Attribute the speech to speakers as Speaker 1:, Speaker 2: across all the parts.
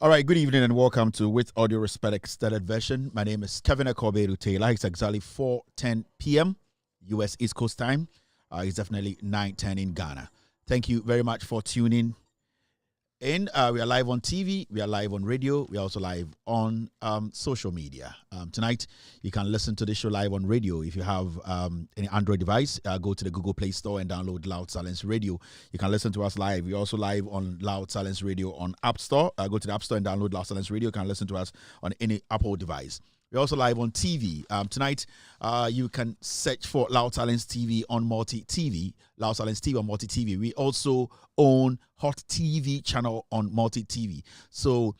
Speaker 1: All right, good evening and welcome to With Audio Respect Extended Version. My name is Kevin Akobedu Taylor. It's exactly 4:10 p.m. U.S. East Coast time. It's definitely 9:10 in Ghana. Thank you very much for tuning in. We are live on TV. We are live on radio. We are also live on social media. Tonight, you can listen to the show live on radio. If you have any Android device, go to the Google Play Store and download Loud Silence Radio. You can listen to us live. We're also live on Loud Silence Radio on App Store. Go to the App Store and download Loud Silence Radio. You can listen to us on any Apple device. We're also live on TV. Tonight, you can search for Loud Silence TV on Multi TV. Loud Silence TV on Multi TV. We also own Hot TV channel on Multi TV. So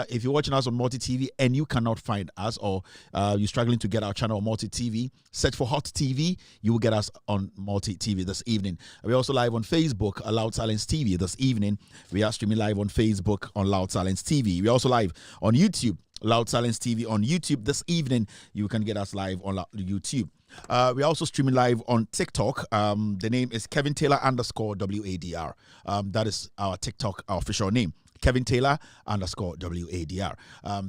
Speaker 1: if you're watching us on Multi TV and you cannot find us, or you're struggling to get our channel on Multi TV, search for Hot TV. You will get us on Multi TV this evening. We're also live on Facebook, Loud Silence TV this evening. We are streaming live on Facebook on Loud Silence TV. We're also live on YouTube. Loud Silence TV on YouTube this evening. You can get us live on YouTube. We're also streaming live on TikTok. The name is Kevin Taylor _WADR. That is our TikTok, our official name. Kevin Taylor _WADR.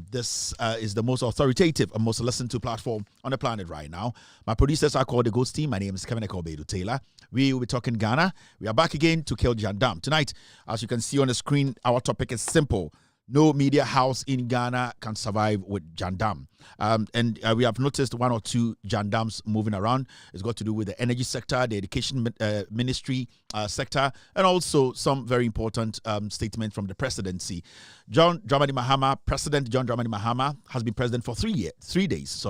Speaker 1: This is the most authoritative and most listened to platform on the planet right now. My producers are called the Ghost Team. My name is Kevin Kobedu Taylor. We will be talking Ghana. We are back again to kill Jandam. Tonight, as you can see on the screen, our topic is simple. No media house in Ghana can survive with Jandam. And we have noticed one or two Jandams moving around. It's got to do with the energy sector, the education ministry sector, and also some very important statement from the presidency. President John Dramani Mahama has been president for 3 days,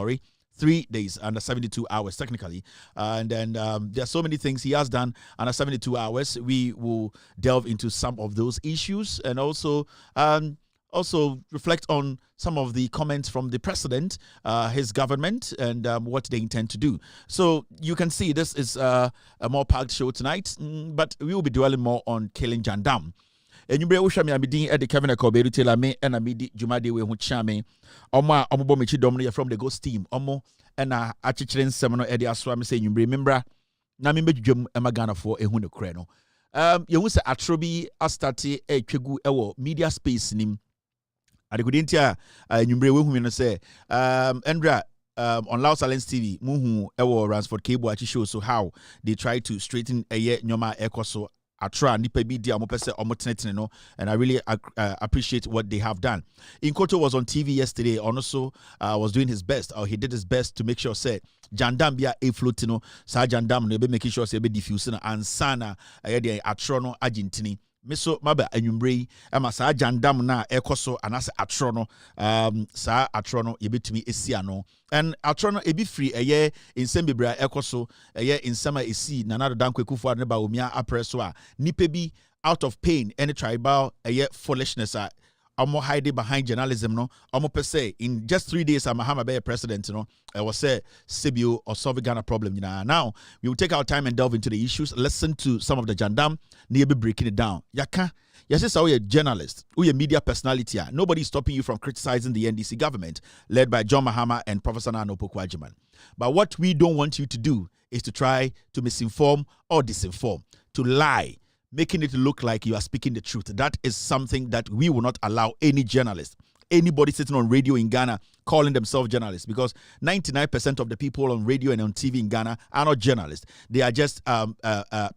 Speaker 1: 3 days, under 72 hours technically. And then there are so many things he has done under 72 hours. We will delve into some of those issues and also reflect on some of the comments from the president, his government, and what they intend to do. So you can see this is a more packed show tonight, but we will be dwelling more on killing Jandam. And you bring me at the Kevin Kobedu Taylor me and I made Jumade we chame Oma Omobomichi Domini from the Ghost Team. Omo and a chichen seminal Eddie Aswam saying you remember Nami Jum Emagana for a huno creno. You will say Atrobi Astati a Chegu Ewo media space nim. Adekudentia nyumbre we hu no say Andra on Loud Silence TV muhu ewo Ransford Cable achi show so how they try to straighten eye nyoma ekoso atra nipa bi dia omopese omotenetene no, and I really appreciate what they have done. Inkoto was on TV yesterday, also was doing his best, or he did his best to make sure say Jandam bia e floatino sa Jandam no be making sure say be diffuse na ansana eye atro no agentini. Miso maba anyumbre ama saa Jandam na ekoso anase atro no saa atro no yebetumi esia no, and atro no ebi free eye insem bebra ekoso eye insema esi na nado dan kwekufu ne ba omia apreso a nipa bi out of pain any tribal eye foolishness a omo hide behind journalism no omo per se in just 3 days Mahama be president no I was say Sibio or solve Ghana problem now we will take our time and delve into the issues, listen to some of the Jandam near be breaking it down. Yaka yes, it's a journalist, we a media personality. Nobody is stopping you from criticizing the NDC government led by John Mahama and Professor Nana Opoku-Agyeman. But what we don't want you to do is to try to misinform or disinform, to lie, making it look like you are speaking the truth. That is something that we will not allow any journalist, anybody sitting on radio in Ghana calling themselves journalists, because 99% of the people on radio and on TV in Ghana are not journalists. They are just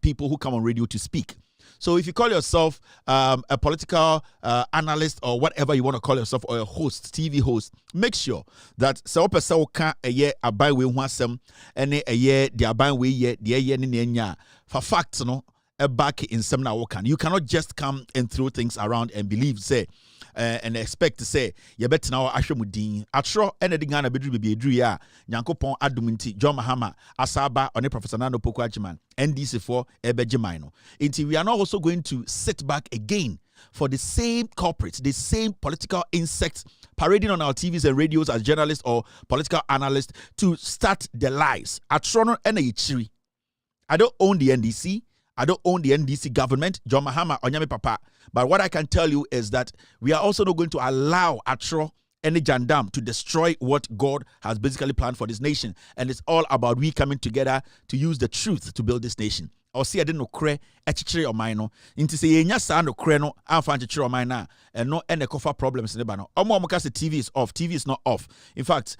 Speaker 1: people who come on radio to speak. So if you call yourself a political analyst or whatever you want to call yourself, or a host, TV host, make sure that so person can a year abai we wasem and a year the abai we ye the year ni for facts no a back in some now can. You cannot just come and throw things around and believe say and expect to say you better now ashwamudin atro anything Ghana bedru be edru ya nyankopon aduminti John Mahama asaba on Professor Nana Opoku-Agyeman NDC for ebejiman no. Until we are not also going to sit back again for the same corporates, the same political insects parading on our TVs and radios as journalists or political analysts to start the lies. Atrono and Ichiri. I don't own the NDC. I don't own the NDC government, John Mahama, Onyame Papa. But what I can tell you is that we are also not going to allow Atro and Jandam to destroy what God has basically planned for this nation. And it's all about we coming together to use the truth to build this nation. Or see, I didn't know cre echichiri or mine no. Into say yenya sa no cre no anfa chichiri or mine na and no any cover problems in the bano. Omo the TV is off. TV is not off. In fact,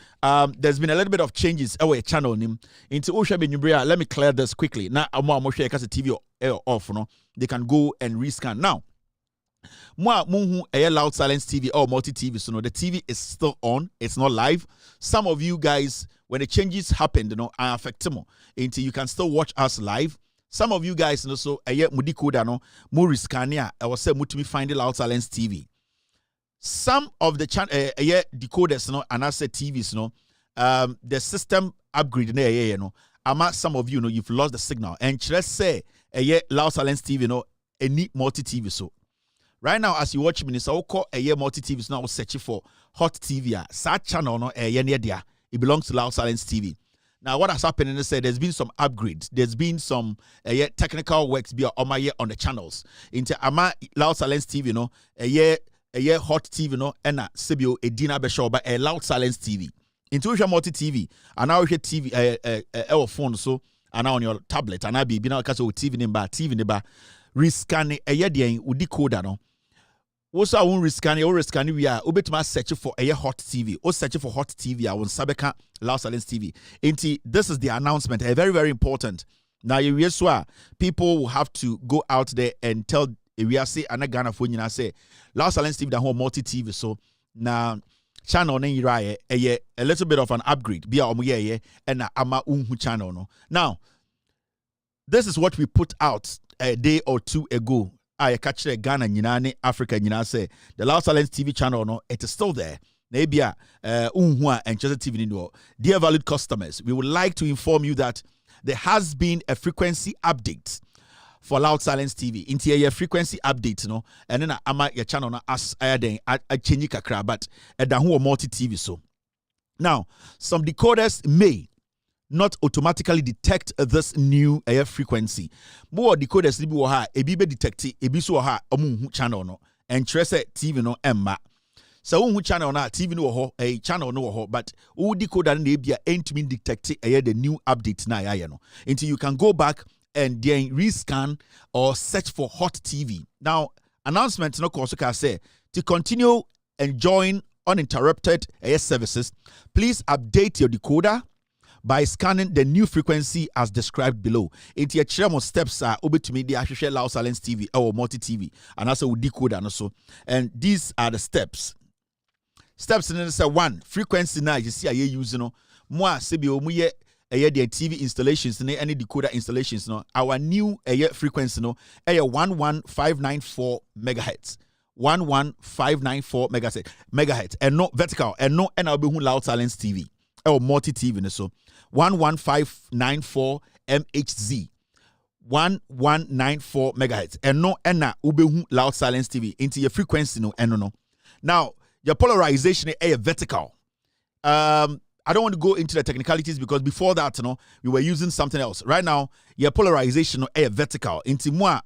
Speaker 1: there's been a little bit of changes our channel nim into Osha Benyubria. Let me clear this quickly. Now omo share because the TV off no. They can go and rescan now. Moi muhu a Loud Silence TV or Multi TV, so no, the TV is still on. It's not live. Some of you guys, when the changes happened, you know, are affected more. Until you can still watch us live. Some of you guys, you know, so a mudi koda no, muri scania. I was saying mutumi find the Loud Silence TV. Some of the decoders, you know, and I said TVs, you know, the system upgrade na you know. Some of you know you've lost the signal. And let's say loud silence TV, you know, any multi TV so. Right now, as you watch me, so call multi TV now searching for hot TV. That channel no it belongs to Loud Silence TV. Now, what has happened is that there's been some upgrades. There's been some technical works be on the channels. Into Loud Silence TV, you know, hot TV, no, and Sibio a dinner be show but a Loud Silence TV. Into multi TV, and now you TV our phone so and now on your tablet and I be now because TV in bar rescan a with decoder no. Also, I won't rescan we are obetuma search for a hot TV or search for hot TV. I want Sabeka Loud Silence TV. This is the announcement, a very, very important. Now, people will have to go out there and tell we are say and Ghana phone you say Loud Silence TV the whole multi TV. So now channel a little bit of an upgrade. Be a and ama channel no. Now, this is what we put out a day or two ago. I catch Ghana, Yinane, Africa, say the Loud Silence TV channel, no, it is still there. Maybe and Chelsea TV no. Dear valued customers, we would like to inform you that there has been a frequency update for Loud Silence TV. Into a frequency update, no, and then ama your channel no as I change kakra, but who multi TV so. Now, some decoders may not automatically detect this new air frequency. More decoders libi wo ha ebi be detect ebi so ha omu channel no and trace TV no emma. So who channel na TV no ho a channel no ho but who decoder na ebia entimi detect the new update na ya no. Until you can go back and then rescan or search for hot TV. Now announcement no also can say to continue enjoying uninterrupted air services, please update your decoder by scanning the new frequency as described below. Into your chemo steps are over to me the Loud Silence TV or multi TV and also with decoder and also. And these are the steps. Steps in say 1 frequency now you see I using no more CBO muye the TV installations any decoder installations no our new frequency no 11594 megahertz. 11594 megahertz and no vertical and no and I'll be Loud Silence TV or multi TV so 11594 MHz 1194 megahertz and no enna ubehu Loud Silence TV into your frequency no and no. Now your polarization is vertical. I don't want to go into the technicalities because before that, we were using something else. Right now, your polarization is vertical. Into more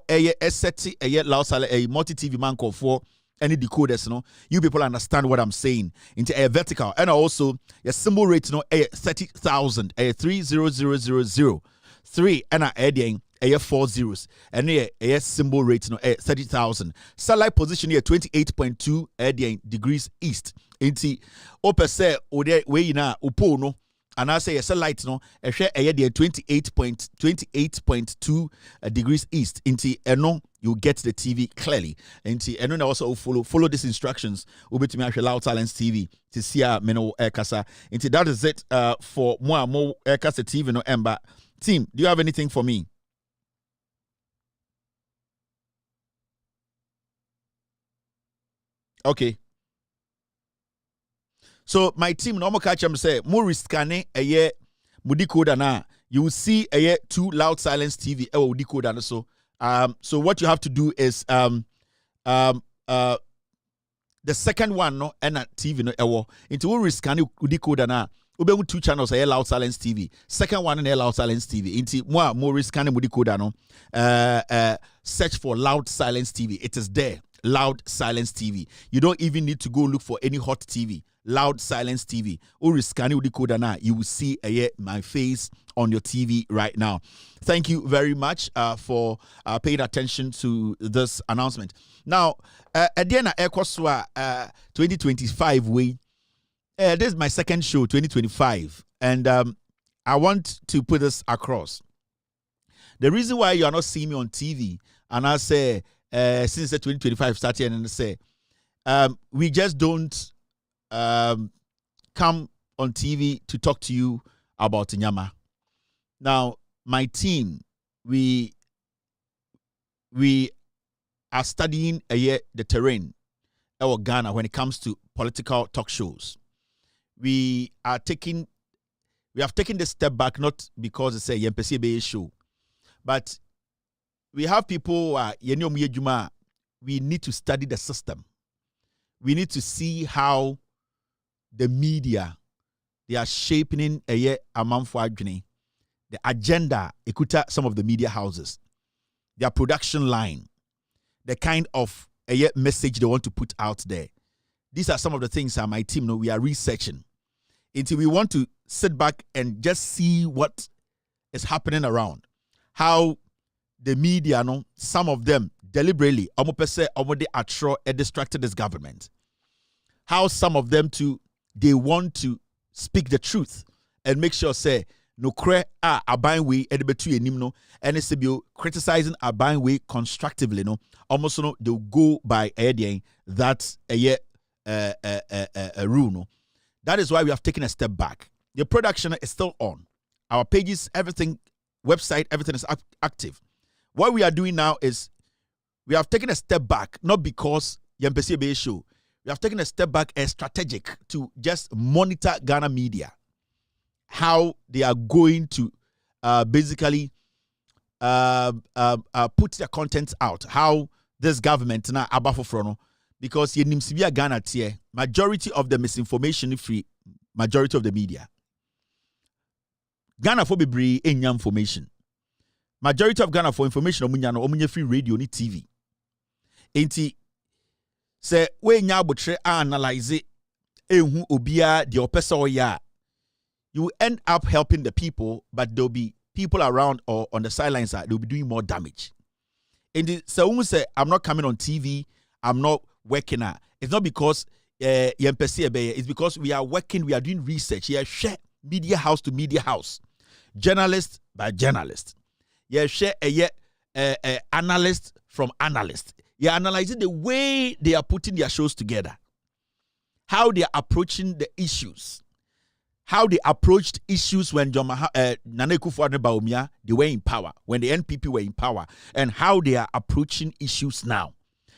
Speaker 1: a set a Loud Silence a multi TV man call for any decoders, you people understand what I'm saying. Into a vertical and also your symbol rate, a 30,000, a 30000 3 and a 4 zeros and a symbol rate, a 30,000. Satellite position here 28.2 degrees east. Into open say ode we na upo no and I say a satellite no a share a 28.2 degrees east. Into eno you get the TV clearly. Into eno na also follow these instructions. Ube to me actually Loud Silence TV to see meno kasa. Into that is it for more kasa TV no emba. Team, do you have anything for me? Okay. So my team normal catch them say more scanning a year decoder na you will see a year 2 Loud Silence TV decoder so what you have to do is the second one no and TV no into we scanning decoder na we 2 channels a Loud Silence TV second one in Loud Silence TV into more scanning decoder no search for Loud Silence TV. It is there. Loud Silence TV. You don't even need to go look for any hot TV. Loud Silence TV. Or scanning the code now, you will see my face on your TV right now. Thank you very much for paying attention to this announcement. Now, at the end of Ekoswa 2025 way, this is my second show 2025, and I want to put this across. The reason why you are not seeing me on TV, and I say since the 2025 started, and say we just don't come on TV to talk to you about Nyama. Now, my team, we are studying the terrain of Ghana when it comes to political talk shows. we have taken this step back, not because it's a YMPC show, but we have people we need to study the system. We need to see how the media, they are shaping the agenda, some of the media houses, their production line, the kind of message they want to put out there. These are some of the things that my team we are researching. Until we want to sit back and just see what is happening around. How the media, some of them deliberately, distracted this government. How some of them they want to speak the truth and make sure say no cre aban way edebetu enim no and it's criticizing aban way constructively almost they'll go by that a rule no. That is why we have taken a step back. The production is still on. Our pages, everything, website, everything is active. What we are doing now is we have taken a step back, not because YMPC show. We have taken a step back as strategic to just monitor Ghana media, how they are going to basically put their content out, how this government now abafofrono, because yenimsibia Ghana tie majority of the misinformation free, majority of the media. Ghana for be information. Majority of Ghana for information omunya free radio ni TV. Enti say we nya abotre analyze ehu obia de opesa oya. You will end up helping the people, but there'll be people around or on the sidelines that they'll be doing more damage. And so when we say I'm not coming on TV, I'm not working out. It's not because it's because we are working, we are doing research. Yeah, share media house to media house, journalist by journalist. Yeah, share analyst from analyst. Yeah, analyzing the way they are putting their shows together, how they are approaching the issues, how they approached issues when Nana Akufo-Addo Bawumia they were in power, when the NPP were in power, and how they are approaching issues now.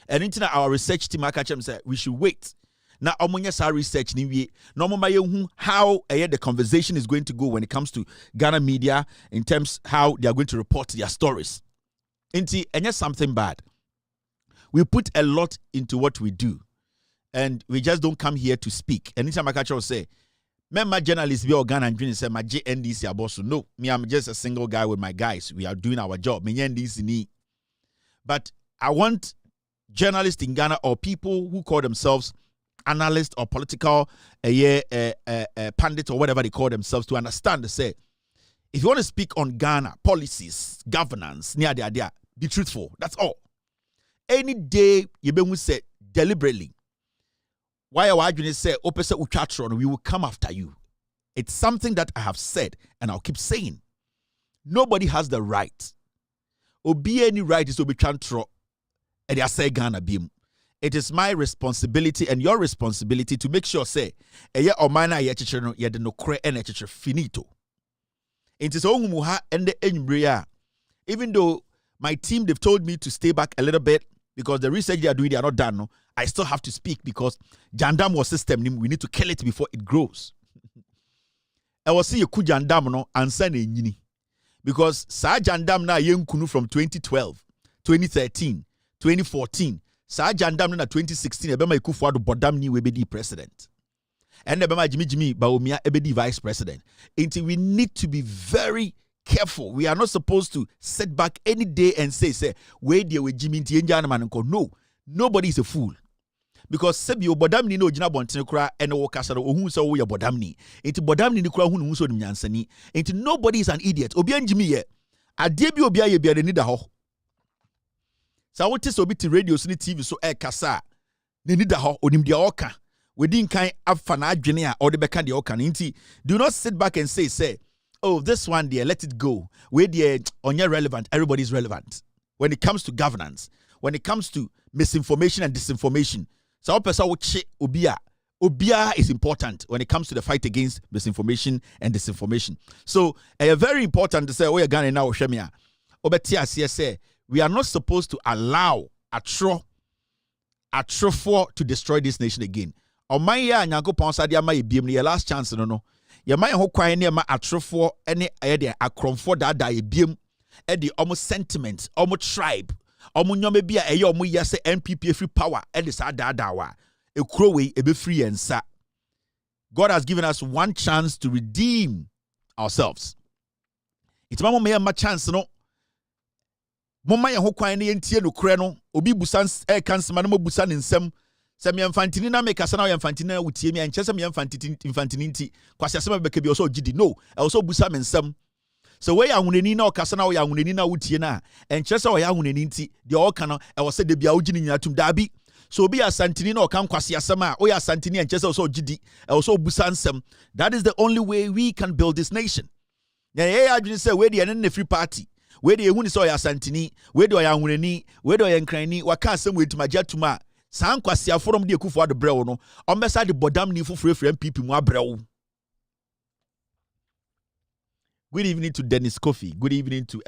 Speaker 1: And into our research team, said we should wait. Now, our research how the conversation is going to go when it comes to Ghana media in terms how they are going to report their stories. And yes, something bad. We put a lot into what we do, and we just don't come here to speak. Anytime I will say, "Member journalists be Ghana and say my JNDC boss." No, me, I'm just a single guy with my guys. We are doing our job. But I want journalists in Ghana or people who call themselves analysts or political pundits or whatever they call themselves to understand to say, if you want to speak on Ghana policies, governance, be truthful. That's all. Any day you be say deliberately, why are you say opposite uchatron, we will come after you. It's something that I have said and I'll keep saying. Nobody has the right. Or be any right is to be chantro and they say Ghana beam. It is my responsibility and your responsibility to make sure say or mana yet no cre and finito. It is muha and the embria. Even though my team they've told me to stay back a little bit because the research they are doing, they are not done. No? I still have to speak because Jandam was system. We need to kill it before it grows. I will see you could Jandam no answer ni because Sa Jandam na kunu from 2012, 2013, 2014. Sa Jandam na 2016. Ebema Akufo-Addo bodam ni webedi president. And ebema Jimmy Bawumia ebedi vice president. Until we need to be very careful. We are not supposed to sit back any day and say, wait there with Jimmy Tienjanaman. No, nobody is a fool. Because Sebio Bodamni no Jina Bontinokra and Okasaro who saw your Bodamni. Into Bodamni Nikra who so Nyansani. Into nobody is an idiot. Obian Jimmy, a debut Obia ye be the Nidaho. So I want to be to radio TV so kasa. The Nidaho or Nimdia Oka. We didn't kind of fana junior or the Bekandi Oka. Do not sit back and say, oh, this one there, let it go. Where they're on your relevant, everybody's relevant. When it comes to governance, when it comes to misinformation and disinformation, so Obia is important when it comes to the fight against misinformation and disinformation. So very important to say, oh, you're Ghana now, Shemia. Obetia say we are not supposed to allow a for to destroy this nation again. ɔman ya Nyankopɔn sa de ama ebiem ne last chance no ye man ho kwan ne ma atrofo ne de akromfo dada ebiem e de omo sentiment omo tribe omo nyoma bi a eye omo yese NPP free power e de sa dada wa ekuro we ebe free ensa. God has given us one chance to redeem ourselves. It's mama me ma chance no moma ye ho kwan ne yentie no kure no obi busan kansema no busan nsem se me mfantini na me kasa na ye mfantini na wutie me enche se me mfantini nti kwase asema beka bi so gidi no e so busa me nsem so we ya hunani na okasa na we ya hunani na wutie na enche se we ya hunani nti de oka no e wo se de bia ugini nyina tum dabi so obi asantini na oka kwase asema o ya asantini enche se so gidi e so busa nsem. That is the only way we can build this nation. Ya ye adwini se we de ne free party we de ehuni se o ya asantini we de o ya hunani we de o ya nkrani waka asem we tumaja tuma san kwase aforom de ekufo ade brew no ombesa de bodam ni fufurefure MPP mu abrew. Good evening to Dennis Kofi. Good evening to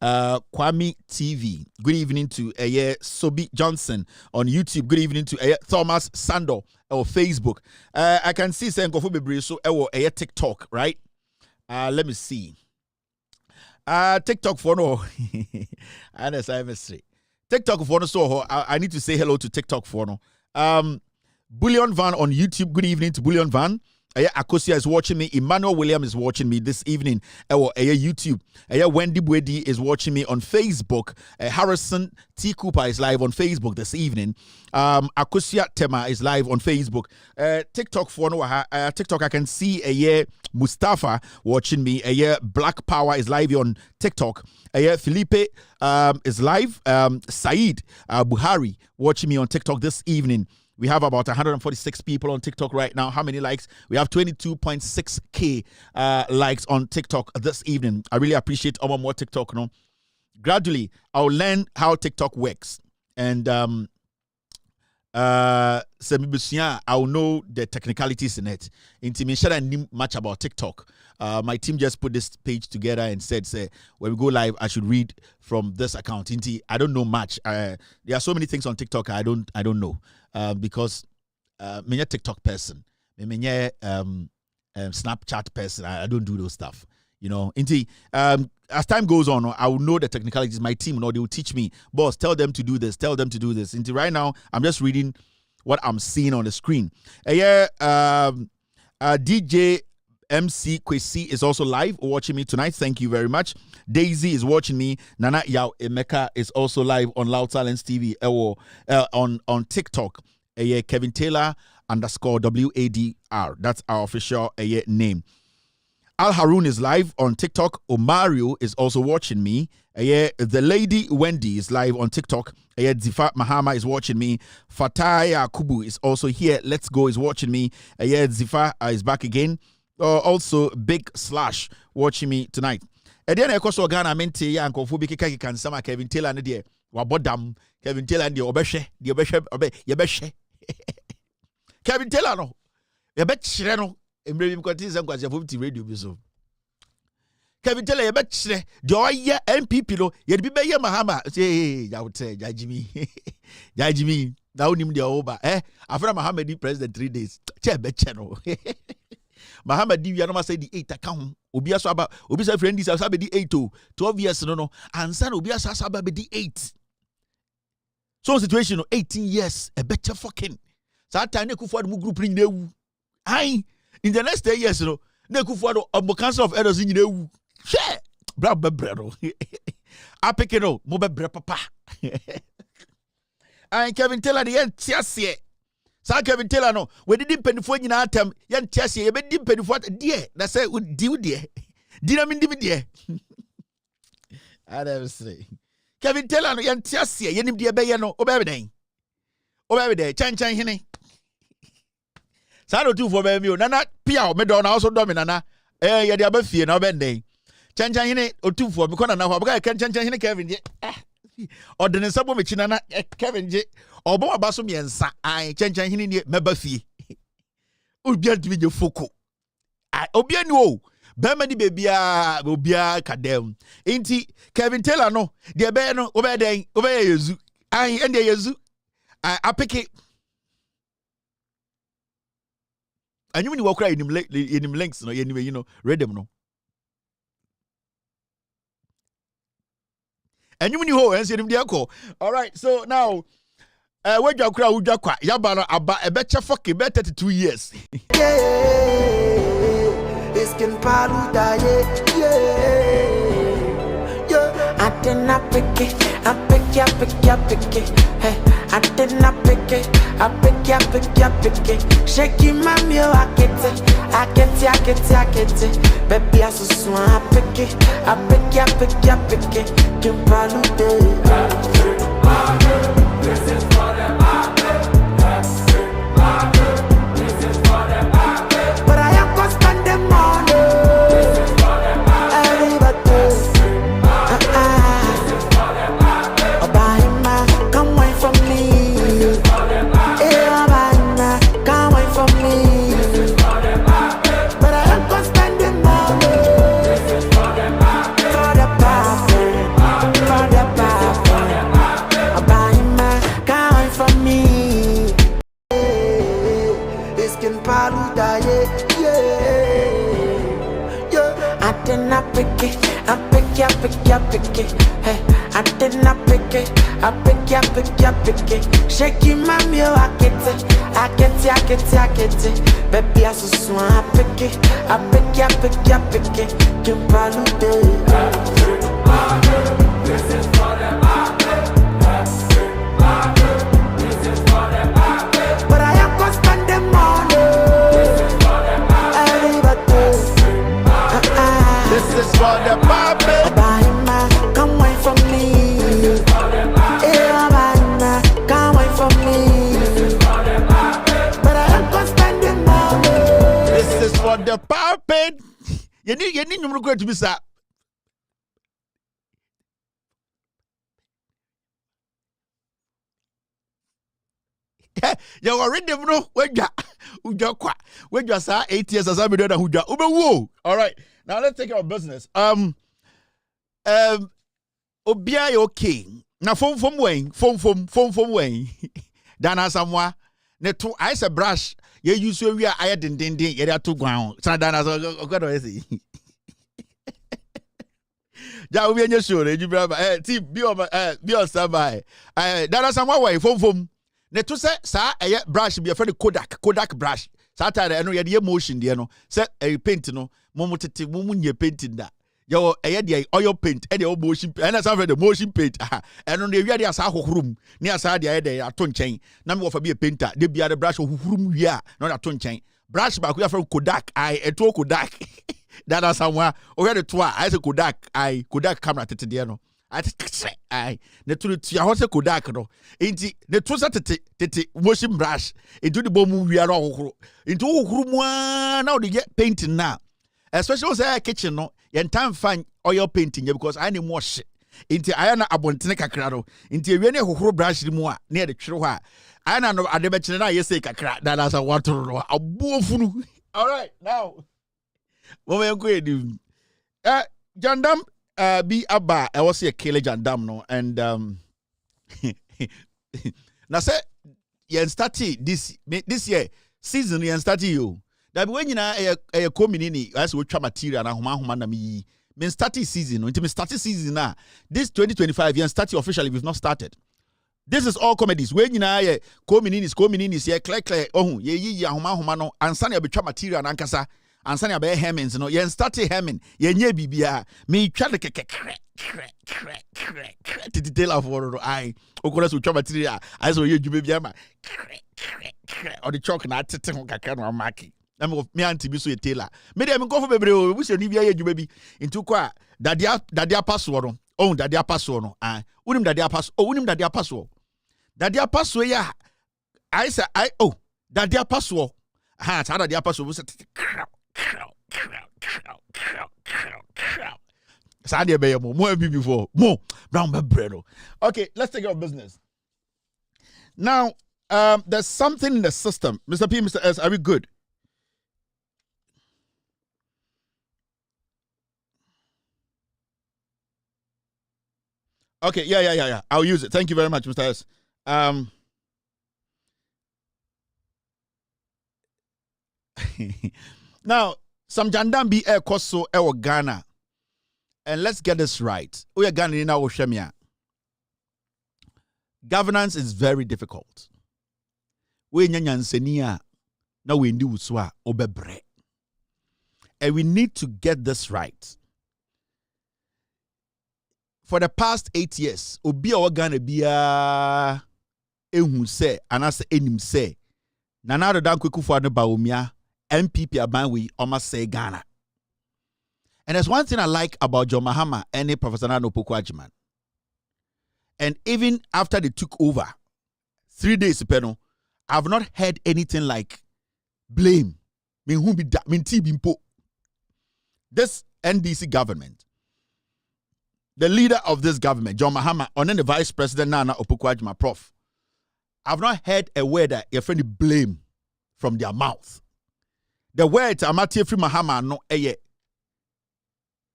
Speaker 1: Kwame TV. Good evening to Sobi Johnson on YouTube. Good evening to Thomas Sando on Facebook. I can see saying Kofi Bebre so TikTok, right? Let me see. TikTok for no. TikTok for no, so I need to say hello to TikTok for no. Bullion Van on YouTube. Good evening to Bullion Van. Akosia is watching me. Emmanuel William is watching me this evening. YouTube. Wendy Bwedi is watching me on Facebook. Harrison T. Cooper is live on Facebook this evening. Akosia Tema is live on Facebook. TikTok for no. TikTok I can see Mustafa watching me. Black Power is live on TikTok. Felipe is live. Saeed Buhari watching me on TikTok this evening. We have about 146 people on TikTok right now. How many likes? We have 22.6k likes on TikTok this evening. I really appreciate more TikTok. No, gradually I'll learn how TikTok works, and I'll know the technicalities in it. Intimation and knew much about TikTok. My team just put this page together and said, "Say when we go live, I should read from this account." I don't know much. There are so many things on TikTok I don't know. Because I'm a TikTok person, I'm a Snapchat person. I don't do those stuff, you know. As time goes on, I will know the technicalities. My team, they will teach me. Boss, tell them to do this. Tell them to do this. Right now, I'm just reading what I'm seeing on the screen. DJ MC Kwesi is also live watching me tonight. Thank you very much. Daisy is watching me. Nana Yao Emeka is also live on Loud Silence TV on TikTok. Kevin Taylor _WADR. That's our official name. Al Harun is live on TikTok. Omario is also watching me. The lady Wendy is live on TikTok. Zifa Mahama is watching me. Fataya Kubu is also here. Let's Go is watching me. Zifa is back again. Also Big Slash watching me tonight. Then I also Ghana mente ya nkofo bi keka kan sama Kevin Taylor ne de wabodam Kevin Taylor de obehwe Kevin Taylor no yebekire no emre bi mkwati se nkwase fo ti radio bi so Kevin Taylor yebekire de oye MPP no ye bi beye Mahama say jawte jajimi na onim de oba afra Mahama di president 3 days che beche no Muhammad di wiano say the 8 account obi aso aba obi say friend this aba di 8 12 years no ansa obi aso aba be di 8 so situation 18 years a better fucking so that time Kufuor mu group ni ewu ai in the next 10 years no na Kufuor obo council of elders ni ewu share bra bebre no apeke no mo bebre papa ai Kevin Taylor the entiase Sa Kevin Taylor no we didn't penifo nyina atam ye ntiase ye be di penifo de na say di de di na mi de I never say Kevin Taylor no ye ntiase ye nim de be ye no obebe den chan hene sa do tu fo be mi o nana pia o me do na also do me nana ye de abafie na obebe den chan hene o tu fo me ko nana ho abga chan hene Kevin je ordene sabo me china na Kevin je obo abaso me ensa ai chan hini ne mebafie obi adimi je foko ai obi ani o be mani bebia obia kadem enti Kevin Taylor no de be no obeden obeyezu ai ende yezu ai apeke And you when you walk right in him links, no, anyway, you know, read them, no. And you when you hold and see him there call. All right, so now, where you crowd, would you quite Yabana about a better fucking better 32 years.
Speaker 2: It's can paluda, yeah. I did not pick it, I pick it. Hey, I did not pick it, I pick it. Shaking my meal, I get it. Baby, I so swan, I pick it. Can paluda. This is for the market. This is for the market. But I am gonna spend the money. This is for the market. Everybody. This is for the market. Oh, buy my, come away from me. This is for the market. Yeah, buy my, come away from me. This is for the market. But I am gonna spend the money. This is for the market. For the market. For the market. Oh, buy my, come away from me. It's can paluda, yeah. I did not pick it, I pick it. Hey, I did not pick it, I pick it. Shaking my meal, I get it. Baby, I so swan, I pick it. Can paluda. This is for the market. This is for the market. But I am gonna spend the money. This is for the market. Everybody.
Speaker 1: This is for the market.
Speaker 2: Buy my, come away from me. This is for the market. Yeah, buy my, come away from me. This is for the market. But I am gonna spend the money.
Speaker 1: This is for the market. You need to go to be sir. You already know when you say 8 years as I be doing who. All right, now let's take our business. Obia okay. Now phone way. Dana somewhere. Ne to I say brush. You use we are I din. You are too ground. So Dana so go do say. Ja we any show. You be be on standby. Dana somewhere way phone. Ne to say sa brush be a friend Kodak brush. Saturday eno ye de motion de no. Say paint no. Momo tete momo nye painting da. Yo the oil paint and the motion and that's the motion paint. And on the area as a room near side the idea a ton chain. Number of a painter, they be at the brush of room ya, not a ton chain. Brush back we are from Kodak, a two Kodak. That are somewhere already twa. I say Kodak camera tete I the two Yahoo Kodak no. Inti the two tete motion brush into the bomb we are all into room now they get painting now. Especially say kitchen no yen time find oil painting because I need more shit. Inti ayana abontene kakra no. Inti we ne hohoro brush mu a na de twere ho a. Ayana no ade be kire na yese kakra that as a water no abofunu. All right, now. What we go do? Jandam be aba I was a killer Jandam no and na say yen start this year season yen start you. That when you know a community as we try material na homa na me starting season until me starting season now this 2025 you starting officially we've not started. This is all comedies when you know communities here clear oh ye homa no ansa na be try material na ankasa ansa na be hemmings no you starting hemming ye nye bibia me try the crack to detail of what I okora so try material I so ye djube bia ma or the chalk na tete ho kakra no marking. Me auntie bi so Taylor. Me dem go for bebre o, we se ni bia ye djuma bi. Into kwa dadia password no. Oh, dadia password no. Unim dadia password. Oh, unim dadia password. Dadia password ya. I say dadia password. Ha, dadia password we say Sa dey be mo bi before. Mo brown bebre no. Okay, let's take our business. Now, there's something in the system. Mr. P, Mr. S, are we good? Okay, yeah. I'll use it. Thank you very much, Mr. S. Now, some Jandam be a koso e Ghana. And let's get this right. We are Ghana in our Shemia. Governance is very difficult. We nyansenia na we ndi uswa obebre. And we need to get this right. For the past 8 years, obi a Ghana bia ehun se anase enim se Nana Addo Dankwa Akufo-Addo Bawumia MPP abanwe almost say Ghana. And there's one thing I like about John Mahama and Professor Nana Akufo-Addo. And even after they took over, 3 days, I've not heard anything like blame. This NDC government, the leader of this government, John Mahama, and then the Vice President Nana Akufo-Addo, Prof. I've not heard a word that you're friendly blame from their mouth. The word Amati Free Mahama no eye.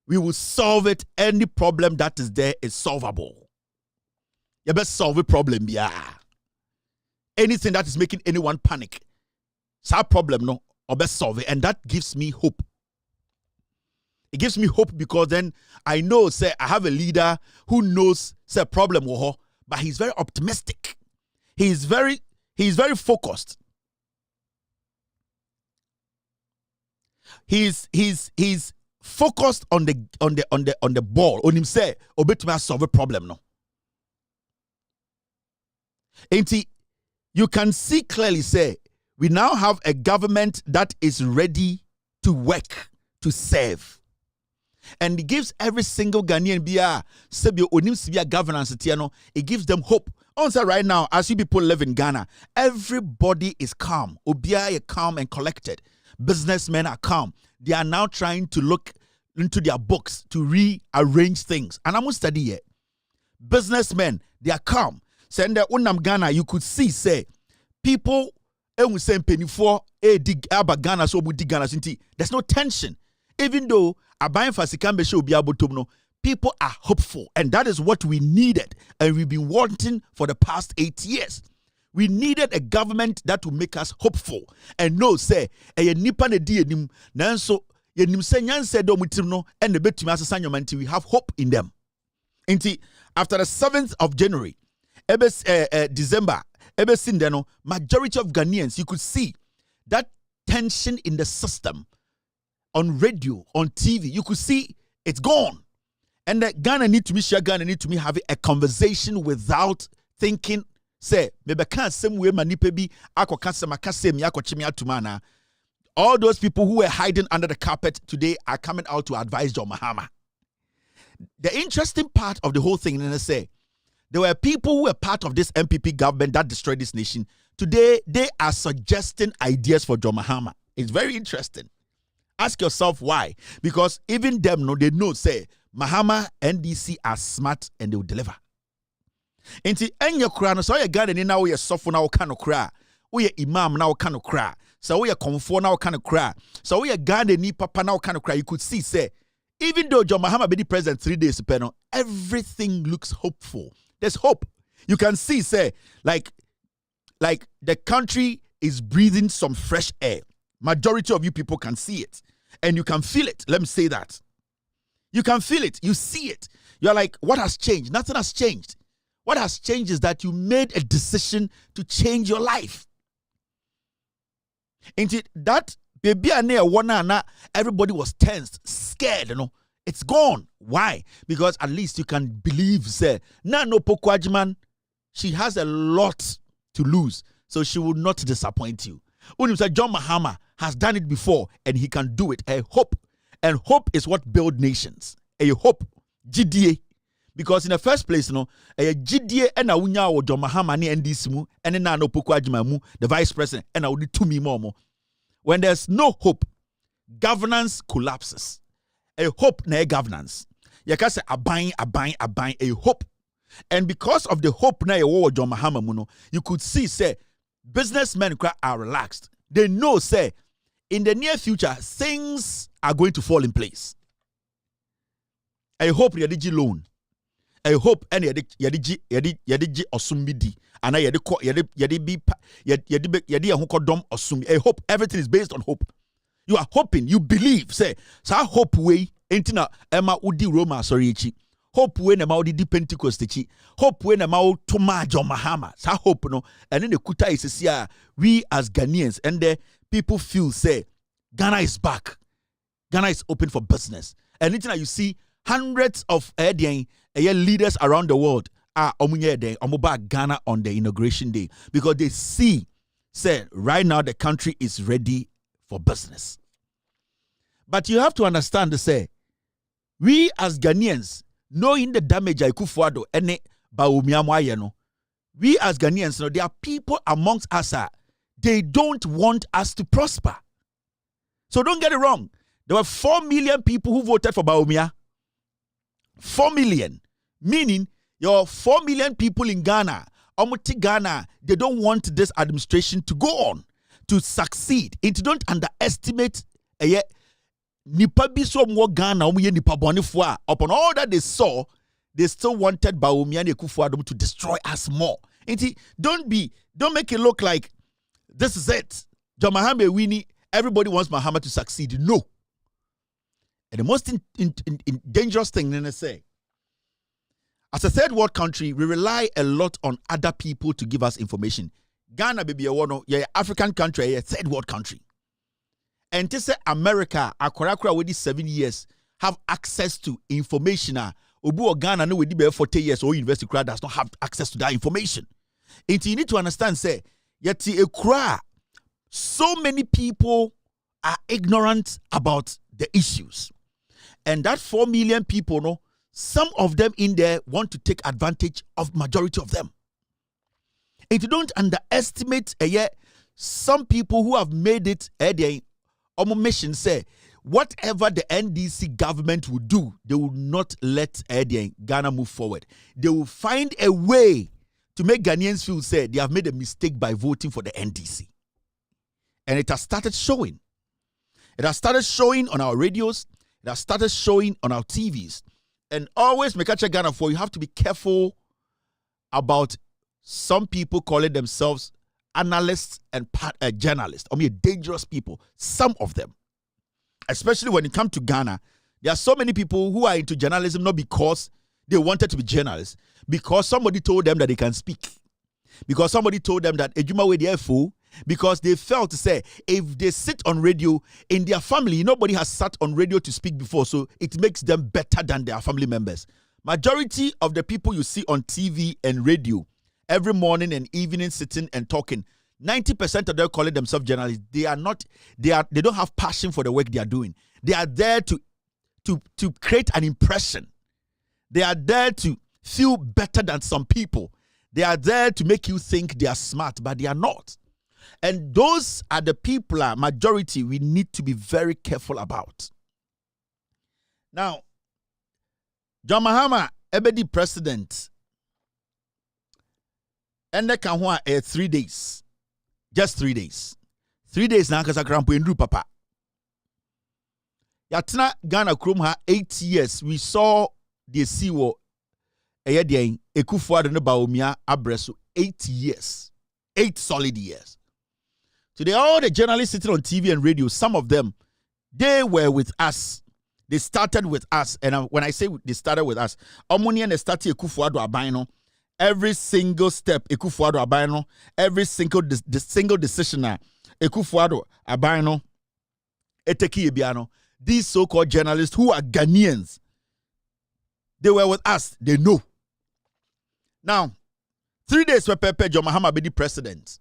Speaker 1: We will solve it. Any problem that is there is solvable. You best solve a problem, yeah. Anything that is making anyone panic, it's a problem, no, or best solve it. And that gives me hope. It gives me hope because then I know, say, I have a leader who knows, say, problem, but he's very optimistic. He's very focused. He's focused on the ball. On him say, obetuma solve a problem, no. And you can see clearly, say, we now have a government that is ready to work, to serve. And it gives every single Ghanaian governance, it gives them hope. Also, right now, as you people live in Ghana, everybody is calm. Obia are calm and collected. Businessmen are calm. They are now trying to look into their books to rearrange things. And I'm going to study it. Businessmen, they are calm. Send the unam Ghana, you could see, say, people, penny for dig Ghana, so would Ghana. There's no tension. Even though Abayin Fasikambe show be able to know, people are hopeful. And that is what we needed. And we've been wanting for the past 8 years. We needed a government that will make us hopeful. And no, say, nipa ne di enim, nanso, yenim se nyanse do mutim no, and the betumi asesa nyomanti, we have hope in them. Inti, after the 7th of January, December, majority of Ghanaians, you could see that tension in the system on radio, on TV. You could see it's gone. And Ghana need to be having a conversation without thinking, say, maybe can't same way manipebi ako kasema kasemi ako chimi atumana. All those people who were hiding under the carpet today are coming out to advise John Mahama. The interesting part of the whole thing, and I say, there were people who were part of this MPP government that destroyed this nation. Today, they are suggesting ideas for John Mahama. It's very interesting. Ask yourself why. Because even them, they know, say, Mahama, NDC are smart and they will deliver. Inti enya kura no so ye Ghana ni na wo ye sofo na wo ka no kura. Wo ye imam na wo ka no kura. So wo ye komfo na wo ka no kura. So wo ye Ghana ni papa na wo ka no kura. You could see, say, even though John Mahama be the president 3 days ago, everything looks hopeful. There's hope. You can see, say, like the country is breathing some fresh air. Majority of you people can see it. And you can feel it. Let me say that. You can feel it. You see it. You're like, what has changed? Nothing has changed. What has changed is that you made a decision to change your life. And that baby and everybody was tensed, scared, It's gone. Why? Because at least you can believe, say, Nana Akufo-Addo, she has a lot to lose, so she will not disappoint you. When you say John Mahama has done it before and he can do it, a hope. And hope is what builds nations. A hope. GDA. Because in the first place, a GDA and a unya or John Mahama ni NDC mu and then Nana Akufo-Addo mu, the vice president, and I will do 2 me more. When there's no hope, governance collapses. A hope na governance. You can say a hope. And because of the hope na John Mahama muno, you could see, say, businessmen are relaxed. They know, say, in the near future, things are going to fall in place. I hope you did loan. I hope any yadi osumbidi and I hope everything is based on hope. You are hoping, you believe, say, so I hope we ain't na Emma Udi Roma sorry. Hope we na ma di Pentecost chi. Hope we na ma to ma John Mahama. So I hope no. And then the kuta is here. We as Ghanaians and the people feel say Ghana is back. Ghana is open for business. And anything that you see hundreds of leaders around the world are omuba Ghana on the inauguration day because they see say right now the country is ready for business. But you have to understand to say we as Ghanaians knowing the damage Akufo-Addo ene Bawumia moaye no, we as Ghanaians know there are people amongst us they don't want us to prosper. So don't get it wrong. There were 4 million people who voted for Bawumia. 4 million. Meaning, your 4 million people in Ghana, Omuti Ghana, they don't want this administration to go on, to succeed. It don't underestimate nipa bi so mo Ghana omuye nipa bonifo a upon all that they saw, they still wanted Bawumia and Akufo-Addo to destroy us more. Don't make it look like this is it. John Mahama Winnie, everybody wants Mahama to succeed. No. And the most dangerous thing, then I say, as a third world country, we rely a lot on other people to give us information. Ghana, baby, African country, a third world country. And to say America, Akorakura with 7 years, have access to information. Obu or Ghana, no, with 40 years, or university crowd does not have access to that information. And you need to understand, say, yet a cry. So many people are ignorant about the issues. And that 4 million people, no, some of them in there want to take advantage of majority of them. And you don't underestimate some people who have made it mission say whatever the NDC government will do, they will not let Ghana move forward. They will find a way to make Ghanaians feel say they have made a mistake by voting for the NDC. And it has started showing. It has started showing on our radios. It has started showing on our TVs. And always make a check Ghana for you have to be careful about some people calling themselves analysts and journalists. Dangerous people. Some of them. Especially when it comes to Ghana, there are so many people who are into journalism not because they wanted to be journalists, because somebody told them that they can speak. Because somebody told them that Ejuma we dey fool. Because they felt to say if they sit on radio in their family, nobody has sat on radio to speak before, so it makes them better than their family members. Majority of the people you see on TV and radio every morning and evening sitting and talking, 90% of them calling themselves journalists. They don't have passion for the work they are doing. They are there to create an impression. They are there to feel better than some people. They are there to make you think they are smart, but they are not. And those are the people, majority, we need to be very careful about. Now, John Mahama, Ebedi president, and the Kanhua 3 days. Just 3 days. 3 days now, because I can't put papa. Yatna Ghana Krumha 8 years. We saw the Siwo Eyedian Akufo-Addo no Bawumia Abreso 8 years. 8 solid years. Today, all the journalists sitting on TV and radio, some of them, they were with us. They started with us. And when I say they started with us, Omoni and started Akufo-Addo Abino. Every single step, Akufo-Addo Abino. Every single decision, Akufo-Addo Abino. Eteki Ebiano. These so-called journalists who are Ghanaians, they were with us. They know. Now, 3 days for Pepe John Mahama be the president.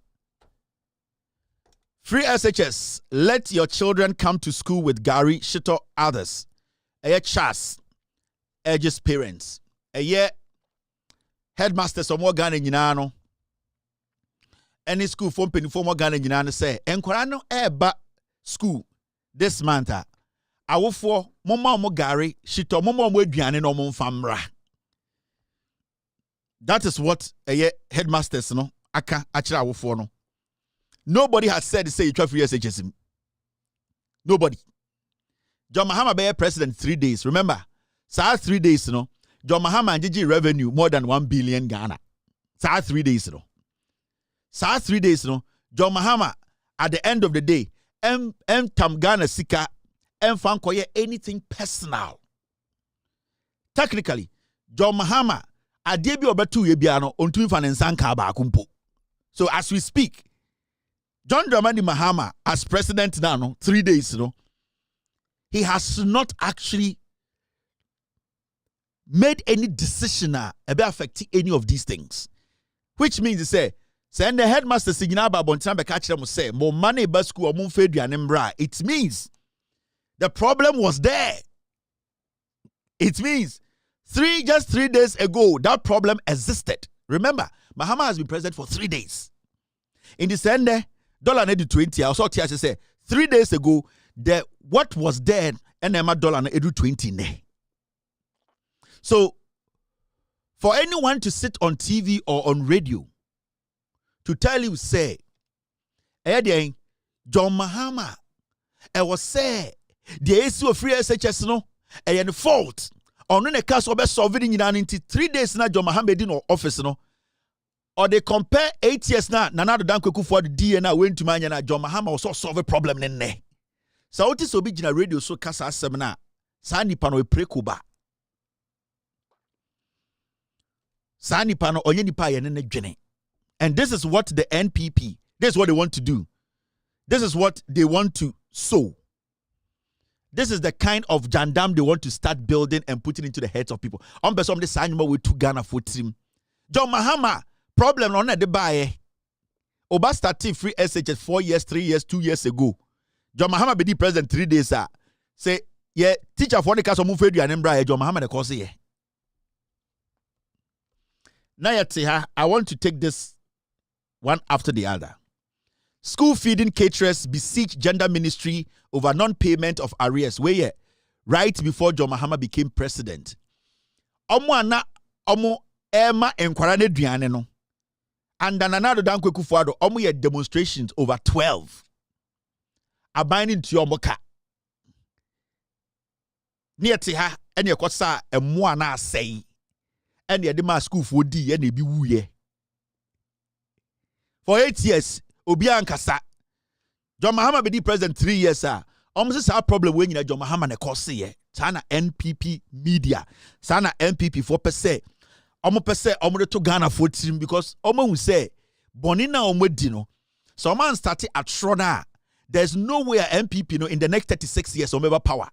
Speaker 1: Free SHS. Let your children come to school with Gary, Shito, others. Chas, Edge's parents. Headmasters of more Ghana Yinano. Any school from penny for more Ghana Yinano say, Enquirano eba school this month. I will for Mama mo Gary, Shito, Mama mo Diane no mon famra. That is what headmasters no aka achira wo for no. Nobody has said say you try free SHS. Nobody. John Mahama be president 3 days. Remember, sa 3 days no. John Mahama and GG revenue more than 1 billion Ghana. Sa 3 days no. Sa 3 days no. John Mahama at the end of the day tam Ghana sika fan koye anything personal. Technically, John Mahama adie bi obetu ye bia no ontumi fa nensanka ba akumpo. So as we speak, John Dramani Mahama as president now, no, 3 days, he has not actually made any decision about affecting any of these things. Which means to say, send the headmaster signal about Bontambe catch them say, more money basku or munfedi. It means the problem was there. It means just 3 days ago, that problem existed. Remember, Mahama has been president for 3 days. In the Sunday, $20. I also say 3 days ago, what was there and $20. So, for anyone to sit on TV or on radio to tell you, say, John Mahama, I was say, the issue of free SHS no, and fault. On the case of solving in 3 days now, John Mahama did no office no. Or they compare 8 years now, Nanado Danko for the DNA went to Manya, John Mahama also solve a problem in there. So, what is original radio so Casa Semina, Sani Pano Prekuba. Sani Pano Oyeni Paya and Jenny. And this is what the NPP, this is what they want to do. This is what they want to sow. This is the kind of Jandam they want to start building and putting into the heads of people. On the some the Sanima with 2 Ghana for team. John Mahama, problem on the buy. Oba started free SHS 4 years, 3 years, 2 years ago. John Mahama be the president 3 days. Say, yeah, teacher for the case of Mufedu and Embra, John Mahama the course here. Now, I want to take this one after the other. School feeding caterers beseech gender ministry over non-payment of arrears. Where right before John Mahama became president. Omo Emma enkwara duane no. And Nanado Danko Kufuado omo ye demonstrations over 12. Abaning to yomoka. Niete ha ene kosa emo na say. And the demand school for D and be woo. For 8 years, Obian Kasa. John Mahama be the president 3 years, almost a problem when you John Mahama ne kosi Sana NPP media. Sana NPP 4%. Omo percent omo to Ghana 14 because omo will say Bonina omo dino. So man started at Shrona. There's no way a NPP in the next 36 years omo power.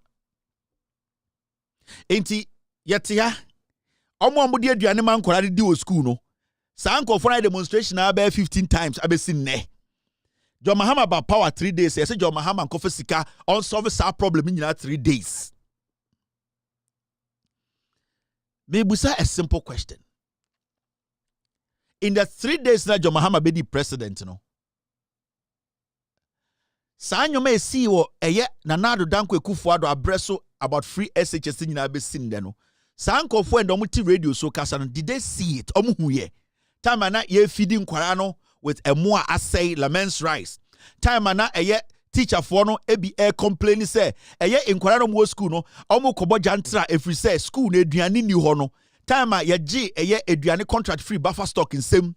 Speaker 1: Enti yetia. Omo di aduane man kwara di o school no. Sa anko for demonstration about 15 times abesin ne. John Mahama about power 3 days. I say John Mahama and Kofi Sika on solve our problem in 3 days. Maybe a simple question. In the 3 days that John Mahama be the president, no. Sanyo may see wo Nanado Danko Kufuado abreso about free SHS in abesin de no. Sanko for and omuti radio so kasa did they see it? Omuhuye. Time ana ye feeding kwarano with a more assay laments rice. Time ana teacher for no ebi complain say in kwarano mo school no omu kobo jantra every say school na eduane ni ho no. Time a ye eduane contract free buffer stock in same.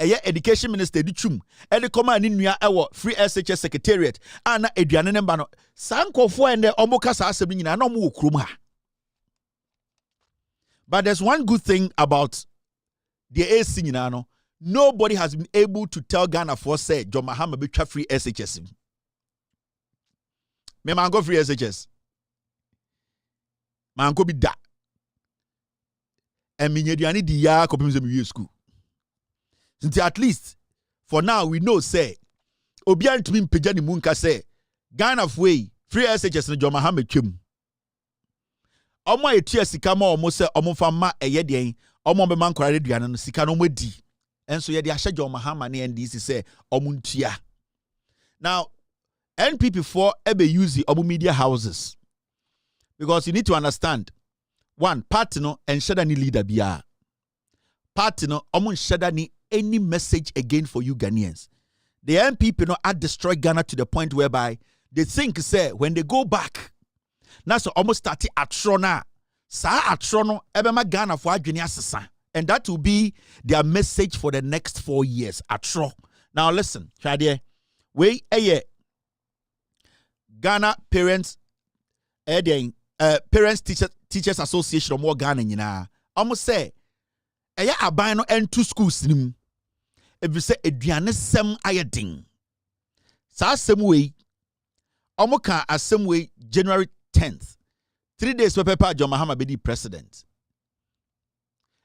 Speaker 1: Education minister di chum. Ede koma ni nua ewo free SHS secretariat. Ana eduane nemba no. Sanko for and omu kasa asem nyina na omu wo krom ha. But there's one good thing about the AC Ninano. Nobody has been able to tell Ghana for say John Mahama be free SHS. Me mango free SHS. Mango be da. And minyediani di ya kopimze mi school. Since at least for now we know say obian to me pejani munka say Ghana free SHS no John Mahama twem. Omo etua sika ma omo se omo fa ma den omo be man kwara duane no sika no modi enso ye de ahye John Mahama ne NDC say omo ntua. Now NPP for ebe use omo media houses because you need to understand one party no enshada ni leader bia party no omo enshada ni any message again for you Ghanaians. The NPP no had destroyed Ghana to the point whereby they think say when they go back now so almost started at Trona. Sa at Trono ebema Ghana for adwene asesa. And that will be their message for the next 4 years at Tro. Now listen, Chadie, we Ghana Parents Parents Teachers Association or more Ghana nyina almost say eya aban no ento schools nim e bi say aduane sem ayedin sa asem we omoka asem we January 10th 3 days pepa John Mahama be the president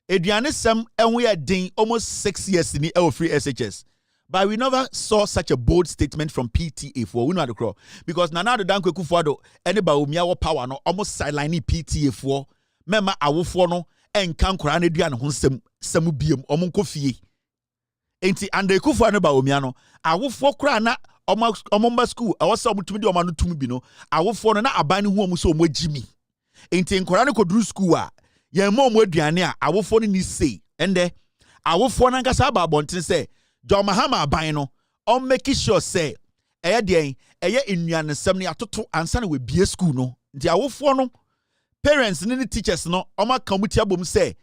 Speaker 1: aduane sem enwo ye din almost 6 years ni e free SHS. But we never saw such a bold statement from PTA for we know the crow because Nana the Danko Kufuado anybody umiawo power no almost sideline PTA for mema awofo no enkan kora na duan ho semu biem omonko fie enti ande Kufuado ba umia no awofo kora na omomba school awose omutumi de omanu tumi bi no awofo no na aban hu omu so omagimi enti nkora ne kodru school a ye ma omu aduane a awofo no ni sei ende awofo na nkasa ba bonten say John Mahama aban no on make sure say eye den eye enuanesem ne atoto ansa na we bie school no nti awofo no parents ne teachers no oma kamuti abom say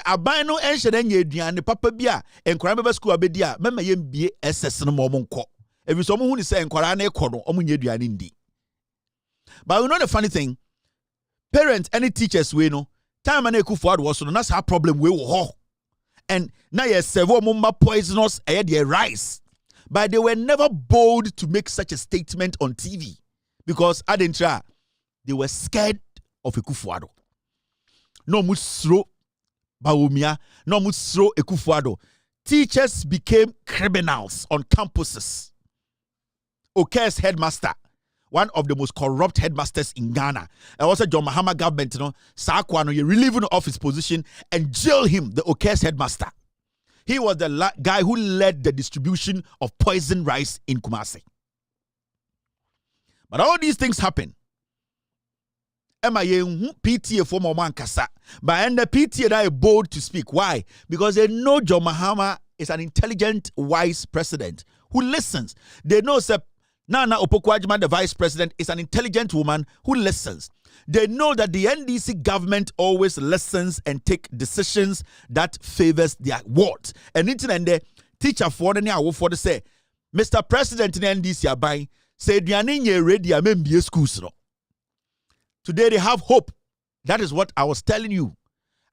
Speaker 1: aban no enhye na nya aduane papa bi a enkwara beba school abedi a mema yem bie SS no mo nko ebi so mo hu ni say enkwara na ekọ no omo nya aduane ndi. But you know the funny thing, parents and teachers we no time na Ekufuado was so na sa problem we wo ho. And now yes, several mumba poisonous their rice. But they were never bold to make such a statement on TV. Because Adentra, they were scared of Ekufuado. No musro Baumia, no musro Ekufuado. Teachers became criminals on campuses. Oke's headmaster, one of the most corrupt headmasters in Ghana. And also John Mahama government, you know, Sakwano, you relieve him of his position and jail him, the Oke's headmaster. He was the guy who led the distribution of poison rice in Kumasi. But all these things happen. PTA for Momankasa. But and the PTA are bold to speak. Why? Because they know John Mahama is an intelligent, wise president who listens. They know Nana Opoku-Agyeman, the vice president, is an intelligent woman who listens. They know that the NDC government always listens and take decisions that favors their ward. And the teacher for the say, Mr. President in NDC abai say diane ready amembie schools no. Today they have hope. That is what I was telling you.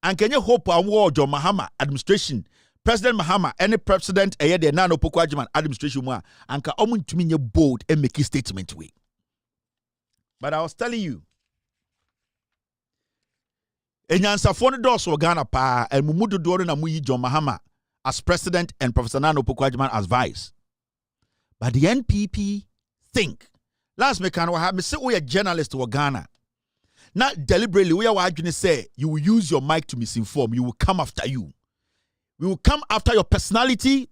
Speaker 1: And can you hope on John Mahama administration? President Mahama, any president, the Nana Opoku-Agyeman administration, and can almost to me bold and make a statement way. But I was telling you, Enyansa for the doors of Ghana pa and Mumudu Dore na Muyi John Mahama as president and Professor Nana Opoku-Agyeman as vice. But the NPP think last me can have me say we a journalist to Ghana. Not deliberately we are going to say you will use your mic to misinform. You will come after you. We will come after your personality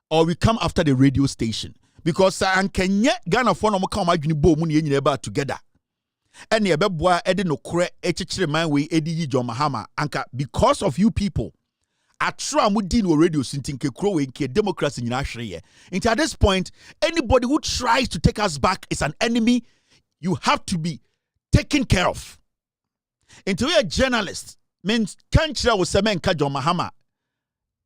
Speaker 1: or we come after the radio station. Because Kenya Ghana for no come together. And the beboa edi no kure echichire man we edi John Mahama anka because of you people. Atra mudi no radio sintinke kro we nke democracy nyina hwere. Until at this point, anybody who tries to take us back is an enemy you have to be taken care of. Until you're a journalist, means country will say men John Mahama.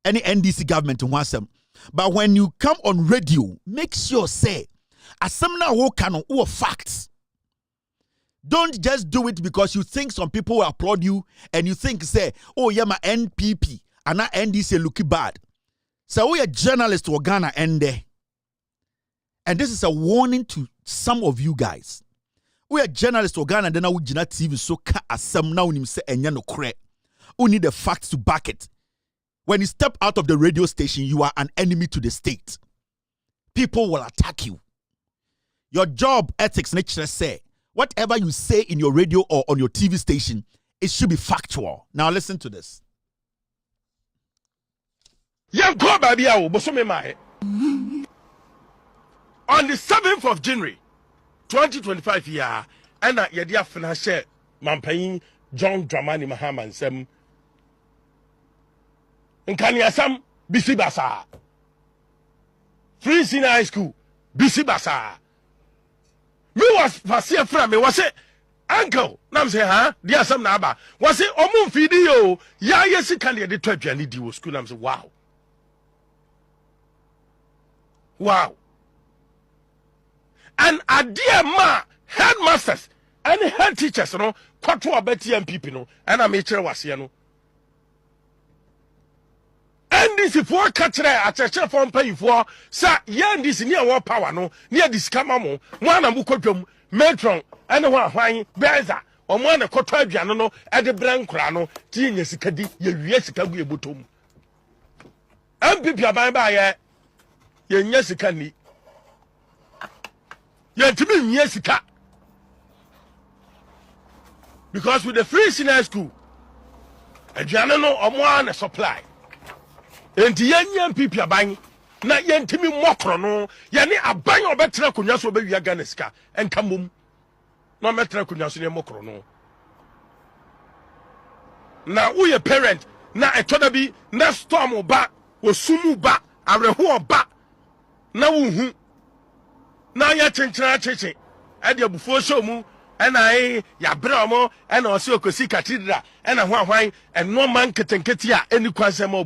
Speaker 1: Any NDC government wants them. But when you come on radio, make sure say, as some now who can or facts. Don't just do it because you think some people will applaud you and you think say, oh yeah, my NPP and not NDC looking bad. So we are journalists to Ghana and there. And this is a warning to some of you guys. We are journalists to Ghana and then we Gina TV so ka asem now nim say enya no kre. We need the facts to back it. When you step out of the radio station, you are an enemy to the state. People will attack you. Your job ethics nature say, whatever you say in your radio or on your TV station, it should be factual. Now listen to this.
Speaker 3: On the 7th of January 2025 year, and Yadia Financial Mampain John Dramani Mahama and Sem Nkaniasam Bisi Basa Free Senior High School Bisi Basa. Me was Fasia from me was it uncle nam say huh dear some naba was it omun video ya yes can the 12 and the school nam say wow and a dear ma headmasters and head teachers no kwato abeti MPP no and am chere wase no NDC for katre acheche for mpayifo sa ye NDC ne wo power no ne disika mamo mo ana mu kodwam metron ene ho ahwan beza omo ana koto aduane no e de brankura no ti nya sika di ye wie sika gu ebotom MPP aban ba ye nya sika ni ye timi nya sika because with the free senior school aduane no omo ana supply enti yenya MPP aban na yentimi mokro no ye ne aban obetra konwa so obewia Ghana sika enkamom no metra konwa so ne mokro no na wo ye parent na etoda bi na storm ba osumu ba areho ba na wo hu na ya chenchera cheche e de abufo show mu ena ya bra mo ena osi okosi cathedral ena ho ahwan eno man ketenketi a eni kwansema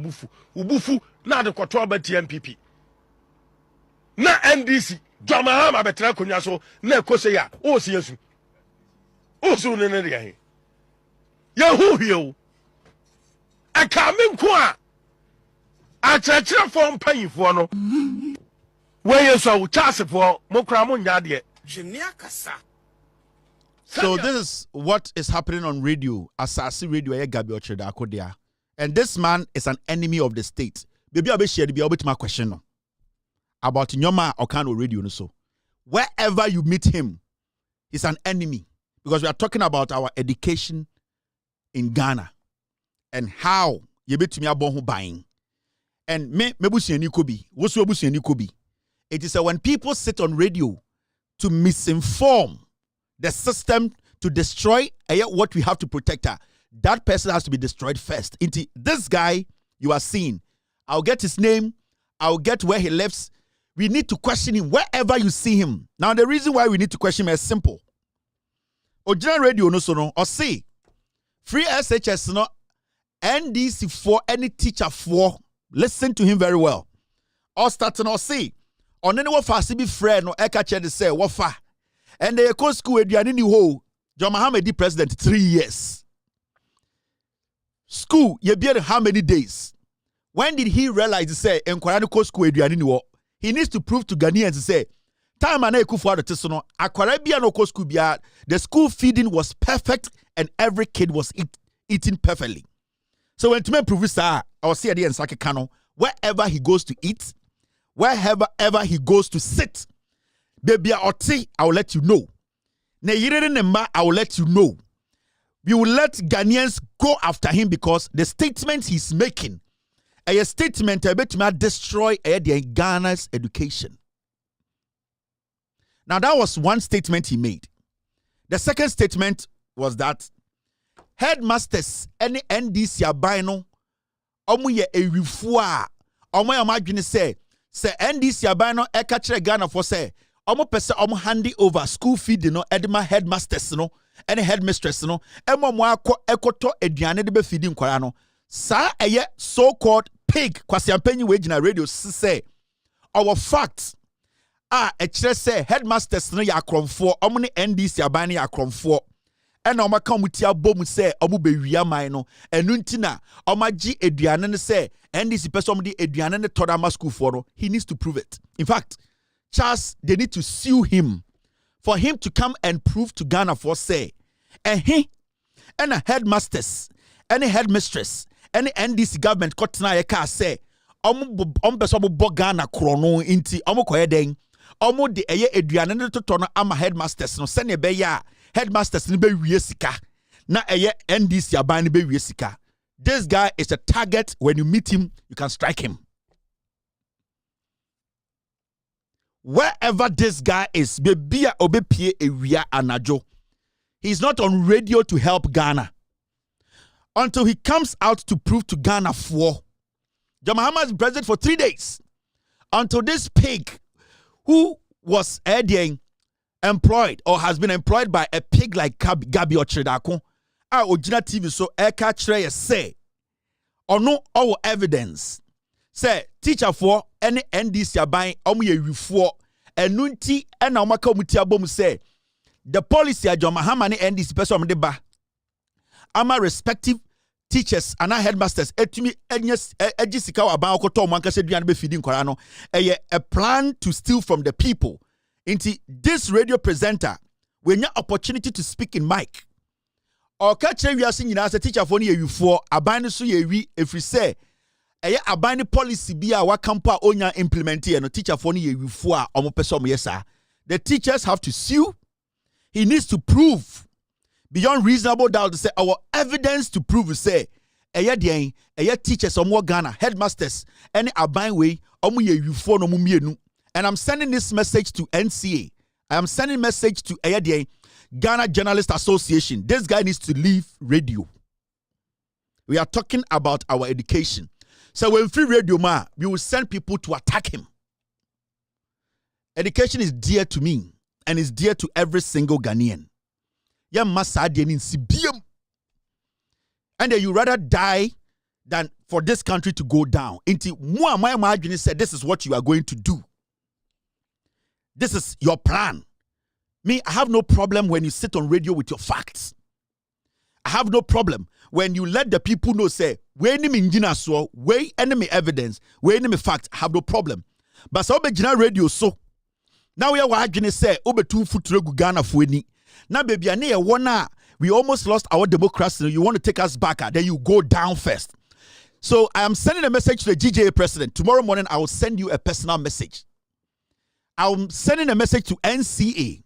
Speaker 3: obufu na de koto abati MPP na NDC Jamahama betra konwa so na ekose ya o si yesu o su ne ne ya hu hio aka me nko a church for mpanyifo no we yesu a wo chasefo mokra mo nya de
Speaker 1: So this is what is happening on radio, Asasi Radio, and this man is an enemy of the state. Baby, I'll be shared my question about Nyoma Okano radio. So wherever you meet him, he's an enemy because we are talking about our education in Ghana and how you bet me about buying. And me kobi, it is when people sit on radio to misinform the system to destroy what we have to protect her. That person has to be destroyed first. Into this guy you are seeing, I'll get his name, I'll get where he lives. We need to question him wherever you see him. Now the reason why we need to question him is simple. Ojina radio no so no or say free SHS no NDC for any teacher for listen to him very well. Or starting or say on any what fast be friend no eka che de say what fa. And they go school eduane ni ho. John Mahama di president 3 years. School ye be how many days? When did he realize to say enkwara ko school eduane ni ho? He needs to prove to Ghanaians to say time ana ekufu adote no akwara bia no ko school bia the school feeding was perfect and every kid was eating perfectly. So when to me prove this I will see at the ensake kano wherever he goes to eat, wherever he goes to sit. Baby, I will let you know. I will let you know. We will let Ghanaians go after him because the statement he's making, a statement about destroy Ghana's education. Now that was one statement he made. The second statement was that headmasters any NDC abino omuye erifua omoya madwene say NDC abino eka kire Ghana for say omo pese omo handi over school feed no edema headmasters no any headmistress no emo mo akọ ekoto aduane de be feed nkwara no sa eye so called pig kwasiampanyi we gina radio say our facts e kire say headmasters no ya akromfo omo ne NDC aban ne ya akromfo ena omo ka mutia bom say omo be wia man no enu ntina omo agi aduane ne say NDC pese omo di aduane ne toda school for no he needs to prove it. In fact, Charles, they need to sue him for him to come and prove to Ghana for say, and he, and a headmasters, any headmistress, any NDC government, Kotna Eka say, besomo Ghana krono inti, koyeden, de eye eduane to tono ama headmasters no sene be ya headmasters ni be wiesika na eye NDC aban ni be wiesika. This guy is a target. When you meet him, you can strike him. Wherever this guy is, he's not on radio to help Ghana until he comes out to prove to Ghana for. John Mahama is president for 3 days until this pig who was employed or has been employed by a pig like Gabi Ochredako Ojina TV so eka kire say or no our evidence say teacher for any NDC aban omo ye wifuo enunti ena omaka omuti abom say the policy a John Mahama ne NDC person de ba ama respective teachers and headmasters etumi egisika wa ban okoto mo ankase duane be feeding kwara no a plan to steal from the people. Into this radio presenter when you opportunity to speak in mic or catch we are singing as a teacher for you for aban so ye wi efri say aban policy bi a wa campa onya implement no teacher for you for a omo person yesa. The teachers have to sue. He needs to prove beyond reasonable doubt to say our evidence to prove say teachers omo Ghana headmasters any aban way omo ye for no mu. And I'm sending this message to NCA. I am sending message to Ghana Journalist Association. This guy needs to leave radio. We are talking about our education. So when free radio ma, we will send people to attack him. Education is dear to me and is dear to every single Ghanaian. And you rather die than for this country to go down. Into my margin said this is what you are going to do. This is your plan. Me, I have no problem when you sit on radio with your facts. I have no problem when you let the people know, say, we enemy enemy evidence, we enemy fact. I have no problem. But so be radio so. Now we are going say, obe 2 foot Ghana fueni. Now baby, we almost lost our democracy. You want to take us back, then you go down first. So I am sending a message to the GJA president. Tomorrow morning, I will send you a personal message. I'm sending a message to NCA,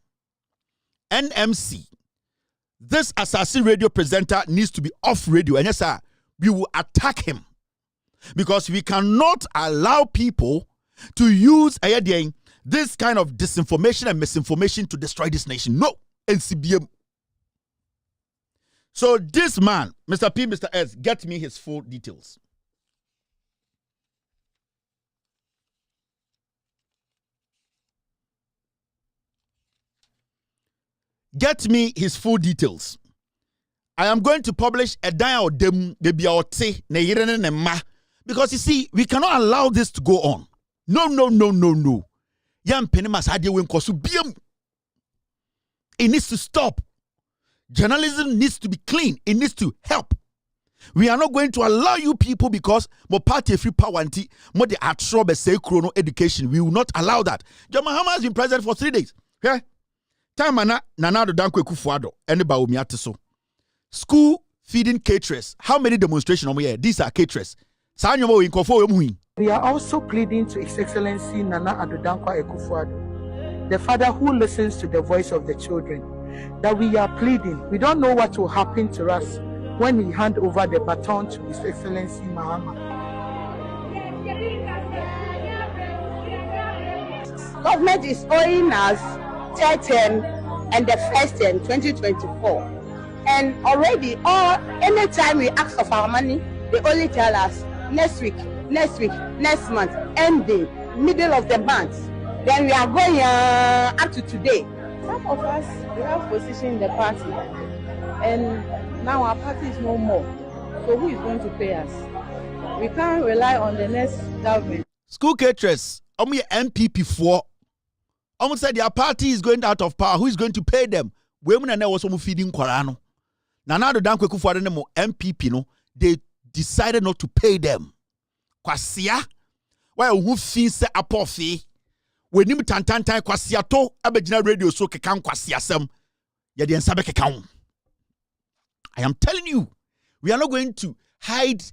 Speaker 1: NMC. This assassin radio presenter needs to be off radio. And yes, sir, we will attack him. Because we cannot allow people to use this kind of disinformation and misinformation to destroy this nation. No, NCBM. So this man, Mr. P, Mr. S, get me his full details. Get me his full details. I am going to publish a dial dem because you see, we cannot allow this to go on. No. It needs to stop. Journalism needs to be clean. It needs to help. We are not going to allow you people because more party free power anti more the atrobe say chrono education. We will not allow that. John Mahama has been president for 3 days. Okay? Time Nanado Dankwe Kufuado, anybody will so. School feeding caterers. How many demonstrations are we here? These are caterers.
Speaker 4: We are also pleading to His Excellency Nana Addo Dankwa Akufo-Addo, the father who listens to the voice of the children, that we are pleading. We don't know what will happen to us when we hand over the baton to His Excellency Mahama.
Speaker 5: Government is owing us third term and the first term 2024, and already anytime we ask of our money, they only tell us next week, next month, ending middle of the month. Then we are going up to today. Some of us, we have position in the party, and now our party is no more. So who is going to pay us? We can't rely on the next government.
Speaker 1: School caterers, MPP for. Almost said their party is going out of power. Who is going to pay them? Women and also feeding Korano. Nana Addo Dankwa Akufo-Addo MPP no, they decided not to pay them. Kwasia, why who fee se apofi? When him tantantan kwasia to abegina radio so kekan kwasia sem. Ya de nsabe kekan. I am telling you, we are not going to hide.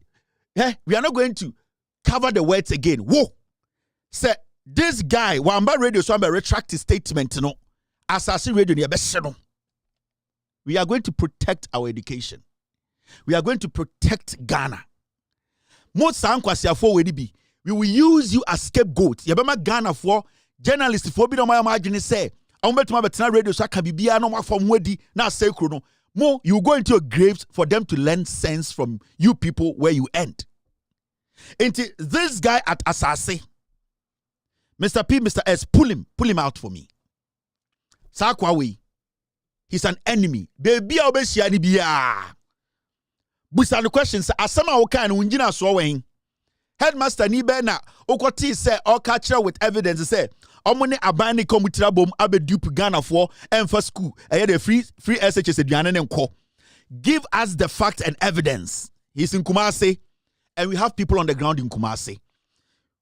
Speaker 1: We are not going to cover the words again. Whoa, say. This guy, Wamba Radio, so I'm going to retract his statement. No, assassin radio, we are going to protect our education. We are going to protect Ghana. Most we will use you as scapegoat. Yabama Ghana for journalists for be no my margin say. I'm bet my radio so can be no from wedi na say chrono. More you go into your graves for them to learn sense from you people where you end. Into this guy at Asase. Mr. P, Mr. S, pull him out for me. Sakwawe, he's an enemy. Baby, I'll be sharing biya. Busa the questions. Asama oka and unjina swawing. Headmaster ni bena okoti say all catcher with evidence say omone aban ne komutira bom abedupe Ghana for emfa school the free SHS aduane ne nko. Give us the facts and evidence. He's in Kumasi, and we have people on the ground in Kumasi.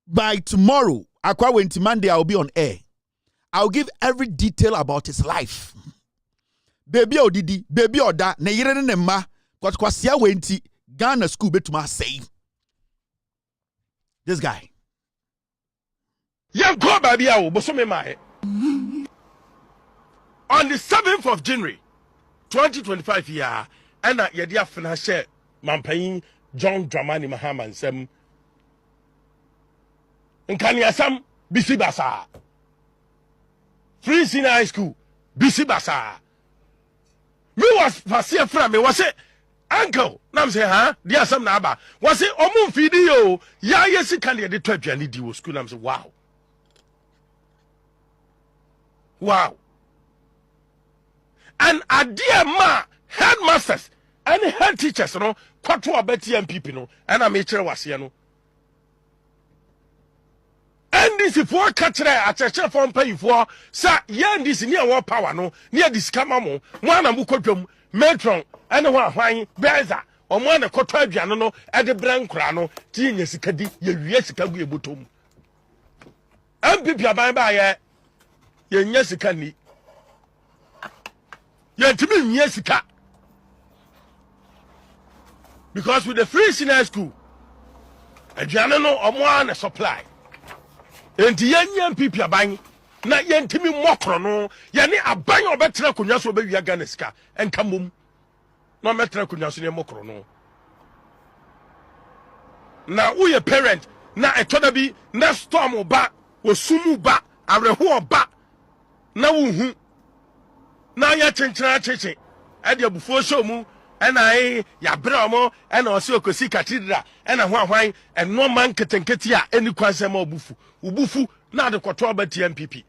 Speaker 1: By tomorrow, Akwa Wenti Monday, I'll be on air. I'll give every detail about his life. Baby odidi, baby oda, ne yire ne ma, kwa siya wenti, Ghana school betuma say. This guy.
Speaker 3: On the 7th of January 2025 year, and Yadia Financial Mampain John Dramani Mahama and Sem Nkanyasam Bisi Basa Free Senior High School Bisi Basa. Me was Fasia Fra, me was it uncle. Nam say, huh? Dear some naba. Was it Omun Fidio? Ya, yes, it can be the 12 year need you school. I'm say, wow. Wow. And a dear ma, headmasters and head teachers, you know, quattro abeti and people, no, and a mature was, you know. And this if what catch a church from pay for, sir, yan this near war power, no, near this camamo, one of Mukotum, Metron, and one wine, Beza, or one a cotrabiano, at the Brancrano, genius cadi, yes, Kabu Butum. And people by yes, can yeah, to me, yes, because with the free senior school, a general or one a supply. And the young people are buying, not young Timmy Mokrono, Yanni a buying or better Kunyaso baby Aganeska, and Kamum, no better Kunyaso Mokrono. Now, we a parent, now a todabi, na storm or bat, or sumu bat, a reho bat, now who. Now ya chenchina and your before show mu and I ya bramo and also kosi cathedral and a wine and no man ketenketia any kwansemo ubufu na the kwatoba TMPP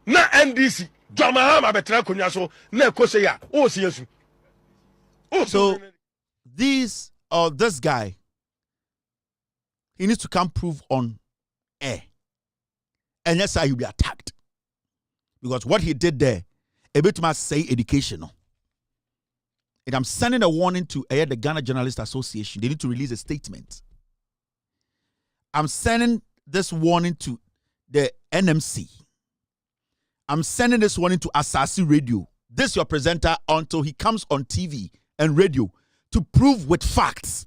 Speaker 3: na NDC Jamahama betra kunyaso na koseya o siesu.
Speaker 1: So this guy, he needs to come prove on air, and that's how he'll be attacked. Because what he did there, a bit must say educational. And I'm sending a warning to the Ghana Journalists Association. They need to release a statement. I'm sending this warning to the NMC. I'm sending this warning to Asasi Radio. This is your presenter until he comes on TV and radio to prove with facts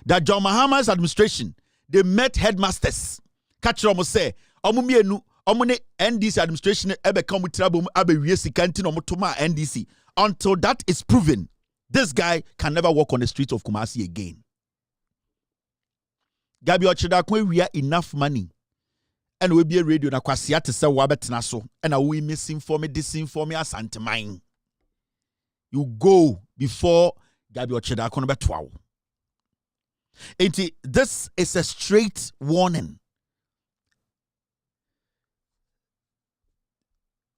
Speaker 1: that John Mahama's administration, they met headmasters. Catch them say, Omumienu. Omune NDC administration ebe come with trouble abe wiesi kanti no mutuma NDC. Until that is proven, this guy can never walk on the streets of Kumasi again. Gabi Ochidakwe, we are enough money. And we be a radio na kwasia te se wabetena so. And we misinform, disinform asantemine. You go before Gabi Ochidakwe betwaw. This is a straight warning.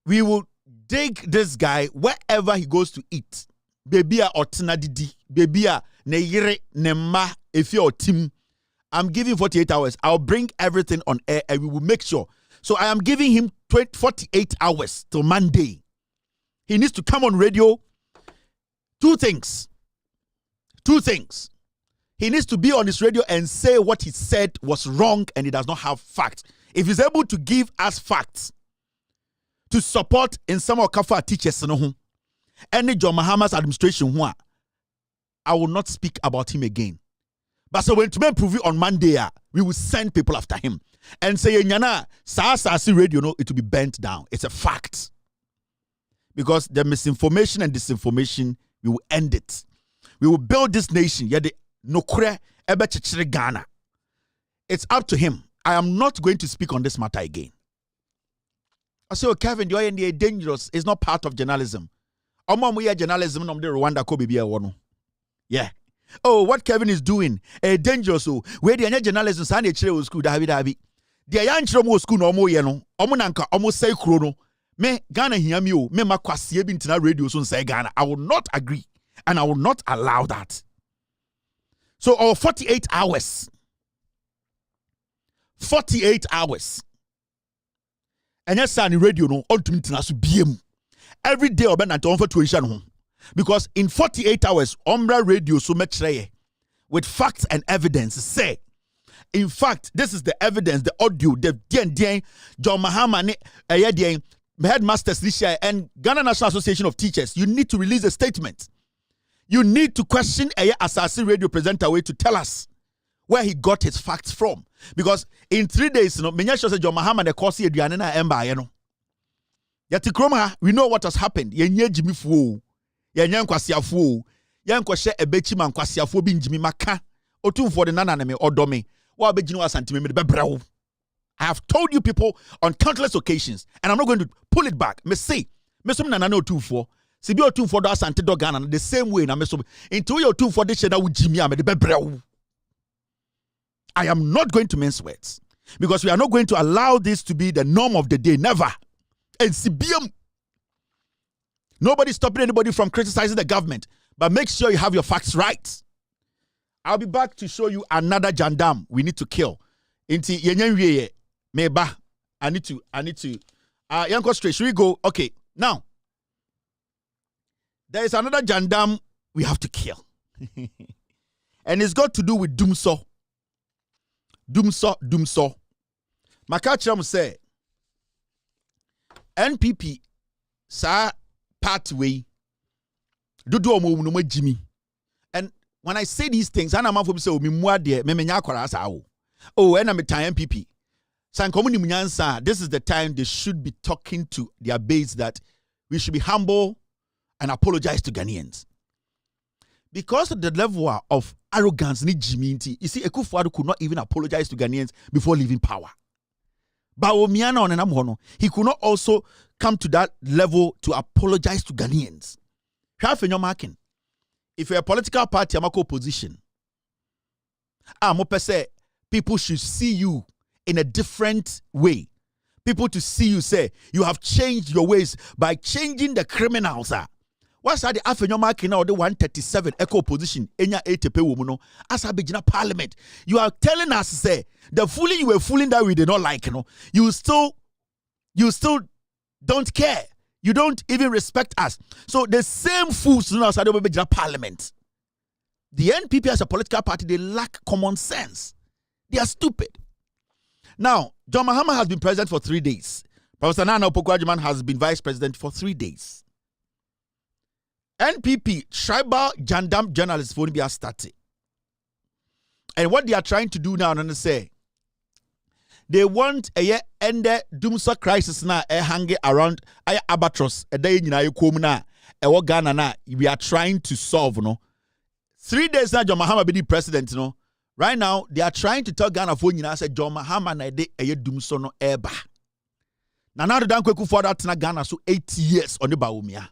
Speaker 1: We will dig this guy wherever he goes to eat. Baby or didi. Baby ne yire ne ma if you're team. I'm giving 48 hours. I'll bring everything on air and we will make sure. So I am giving him 48 hours till Monday. He needs to come on radio. Two things. He needs to be on his radio and say what he said was wrong and he does not have facts. If he's able to give us facts to support in some of Kafa teachers, any John Mahama's administration, I will not speak about him again. But so when to prove it on Monday, we will send people after him and say, Nyana, Sasi radio, it will be bent down. It's a fact. Because the misinformation and disinformation, we will end it. We will build this nation. Ghana. It's up to him. I am not going to speak on this matter again. I say, Kevin, you're dangerous. It's not part of journalism. Journalism, Rwanda, yeah. Oh, what Kevin is doing, dangerous. So, where the journalism, Sunday school, David. The young school, no more, Omunanka, almost say chrono. Me, Ghana, hear me, me, Makwasi, Bintina radio, so say Ghana. I will not agree, and I will not allow that. So, our 48 hours. 48 hours. And yes, on the radio, no, ultimately, BM. Every day, I'll be for tuition. Because in 48 hours, Umbra radio so much with facts and evidence say. In fact, this is the evidence, the audio, the John Mahama, headmasters this year, and Ghana National Association of Teachers. You need to release a statement. You need to question Assassin radio presenter way to tell us where he got his facts from. Because in 3 days, you know, John Mahama the course we know what has happened. Yenye Jimmy Fu, Yenyan Kwasiafu, Yan Kwashe Ebechiman Kwasiafu bin Jimmy Maka, Otum for the Naname or Domi, Wabejino Santime Bebrau. I have told you people on countless occasions, and I'm not going to pull it back. Me say, Mesum Nanano 2-4, Sibio 2-4 das Antidogana, the same way na Mesum, into your 2-4 dish that with Jimmy Ame the Bebrau. I am not going to mince words because we are not going to allow this to be the norm of the day. Never. And CBM. Nobody's stopping anybody from criticizing the government, but make sure you have your facts right. I'll be back to show you another Jandam we need to kill. Inti yenyenwiye meba. I need to. Yanko straight. Should we go? Okay. Now, there is another Jandam we have to kill. And it's got to do with Dumso. Dumso. Makachram say NPP sa pathway dudu omo no Jimmy. And when I say these things, I'm not say me muade me menya kwara sa wo. Oh, and I'm a time NPP. This is the time they should be talking to their base that we should be humble and apologize to Ghanaians. Because of the level of arrogance ni Jimmy, you see, Akufo-Addo could not even apologize to Ghanaians before leaving power. He could not also come to that level to apologize to Ghanaians. If you're a political party, I'm a opposition. People should see you in a different way. People to see you say, you have changed your ways by changing the criminals. What's that the Afenyo marking now the 137 eco position enya 80 woman as a parliament? You are telling us say the fooling you were fooling that we did not like, you still don't care. You don't even respect us. So the same fools now outside the parliament. The NPP as a political party, they lack common sense. They are stupid. Now, John Mahama has been president for 3 days. Professor Nana Opoku-Agyeman has been vice president for 3 days. NPP, tribal Jandam journalists will be started. And what they are trying to do now, and say, they want a year end the Dumsa crisis now, hanging around Albatross, a day in Ghana, we are trying to solve, 3 days now, John Mahama be the president, Right now, they are trying to tell Ghana for you say John Mahama na de eye Dumso no eba. Na now the Dankweku for that na Ghana so 8 years on the Baumia.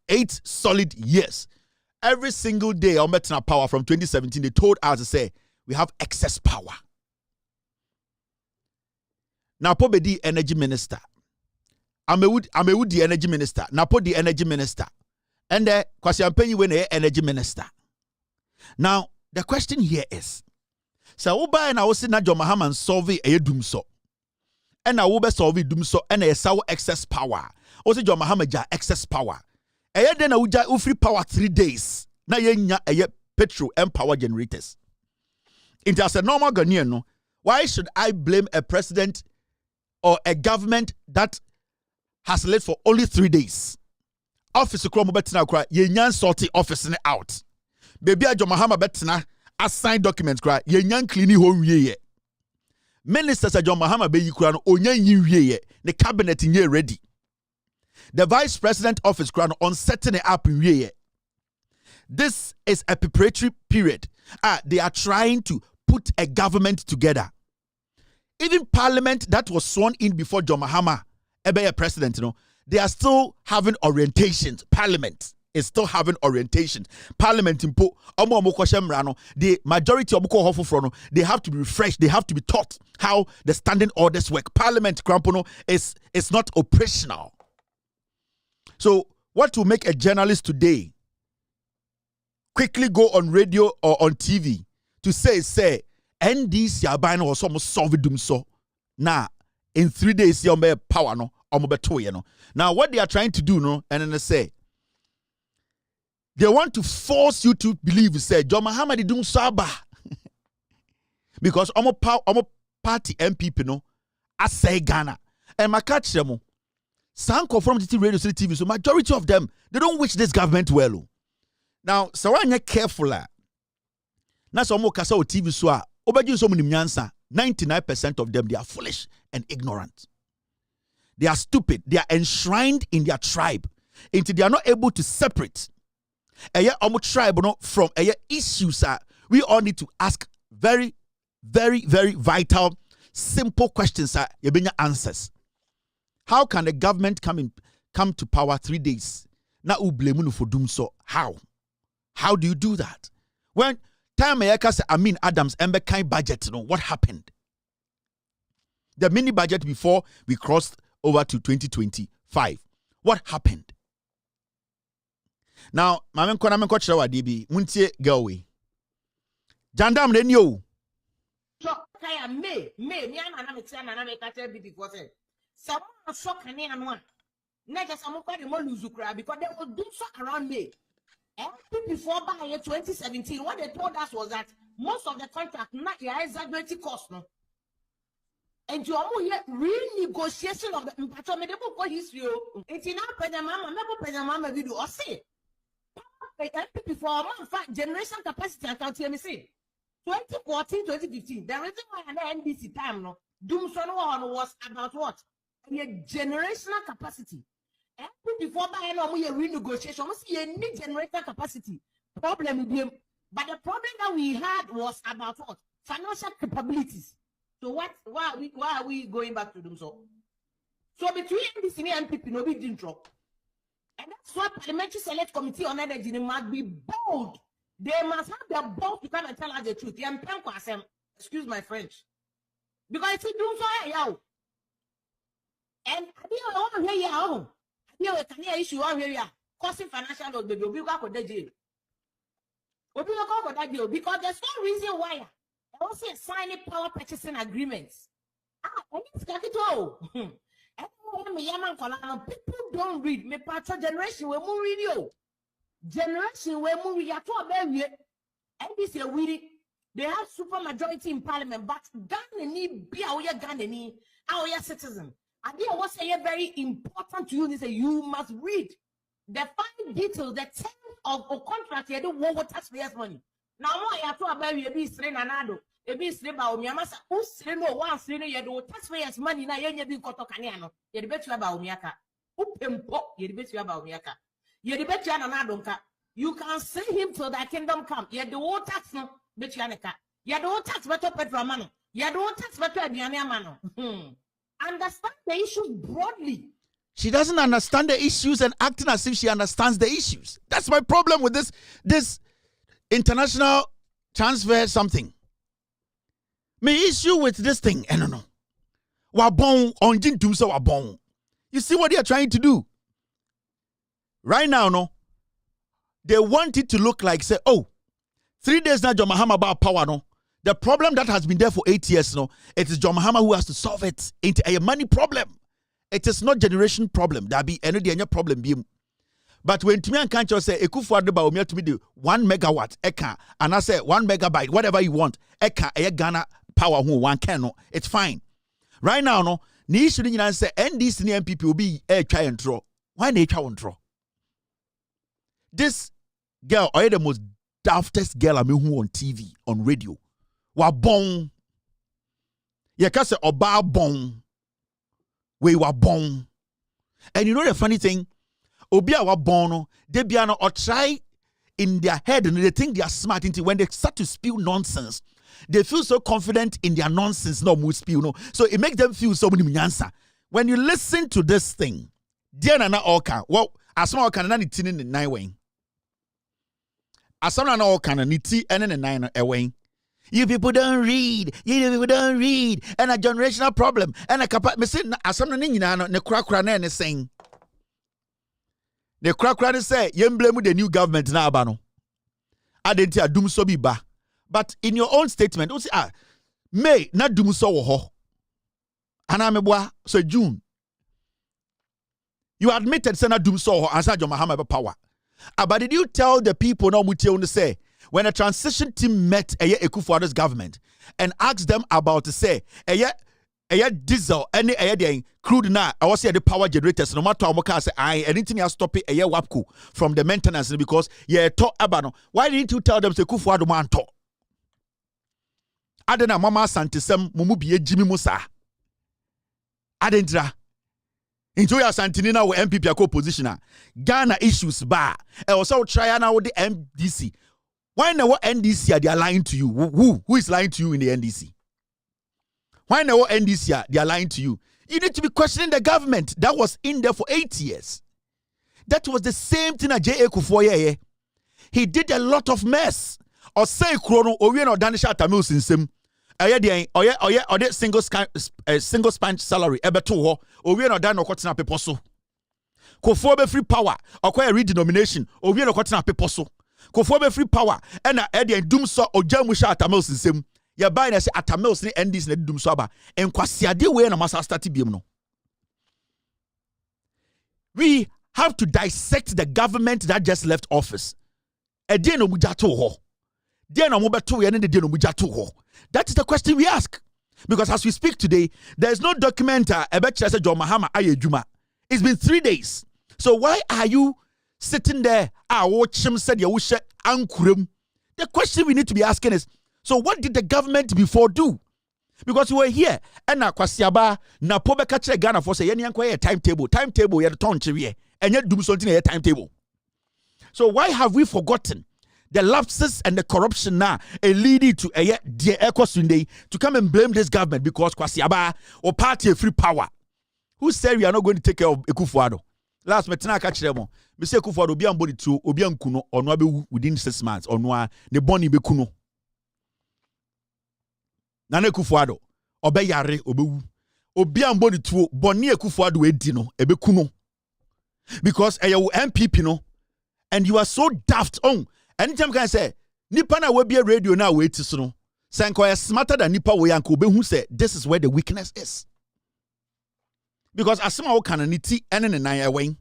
Speaker 1: 8 solid years. Every single day on Metna power from 2017, they told us to say we have excess power. Now Pobe the energy minister. Amewu the energy minister. Napo the energy minister. And the Kwasi Ampenyi when the energy minister. Now the question here is, so Uba and I was na John Mahama solve a Dumso. And I will be solve Dumso and a sour excess power. Also John Mahama ja excess power. Eye den na uja free power 3 days. Na yenya eye petrol and power generators. It as a normal Ghanaian, no, why should I blame a president or a government that has led for only 3 days? Office kro mo betina kra yenyan sorting office ne out. Baby John Mahama betina assign documents kra yenyan clean ho wiye. Ministers John Mahama be yikura no onyan yiwie the cabinet nye ready. The vice president office crown on setting it up in year. This is a preparatory period. They are trying to put a government together. Even parliament that was sworn in before John Mahama, a president, they are still having orientations. Parliament is still having orientations. Parliament the majority of they have to be refreshed. They have to be taught how the standing orders work. Parliament is not operational. So, what will make a journalist today quickly go on radio or on TV to say, NDC are buying or some solve Dumso. Now, in 3 days you be power no no. Now what they are trying to do no, and then they say they want to force you to believe say John Mahama did saba because party MPP no I say Ghana and my catch them some from the radio city TV, so majority of them they don't wish this government well. Now so when you're careful na so mo kasa o TV so a obeji so munim nyansa 99% of them they are foolish and ignorant. They are stupid. They are enshrined in their tribe until they are not able to separate tribe from issues. We all need to ask very, very, very vital, simple questions. Answers. How can the government come to power 3 days? Now we blame for doing so. How? How do you do that? When time Adams kind budget, what happened? The mini budget before we crossed over to 2025. What happened? Now, Mamen Konamen Kochrawa DB, Muntie Galway. Jandam then you.
Speaker 6: So, Kaya me, me, I'm a son and I'm a catcher before. Someone shock and one. Not just some of the Moluzukra because they will do so around me. And before by 2017, what they told us was that most of the contract not your exaggerated cost, no. And you are renegotiation of the impactment history. It's in our Mama video or say. Before a month, generation capacity account here, 2014, 2015. The reason why I NBC time no doom son was about what? A generational capacity. And before by no renegotiation, we need generational capacity. Problem with them. But the problem that we had was about what? Financial capabilities. So why are we going back to them so? So between NBC and NPP, no big didn't drop. And that's why Parliamentary Select Committee on Energy must be bold. They must have the balls to come and tell us the truth. Excuse my French. Because it's doing so yow. And I didn't hear you. I didn't issue on here. Causing financial loss, baby. We go for the jail. We go for that deal because there's no reason why. I also signing power purchasing agreements. I need to get it all. People don't read. Me patro generation we more read you. Generation we more read. And this is we. They have super majority in parliament, but Ghana need be our Ghana need our citizen. And they was say very important to you. They say you must read the fine details, the terms of a contract. You don't want taxpayers' money. Now what you talk about you be strain anado. You be strain about me. Amasa who strain no one strain you do taxpayers' money. Now you be koto kaniano. You debate you about miaka. Who pempo you debate you about miaka. You debate you anado nka. You can see him till the kingdom come. You do all tax no bet you aneka. You do all tax better petrol mano. You do all tax better abiania mano. Understand the issues broadly.
Speaker 1: She doesn't understand the issues and acting as if she understands the issues. That's my problem with this international transfer something. My issue with this thing, I don't know. Wabon on Jintumsa wabon. You see what they are trying to do? Right now, no. They want it to look like, say, 3 days now, John Mahama about power, no. The problem that has been there for 8 years, no. It is John Mahama who has to solve it into a money problem. It is not generation problem. That be any problem. But when Timian can't just say, Ekufu Adeba Omia to me do 1 megawatt, eka, and I say 1 megabyte, whatever you want, eka, Ghana power who 1 can, no, it's fine. Right now, no, ni issue ni say, NDC ni MPP will be try and draw. Why they try and draw? This girl, or the most daftest girl I mean who on TV, on radio, wa bon. You can say oba bon. We were born. And you know the funny thing? Obia were born, they be or try in their head and they think they are smart until when they start to spew nonsense, they feel so confident in their nonsense, no more spew, no. So it makes them feel so many answer. When you listen to this thing, dear Nana Oka, well, as small can not tin in the 9 way. As some Nana Oka and niti and in the 9 away. You people don't read. You people don't read. And a generational problem. And a capacity. As some ne crack and saying. The crack say, you blame the new government now, Bano. I didn't a doom so be ba. But in your own statement, you say, may not doom so ho. Anamebwa, so June. You admitted Senator Doom saw answer John Mahama power. But did you tell the people no muti to say when a transition team met Ekufuado's government and asked them about to say diesel any crude na I was the power generators no matter how say I anything you stop it WAPCO from the maintenance because talk about why didn't you tell them say Ekufuado man talk? Adena mama santisem mumu biye Jimmy Musa. Adendra. Into your Santinina with MPP a co-positioner. Ghana issues bar. And also try now with the NDC. Why now NDC they are lying to you? Who is lying to you in the NDC? Why now NDC they are lying to you? You need to be questioning the government that was in there for 8 years. That was the same thing as J.A. Kufuor. He did a lot of mess. Or say Krono or we no Danisha Tamil Sinsem. Oye single span salary ebeto ho owie no dan no kwotena pepo so Kufuor be free power okoye redenomination owie no kwotena pepo so Kufuor be free power na dum so ojamu sha atamel sinsem ye buy na say atamels ni NDs na dum so aba enkwasiade we na masa start biem no. We have to dissect the government that just left office. Ede no mujato ho. That is the question we ask. Because as we speak today, there is no document about John Mahama Ayejuma. It's been 3 days. So why are you sitting there? The question we need to be asking is, so what did the government before do? Because we were here, and na kwasiaba na pobe kache Ghana for say any timetable you turn to and yet do something a timetable. So why have we forgotten the lapses and the corruption now leading to to come and blame this government because Kwasiaba or party free power? Who said we are not going to take care of Ekufuado? Last metina catch them. Me say Ekufuado obi ambodi to obi ankuno or no be within 6 months or no ne boni be kuno. Nana Ekufuado obe yare obewu obi ambodi to boni Ekufuado edi no ebe kuno because you MPP no and you are so daft on. Anytime can I say, Nipa na we be a radio now wait to so. Sanko is smarter than Nipa we yanko be who say this is where the weakness is. Because asama wo kan niti ene ne nan ewen.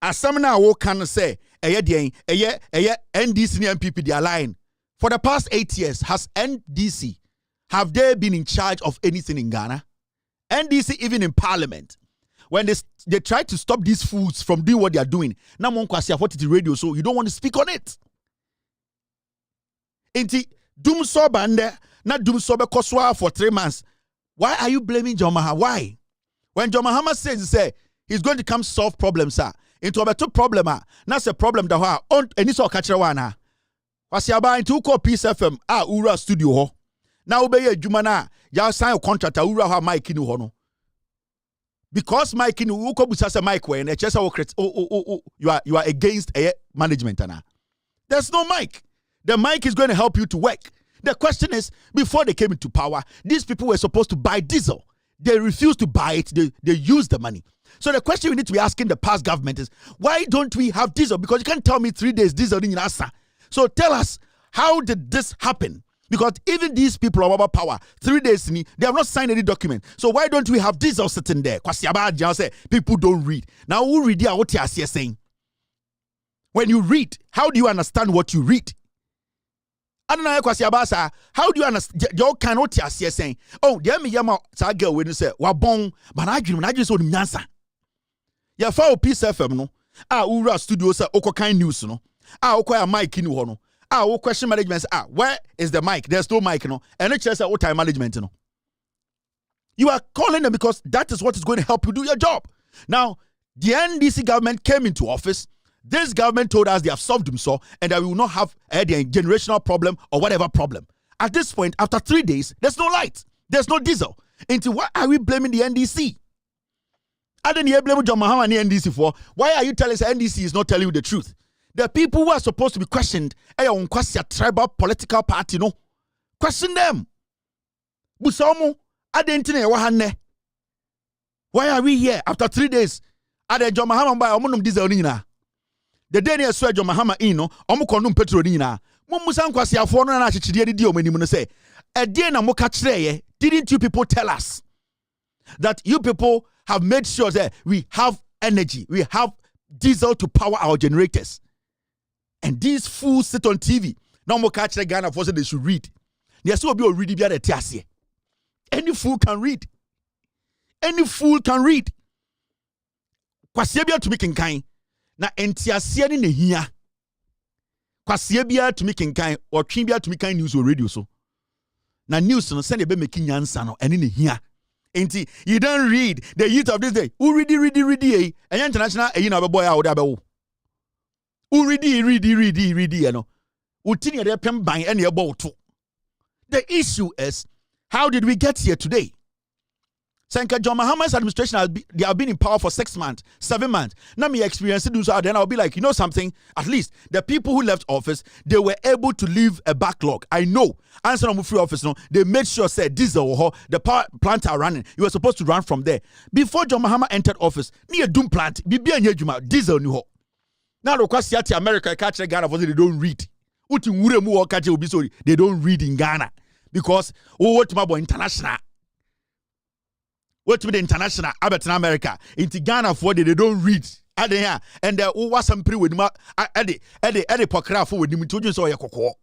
Speaker 1: Asama na wo kan say eye NDC and MPP they are lying. For the past 8 years has NDC have they been in charge of anything in Ghana? NDC even in parliament. When they try to stop these fools from doing what they are doing, now Monkwasi what the radio, so you don't want to speak on it. Inti doom sobande, not doom sobe koswa for 3 months. Why are you blaming John Mahama? Why? When John Mahama says he's going to come solve problems, sir. Into a two problem, that's a problem that on any so catch one. Wasiaba into ko Peace FM ura studio ho. Now obey Jumana, ya sign a contract ura ha Mike in hono. Because Mike in Uko Busasa Mike when you are against a management. There's no mic. The mic is going to help you to work. The question is, before they came into power, these people were supposed to buy diesel. They refused to buy it. They used the money. So the question we need to be asking the past government is, why don't we have diesel? Because you can't tell me 3 days diesel in Asa. So tell us, how did this happen? Because even these people are about power, 3 days, they have not signed any document. So why don't we have diesel sitting there? People don't read. Now who read what you are saying? When you read, how do you understand what you read? I don't know how do you understand? You cannot hear saying, oh, there me yama girl when you say, wabong, but I just want to answer. Ya follow Peace FM no. Ura studio say oko kind news no. Oko mic in no. Question management where is the mic? There's no mic no. And it's just what time management no. You are calling them because that is what is going to help you do your job. Now, the NDC government came into office. This government told us they have solved them so and that we will not have a generational problem or whatever problem. At this point, after 3 days, there's no light. There's no diesel. Into what are we blaming the NDC? I didn't blame John Mahama and the NDC for. Why are you telling us the NDC is not telling you the truth? The people who are supposed to be questioned are tribal political party, no? Question them. Busomo, why are we here after 3 days? John Mahama by omunum diesel nina. The day near Sir John Mahama ino, omukonum petrol nina. Mumusan kwasi afo no na chichide di omani mu no say, e die na mo ka kire ye, Didn't you people tell us that you people have made sure that we have energy, we have diesel to power our generators? And these fools sit on TV. Now more catch the Ghana for they should read. There's so be already be at the Any fool can read. Any fool can read. Kwasiebia to me kinkai. Na entiasia ni nehia. Kwasiebia to me kinkai or Twimbia to me kind news or radio so. Na news no send be making yansa no eni nehia. Enti you don't read the youth of this day. Who read eh? And international eh na be boy out there be wo. Who read you know. Utini de pem ban ene ebo to. The issue is, how did we get here today? Sanka John Mahama's administration they have been in power for 6 months, 7 months. Now me experience do so, then I'll be like, you know something? At least the people who left office, they were able to leave a backlog. I know. Answer on free office, no, they made sure said diesel the power plant are running. You were supposed to run from there. Before John Mahama entered office, near Doom plant, diesel new ho. Now the question at America catch Ghana for they don't read. They don't read in Ghana because what about international? What to the international? Albert in America into Ghana for they don't read. And there was some pre with Eddie Pokra for with him to just say Koko.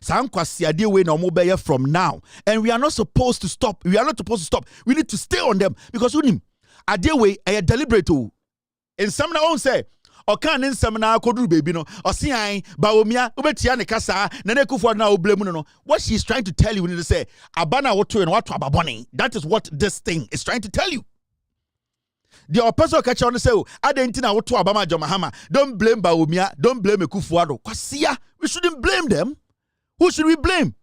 Speaker 1: Sam Kwasiade way no mobile from now, and we are not supposed to stop. We are not supposed to stop. We need to stay on them because with him, a day way a deliberate. And some now say. Okan nsem na akodu baby no osian baomia obetia ne kasa na nekufo na oblemu no. What she's trying to tell you when you say abana woto no wato ababoni, that is what this thing is trying to tell you. The opposite catch on say adentina woto abama John don't blame baomia, don't blame Ekufuado. Kwasia, we shouldn't blame them. Who should we blame?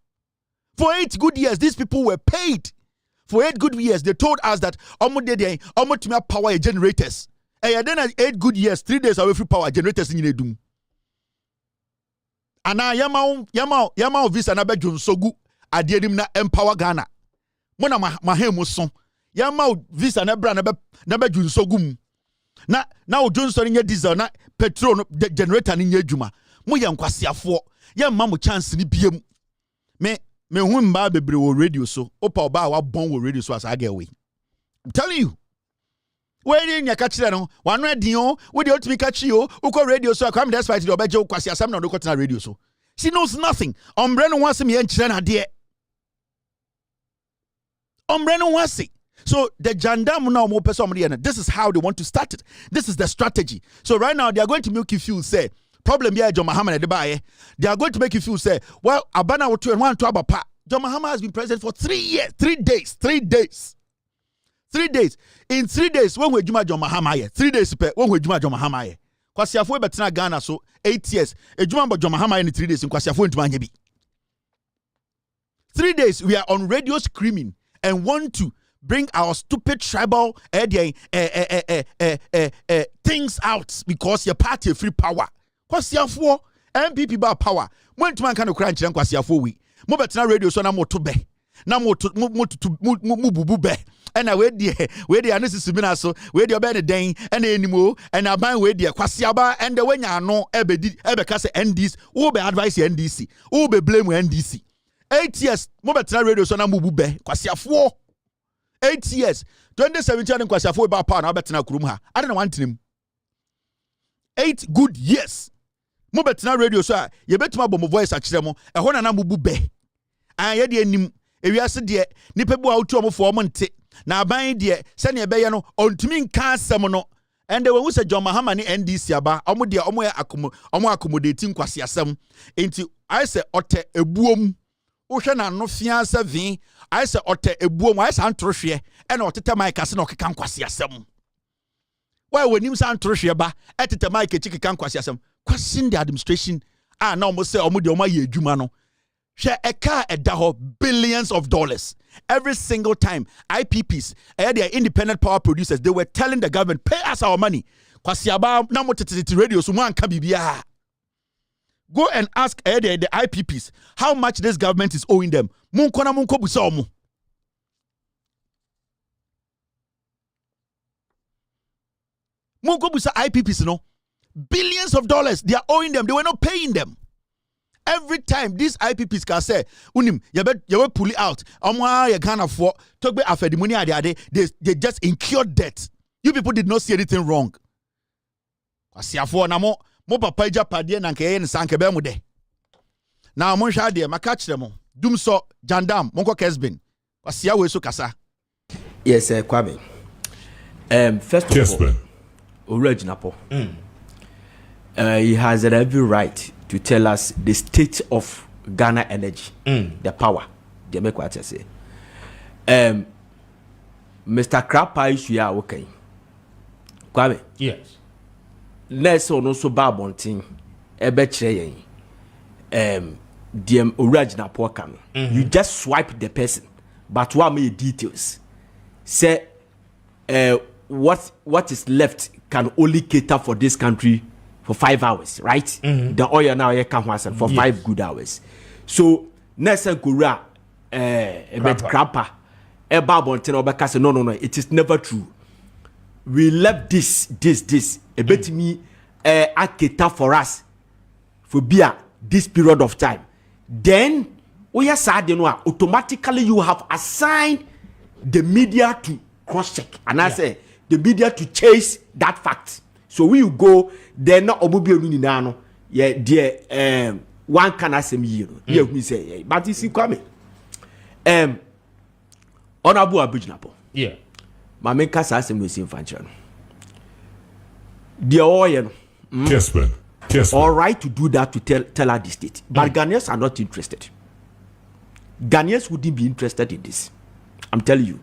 Speaker 1: For 8 good years these people were paid. For 8 good years they told us that omo dey omo tumia power generators. And then 8 good years, 3 days away from power generators in Nedum. And now Yamao visa na bedroom so good. I did him na empower Ghana. Mona mahemo son. Yamao visa na bra na bedroom so good. Now Johnson in your diesel na petrol generator in your juma. Moya nkwasia for. Ya mamu chance ni biem. Me humba bebre wo radio so. Opa oba wa bon wo radio so as I get away. I'm telling you. Where in your catch no one radio with the ultimate catch you uko radio so come despite the obejo kwasi asam na no radio so she knows nothing ombreno wants me enchire na de ombreno wants. So the Jandam now more person this is how they want to start it. This is the strategy. So right now they are going to make you feel say problem here John Mahama they are going to make you feel say well abana woto and one to abapa. John Mahama has been president for 3 years 3 days 3 days 3 days. In 3 days, when we Juma John Mahama 3 days when we Juma John Mahama Kwasiafo betina Ghana so 8 years. E Juma John Mahama in 3 days in Kwasiafo ntuma nyebi. 3 days we are on radio screaming and want to bring our stupid tribal things out because your party free power. Kwasiafo MPP ba power. When ntuma kan okra nkyere Kwasiafo wi. Mo betina radio so na mo to be. Na mo bubu be. And I wait the analysis been so where the obey the day and the anymore and I buy where the Kwasiaba and the when you know ebe say NDC who be advise NDC who be blame NDC 8 years mobile radio so na mubu be Kwasiafo 8 years 2017 and Kwasiafo about power na betina kurum ha I don't want him 8 good years mobile radio so you betima bo voice akire mo e ho na mubu be an ye de anim ewiase de nipa bu a otu omfo omonte na aban de se ne ebe ye no ontumi nka asem no and when we say John Mahama ni NDC aba omo de omo ya accommodate nkwase asem enti I say ote ebuom wo hwe na no fia seven I say ote ebuom I say antrohwe e na otete mic ase na okeka nkwase asem why wenim say antrohwe ba etete mic ekeka nkwase asem question the administration na omo say omo de omo ya adwuma no share a car at Daho billions of dollars every single time. IPPs, they are independent power producers. They were telling the government, pay us our money. Kwasiaba na motete radio so man ka bibia. Go and ask the IPPs how much this government is owing them. Munko na munko busa omo. Munko busa IPPs no billions of dollars they are owing them. They were not paying them. every time these IPPs can say, unim, you pull it out. You can't afford talk about after the money they just incurred debt. You people did not see anything wrong. Asiafo na mo papa ija padie na nkeye nsanke be mu de. Na mo hwa de maka kire mo. Dum so Jandam monko Kesbin. Asia we so kasa.
Speaker 7: Yes, Kwame. First of all, Orejinapo. He has every right to tell us the state of Ghana energy, the power. They make what I say. Mr. Krapa issue ya okay. Kwame.
Speaker 3: Yes.
Speaker 7: Let's also babonting. Ebe the original poor can. You just swipe the person, but what made details? Say, what is left can only cater for this country for 5 hours, right? The oil now can for 5 good hours. So Nelson Kura about Krapa, babonting obekase no. It is never true. We left this a bit me a cater for us for beer this period of time. Then we are sad automatically you have assigned the media to cross check and I say the media to chase that fact. So we will go then not omobi ni nano yeah dear one can asem you yeah we say but you see Kwame honorable Abujnapo
Speaker 3: yeah
Speaker 7: my main case asem we see infantry the oil
Speaker 8: yes man. Yes,
Speaker 7: all right to do that to tell her the state. But Ghanaians are not interested. Ghanaians wouldn't be interested in this. I'm telling you.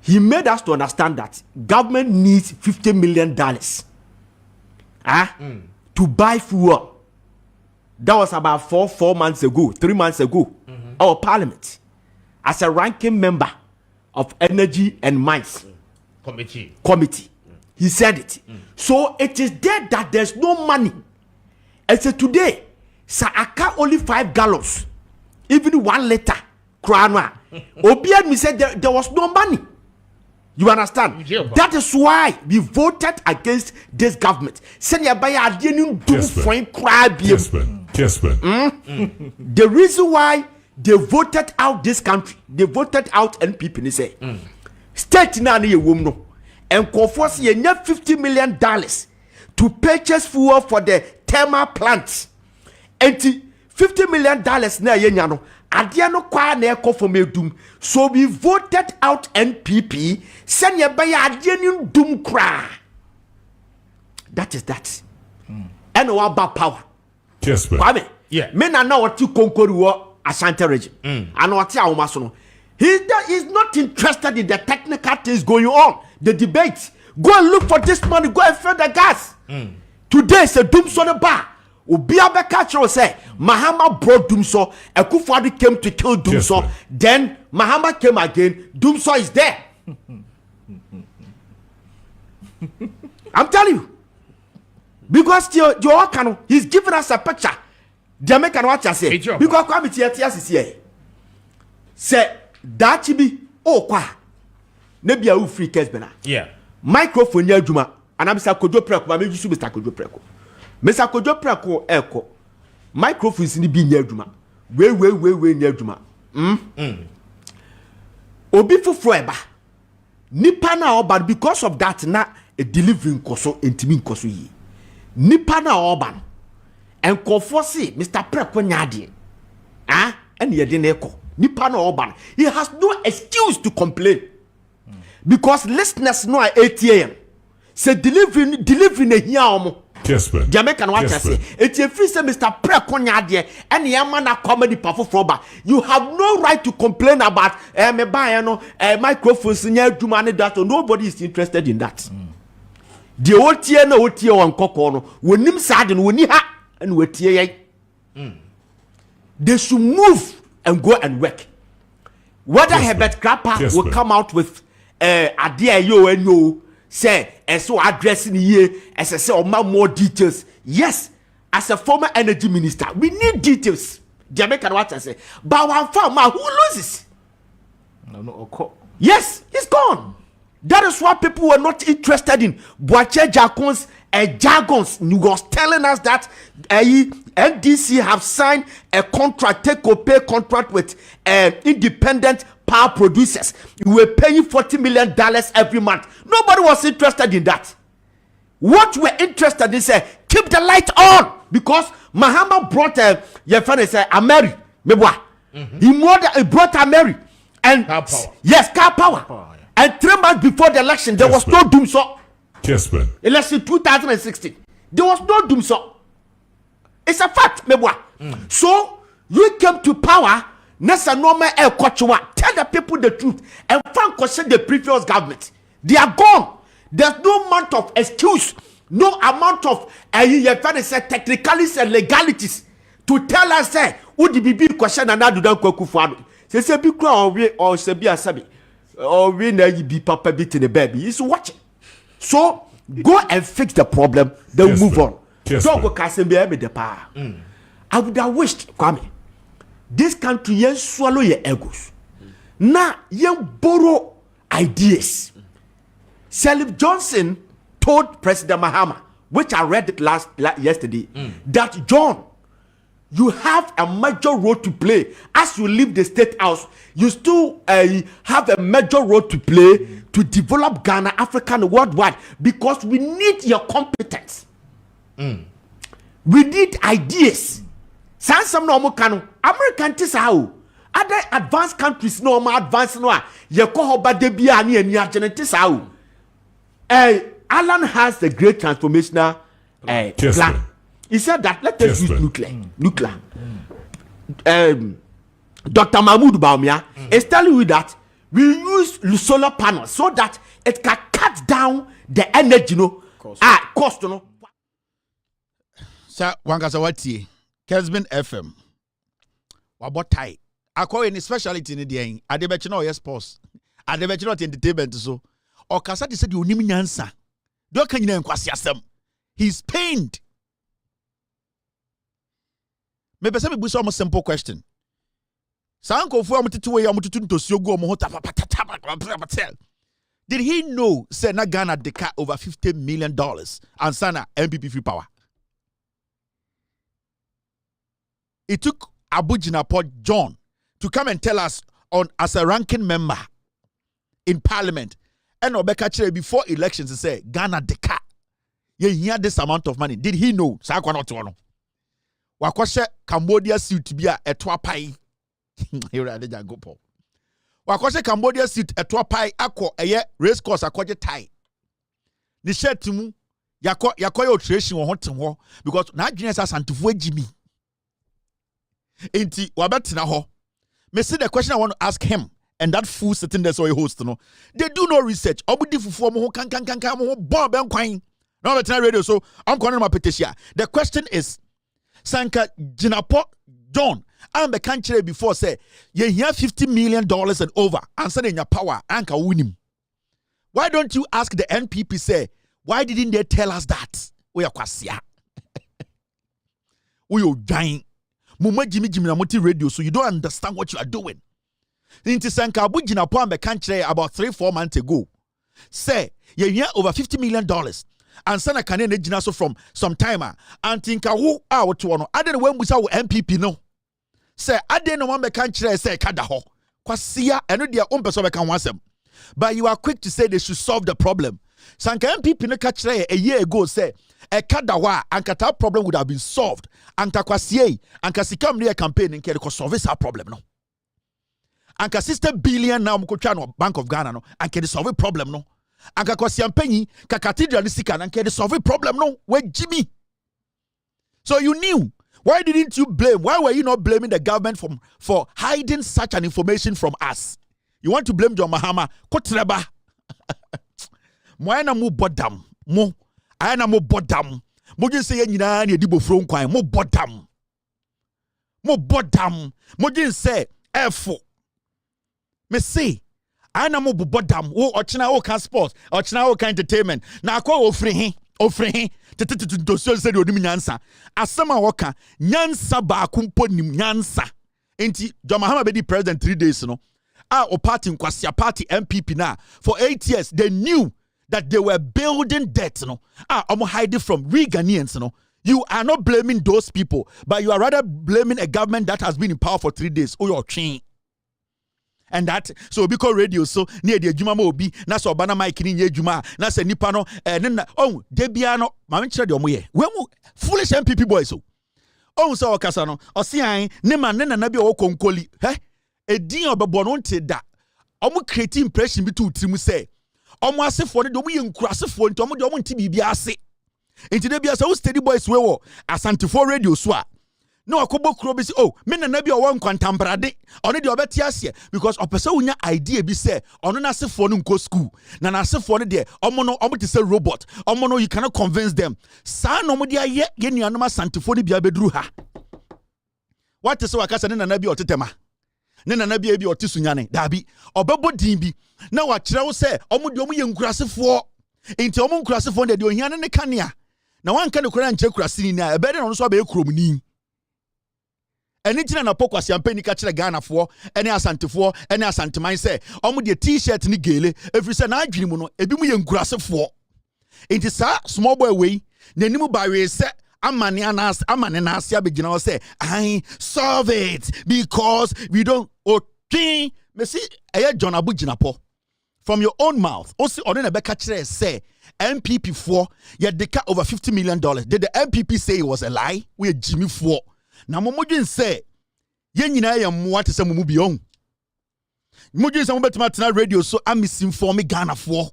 Speaker 7: He made us to understand that government needs $50 million to buy fuel. That was about 4 months ago, 3 months ago. Our parliament, as a ranking member of Energy and Mines Committee. He said it. So it is there that there's no money. And so today, Saaka only 5 gallons, even 1 liter. Obiad me said there was no money. You understand? That is why we voted against this government. The reason why they voted out this country, they voted out NPP, they say, state na ni woman. And Kofosi you need $50 million to purchase fuel for the thermal plants. And $50 million na yenyano. Adiano kwa na ekofomedum. So we voted out NPP. Send ye buy adianu dum kra. That is that. And about power.
Speaker 8: Yes, man.
Speaker 7: Kwame.
Speaker 3: Yeah.
Speaker 7: Men are now what you conquer Ashanti region. And what ya umasono. He's not interested in the technical things going on. The debate. Go and look for this money. Go and fill the gas. Today is a doomsday bar. Obiabe Kachro say Mahama brought Doomso. Akufo-Addo came to kill Doomso.
Speaker 8: Yes,
Speaker 7: then Mahama came again. Doomso is there. I'm telling you. Because he's giving us a picture. The American watch I say. Because committee is here. Say that be kwa. Nebi a free case bena.
Speaker 3: Yeah.
Speaker 7: Microphone ya juma. Anamisa Kojo Preko. Ma meji su Mr. Kojo Preko. Mr. Kojo Preko eko. Microphone si ni bi nya juma. We nya juma. Obi fufro eba. Nipa na oban because of that na a delivering koso entimi koso yi. Nipa na oban. Enkofo si Mr. Preko nyade. And ye de eko. Nipa na oban. He has no excuse to complain. Because listeners know at 8 a.m. Say delivering a here.
Speaker 8: Yes, man.
Speaker 7: Jamaican watch say it's a free say Mr. Prekonyade and Yamana comedy performer. You have no right to complain about me buy microphones in your money that nobody is interested in that. The old tier no tier on cocono when him sad and when he ha and we tier. They should move and go and work. Whether Herbert Krapa will come out with idea yo and yo say and so addressing here as I say more details. Yes, as a former energy minister, we need details. Jamaican what I say. But one farmer who loses. No. Yes, he's gone. That is why people were not interested in Boache Jacon's jargons. He was telling us that NDC have signed a contract, take-or-pay contract with independent power producers. We were paying $40 million every month. Nobody was interested in that. What we're interested in is keep the light on, because Mahama brought your friend is Ameri. He brought Ameri and
Speaker 3: Car power.
Speaker 7: Yes, car power. And 3 months before the election, there was no doom so.
Speaker 8: Chessman.
Speaker 7: Election 2016, there was no doom so. It's a fact, So you came to power. Nessa normal air kochwa. Tell the people the truth and fan question the previous government. They are gone. There's no amount of excuse, no amount of technicalities and legalities to tell us say who the BB question and now do don't go kufuado. Say be cry or say be asabi or we na be papa bit in the baby. He's watching. So go and fix the problem. Then
Speaker 8: Yes,
Speaker 7: move
Speaker 8: sir.
Speaker 7: on.
Speaker 8: Yes,
Speaker 7: Don't
Speaker 8: sir.
Speaker 7: go casting be the power. I would have wished, Kwame, this country yen swallow your egos. Now yen borrow ideas. Salif Johnson told President Mahama, which I read it yesterday, that John, you have a major role to play as you leave the state house. You still have a major role to play to develop Ghana, Africa, and worldwide, because we need your competence. We need ideas. Some normal can American tis how other advanced countries no more advanced no. You call her debia ni genetis how. Alan has the great transformational
Speaker 8: Yes,
Speaker 7: plan.
Speaker 8: sir.
Speaker 7: He said that let us
Speaker 8: Yes,
Speaker 7: use
Speaker 8: sir.
Speaker 7: nuclear. Dr. Mahmoud Baumia is telling you that we use solar panels so that it can cut down the energy, cost,
Speaker 1: Sir, wankasa watie. Kesbin FM. Wabot tie. Akwa any speciality in the end. Adebechi no yes sports. Adebechi no entertainment so. Or kasa de said you nimi nyansa. Do kan nyina nkwasi asem. He's pained. Me pese me buso am simple question. Sankofu am titu we am tutu ntosuo gu am ho tapa. Did he know say na Ghana deca over $50 million and sana MPP free power? It took Abu Jinapor John to come and tell us on as a ranking member in parliament and Obeka Chere before elections to say Ghana deca. He had this amount of money. Did he know? Wakwashe Cambodia suit be a etwapai. Here are the Jangopo. Wakwashe Cambodia suit etwapai ako eye race course akwaje tie. Ni shirt mu yakoyo tradition wo hotem because na adwene sa santufu agimi. Enti wabetina ho. Me see the question I want to ask him and that fool sitting there so he host no. They do no research. Obudi fufu mo kan mo bomb ben kwan. No betina radio so I'm calling my petition. The question is Sanka Jinapo John and the country before say you have $50 million and over and sending your power anka win. Why don't you ask the NPP say why didn't they tell us that? We are kwasia. We are dying. Muma Jimmy na moti radio so you don't understand what you are doing. Inti Sanka Abu Jinapo and the country about 3-4 months ago say you have over $50 million. And sana Canadian ejina so from some timer and think who out to one. I didn't when we saw MPP no. Say I didn't want me country say kada ho. Kwasia eno dia person can wansem. But you are quick to say they should solve the problem. Sanka MPP no catch a year ago say e kada wa anka that problem would have been solved. Anka kwasie anka sikam near campaign in ko solve that problem no. Anka $60 billion now mko no Bank of Ghana no anka solve problem no. Anka kwa siampenyi ka cathedral sika and can solve a problem no where Jimmy. So you knew. Why didn't you blame? Why were you not blaming the government for hiding such an information from us? You want to blame John Mahama? Kotreba. Moana mo bodam. Mo ayana mo bodam. Mo just say nyina na edibo from kwan mo bodam. Mo bodam. Mo just say efo. Me say ana mo bodam wo ochina wo kan sports ochina wo kan entertainment na akwa ofre he to so say onim nyansa asema wo kan nyansa ba akumpo nim nyansa enti John be the president 3 days no o party nkwasia party MPP na for 8 years they knew that they were building debt, I'm hiding from we Ghanaians, You are not blaming those people, but you are rather blaming a government that has been in power for 3 days. Oh, your chain. And that, so because radio, so near the Juma Mobi, Naso Bana Mike in Juma, Nasa Nipano, and then, oh, Debiano, Mamma de Omoye. Well, foolish MPP boys. Oh, so Casano, or see, Nema Nena Nabi o Konkoli, eh? A dean of Bononte that. Omo create impression between Timu say. Omo ase for the domu yenkrase for nti omo de omo nti bibia ase. Enti de bia so steady boys we wo Asante for radio so a. No akobo kuro bi say oh me na na bi o wan kwantambrade. Ono de obeti ase because opese unya idea bi say ono na ase for no nko school. Na na ase for no de omo no omo te say robot. Omo no you cannot convince them. Sa no mo de aye ye nuanom Asante for no bia beduru ha. What is so akasa ne na na bi otetema. Ne na bia bi ote sunyane dabi obebo din bi na wa kire wo se omo de omo ye nkurasefo enti omo nkurasefo de ohia ne kanea na wanka ne kura nche kurase ni na ebe de no so ba ekrom ni eni tina na pokwase ampani ka kire Ghanafo ene Asantefo ene Asanteman se omo de t-shirt ni gele every se na adwini mu no ebi mu ye nkurasefo enti sa small boy we nanimu ba we se amane na asia begina say I solve it because we don't okay me see John Abuginapo from your own mouth also on na beka kire say MPP for ye deka over $50 million did the MPP say it was a lie we Jimmy for na momodwen say ye nyina ye mmoa te say mumu bi on momodwen say mobetuma tena radio so am misinforming Ghana for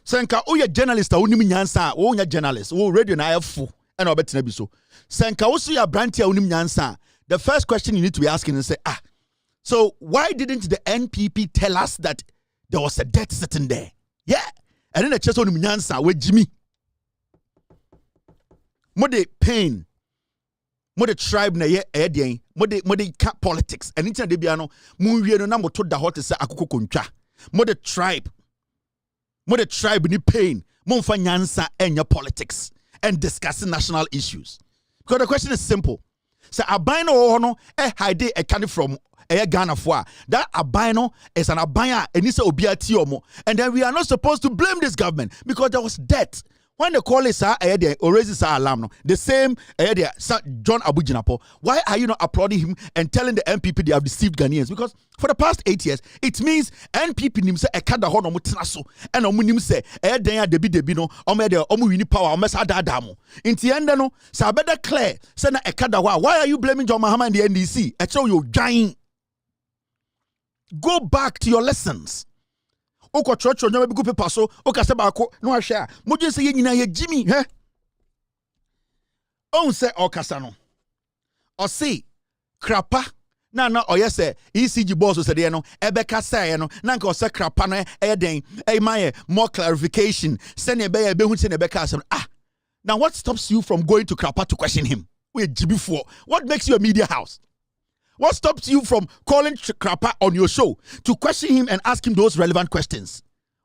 Speaker 1: senka o ye journalist a onim nyansa o nya journalist o radio na afo and obetina bi so senka wo so ya brantia onim nyansa the first question you need to be asking is say so why didn't the NPP tell us that there was a debt sitting there yeah and then the chest onim nyansa we Jimmy mo de pain mo de tribe na ye edien mo de cat politics and intina de bia no mo wie no na mo to da hot say akoko kontwa mo de tribe ni pain mo mfa nyansa enya politics and discussing national issues. Because the question is simple. So abino no hide a candy from Ghana for that abino is an abaya and it's obiati omo. And then we are not supposed to blame this government because there was debt. When the call is or raises alarm, the same John Abuginapo, why are you not applauding him and telling the MPP they have deceived Ghanaians? Because for the past 8 years, it means NPP nimse ekada ho no mutnaso and omu nimse den debi no omu wini power omu sa dadamo. Inti ende no sa better clear say na ekada ho. Why are you blaming John Mahama and the NDC? Echo you giant. Go back to your lessons. Oko church nyoma bi paper so oka se ba ko no ahwe a modwen se ye nyina ye Jimmy he on se okasa no o se krapa na oye se ECG boss so se de no ebeka say no na nka o se krapa no den maye more clarification se ne be hu se ne beka asem now what stops you from going to krapa to question him we Jimmy for what makes you a media house? What stops you from calling Krapa on your show to question him and ask him those relevant questions?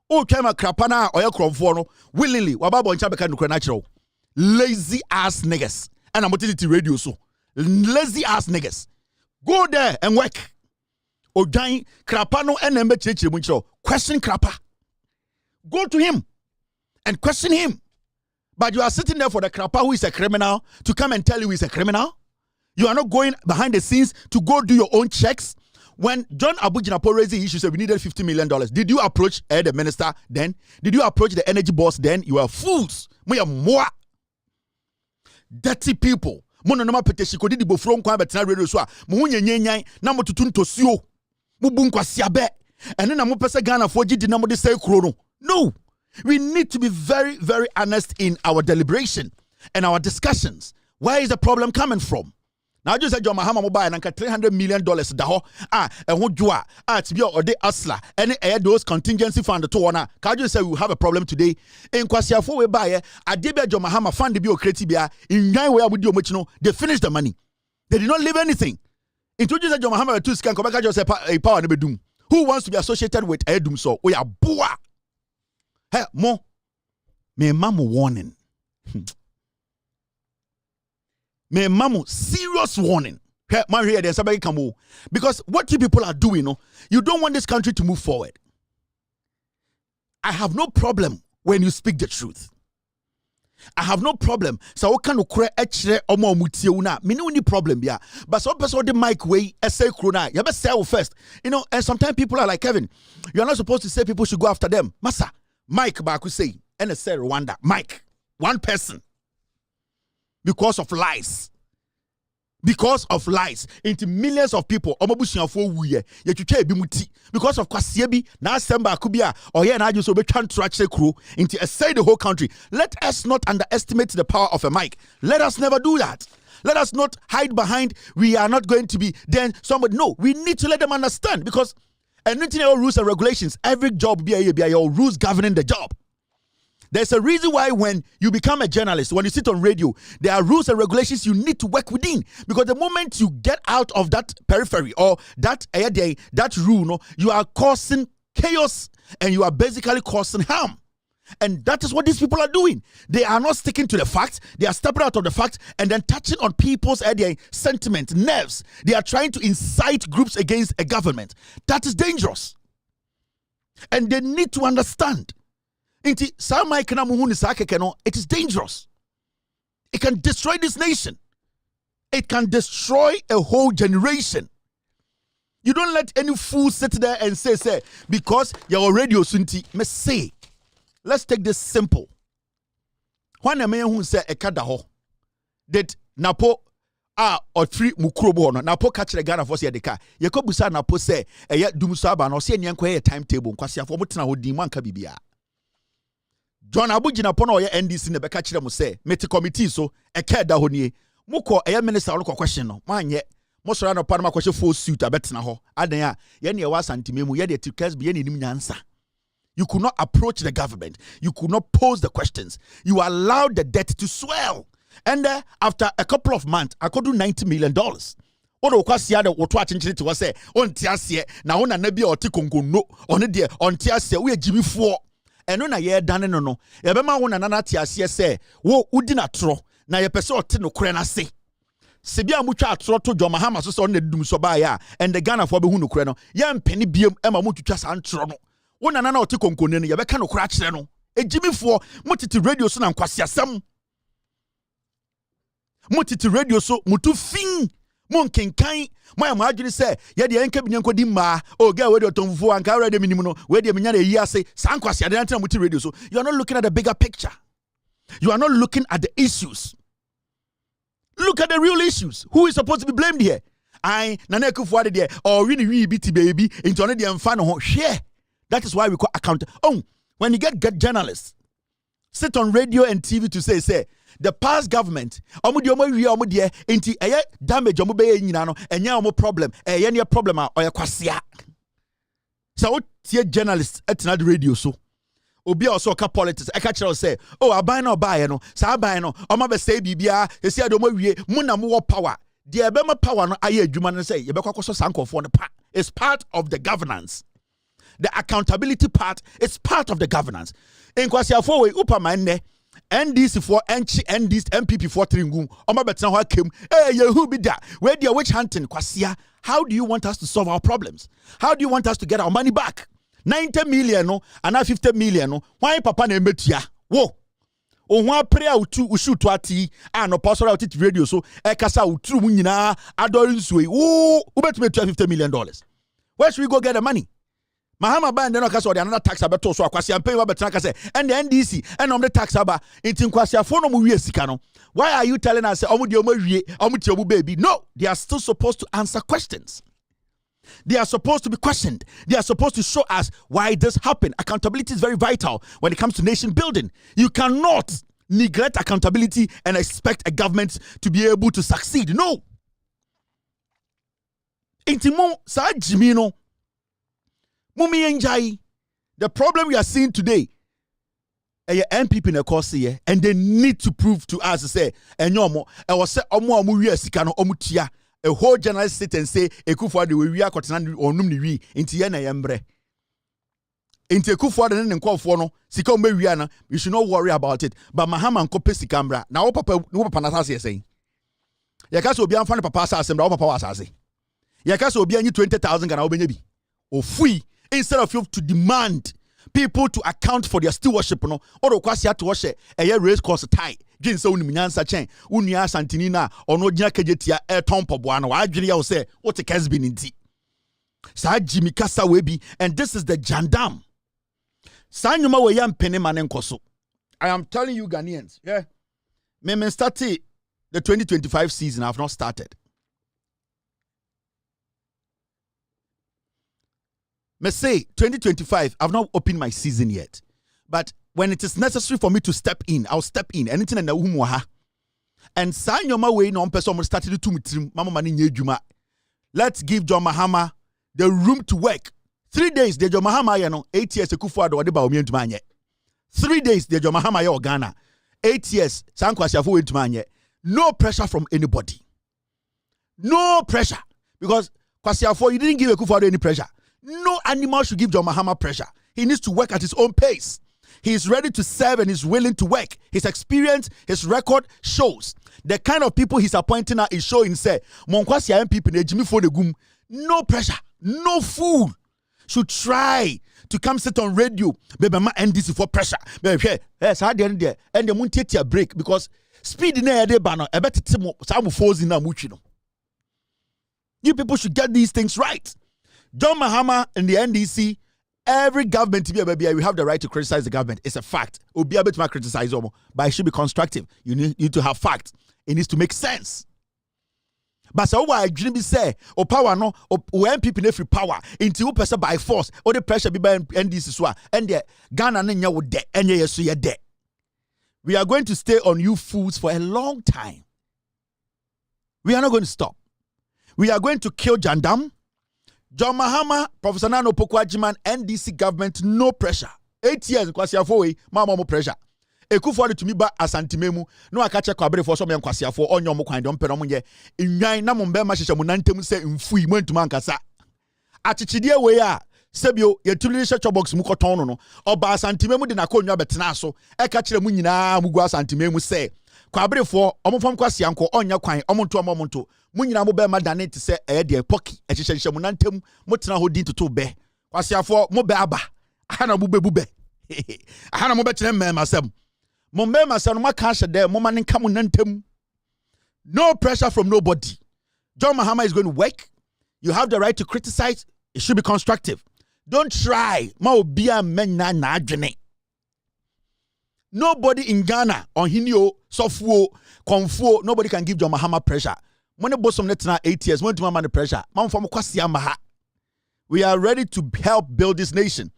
Speaker 1: Oh, Chama Krapa na oya kromfo no willingly wababo ncha beka nukra natural. Lazy ass niggas. And I'm on radio so. Lazy ass niggas. Go there and work. Ojan Krapa no enembe cheche muncho. Question Krapa. Go to him and question him. But you are sitting there for the Krapa who is a criminal to come and tell you he's a criminal? You are not going behind the scenes to go do your own checks. When John Abuginapo raised the issue, said we needed $50 million. Did you approach the minister then? Did you approach the energy boss then? You are fools. More dirty people. Mono no petition ko di bofro nkwa betina radio so a mo hunyanyan na mo tutun tosio. Mo bu nkwase abe. Ene na mo pese Ghana fo gidi na mo de say kuro no. No. We need to be very, very honest in our deliberation and our discussions. Where is the problem coming from? Now just say John Mahama mobile and $300 million daho and who jua to be or de asla any those contingency fund to one. Can you say we have a problem today? In Kwasia for we buy a debia John Mahama fund the bio creative in 9 where we do much no they finished the money. They did not leave anything. Introduce John Mahama to scan come back just a power never doom. Who wants to be associated with Edum so we are boa. Hey mo me mamu warning. Me mamu serious warning. Because what you people are doing, you don't want this country to move forward. I have no problem when you speak the truth. I have no problem. So what can ukre echre omo mutie una? Me no any problem ya. But some person the mic way essay krona. You better say first. You know, and sometimes people are like, Kevin, you are not supposed to say people should go after them. Massa, Mike baku say, and say Rwanda. Mike, one person. Because of lies. Because of lies, into millions of people, because of Kwasiebi, now Semba Kubia, or here now just trying to actually crew into say the whole country. Let us not underestimate the power of a mic. Let us never do that. Let us not hide behind we are not going to be then somebody. No, we need to let them understand because anything rules and regulations, every job be your rules governing the job. There's a reason why when you become a journalist, when you sit on radio, there are rules and regulations you need to work within. Because the moment you get out of that periphery or that rule, no, you are causing chaos and you are basically causing harm. And that is what these people are doing. They are not sticking to the facts. They are stepping out of the facts and then touching on people's sentiment, nerves. They are trying to incite groups against a government. That is dangerous. And they need to understand. It is dangerous. It can destroy this nation. It can destroy a whole generation. You don't let any fool sit there and say, because your radio sunti, say. Let's take this simple. When a man who say a kadaho, that Napo or three mukrobo no Napo catch the Ghana for the car. Yakobusa Napo say, a yet dumusaba no say nyanko timetable, kwasia for mutina ho diman kabibia. John Abujina pono ye NDC ne beka kire mo say meti committee so e ka da ho nie mukọ e minister lo question no manye mo sora no pa na kwahye full suit abetena ho adan a ye ne wa santimemu ye de tickets be ye ne nim nyansa. You could not approach the government. You could not pose the questions. You allowed the debt to swell. And after a couple of months, I could do $90 million. Odo kwasia de woto achinchere to say on tiasie na wona na bia otikonko no on de on tiasie we agimifo. Eno na ye dane no no ye bema wo na na tiasie se wo udi na tro na ye pese ote no kure na se sebia mutwa atro to John Mahama so on na dum so ba ya and the Ghana for be hu no kure no ye mpeni biem e ma mutwa sa antro no wo na na otikonko ne ye beka no kure a kire no ejimifo mutiti radio so na nkwasiasem mutiti radio so mutu fin mon kenkan my imagine say ye de enka binyan kodi ma o ga we de otomfo anka already minimum no we de menya na yi ase sankwase ade na muti radio so you are not looking at the bigger picture. You are not looking at the issues. Look at the real issues. Who is supposed to be blamed here? I nana kufu ade there or we biti baby into on the mfa no ho share. That is why we call account. Oh, when you get journalists sit on radio and TV to say the past government inti damage nyina no enya problem enya problem a kwasia. So tie journalists etna the radio so obi also ka politics e ka kire say oh aban na obaye no sa aban no omo be say bibia esi ade omo wie mu na mo power the ebema power no aye adwuma no say ye be kwakoso sankofo no pa. It's part of the governance. The accountability part is part of the governance. In kwasiafo we upama nne NDC for NDC MPP for Tringu Oma betena ho akem yehu bi da we dia witch hunting kwasia. How do you want us to solve our problems? How do you want us to get our money back? 90 million no and 50 million no why papa na emetua wo o ho apre a ushu to ati no pastor out radio so e kasa utru mu nyina adori nsuwe wo ubetume 50 million dollars. Where should we go get the money? Mahama ban de no kasa ode another tax abeto so akwase ampen wa betena kasa and the NDC and the tax aba intin kwase afo no mu wie sika no. Why are you telling us omu de omu wie omu ti omu baby? No, they are still supposed to answer questions. They are supposed to be questioned. They are supposed to show us why this happened. Accountability is very vital when it comes to nation building. You cannot neglect accountability and expect a government to be able to succeed. No. Intimo sa jimino Mumi enjai. The problem we are seeing today, MPP in the course here, and they need to prove to us say, enyomo, I was say omo we sikano omutia. A whole journalist sit and say, Ekufuade we are kotina onum ni wi inti ye na yembre. Inti Ekufuade ne nkofo no sika o mewia na, you should not worry about it. But Mahama nko pesi camera. Na wo papa na sase say. Yakasa obi amfa ne papa sase mra wo papa wa sase. Yakasa obi anyi 20,000 Ghana obenya bi. Ofui instead of you to demand people to account for their stewardship. No, or kwasi to wash a race course tie. Jin so unyansa chen, unya santinina, or no jina kejetia air tompo buano. I will say what it has been in tea. Sa Jimmy Kasa Webi, and this is the Jandam. Sanyuma we yam penemanen koso. I am telling you, Ghanaians, yeah. Me started the 2025 season. I have not started. Me say 2025, I've not opened my season yet. But when it is necessary for me to step in, I'll step in. Anything in the umuha. And sign your way no person started to meet Mama Mani Juma. Let's give John Mahama the room to work. 3 days, the John Mahama, 8 years, a kufu ado ba omi ntuma 3 days, the John Mahama ya Ghana. 8 years, Sankwasiafo ntuma nye. No pressure from anybody. No pressure. Because Kwasiafo, you didn't give a kufu ado any pressure. No animal should give John Mahama pressure. He needs to work at his own pace. He is ready to serve and is willing to work. His experience, his record shows. The kind of people he's appointing is showing, say, Monkwasi people, no pressure, no fool should try to come sit on radio. Baby, ma NDC for pressure. Baby, yes, I didn't there. And the moon take a break because speed in there, banner, I bet some falls in a muchino. You people should get these things right. John Mahama and the NDC, every government, we have the right to criticize the government. It's a fact. We'll be able to criticize them, but it should be constructive. You need to have facts. It needs to make sense. But so why didn't be say, power no, when people in every power, into person by force, or the pressure be by NDC, and the Ghana and would dead, and yes, you're dead. We are going to stay on you fools for a long time. We are not going to stop. We are going to kill Jandam. John Mahama, Professor Nano Pokwajiman, NDC government, no pressure. 8 years, Kwasiafo, mama pressure. Ekufuado to me ba asantimemu, no akache kwabere for some Kwasiafo, on your mokwan don't peromunye, in nine namumbe mashisha munantem se mfui mwentuman kasa. Achichidie weya, Sebio, ye tulisha chobox mukotono no, oba asantimemu dina konya betnaso, ekachire munyina mugwa asantimemu se. Kwabere for omofam Kwasianko, onya kwan, omonto. Munyina mo be madane te se de poki ehihyehyɛ mo nantem mo tena ho din toto be Kwasiafo mo be aba aha na mo be bube aha na mo be kyerɛ mmasam mo mmasam no maka hye de mo mane nka mo nantem. No pressure from nobody. John Mahama is going to work. You have the right to criticize. It should be constructive. Don't try ma obia menna na adwene. Nobody in Ghana on hinio sofuo konfuo, nobody can give John Mahama pressure. Money bosom netina 8 years, went to my pressure. We are ready to help build this nation.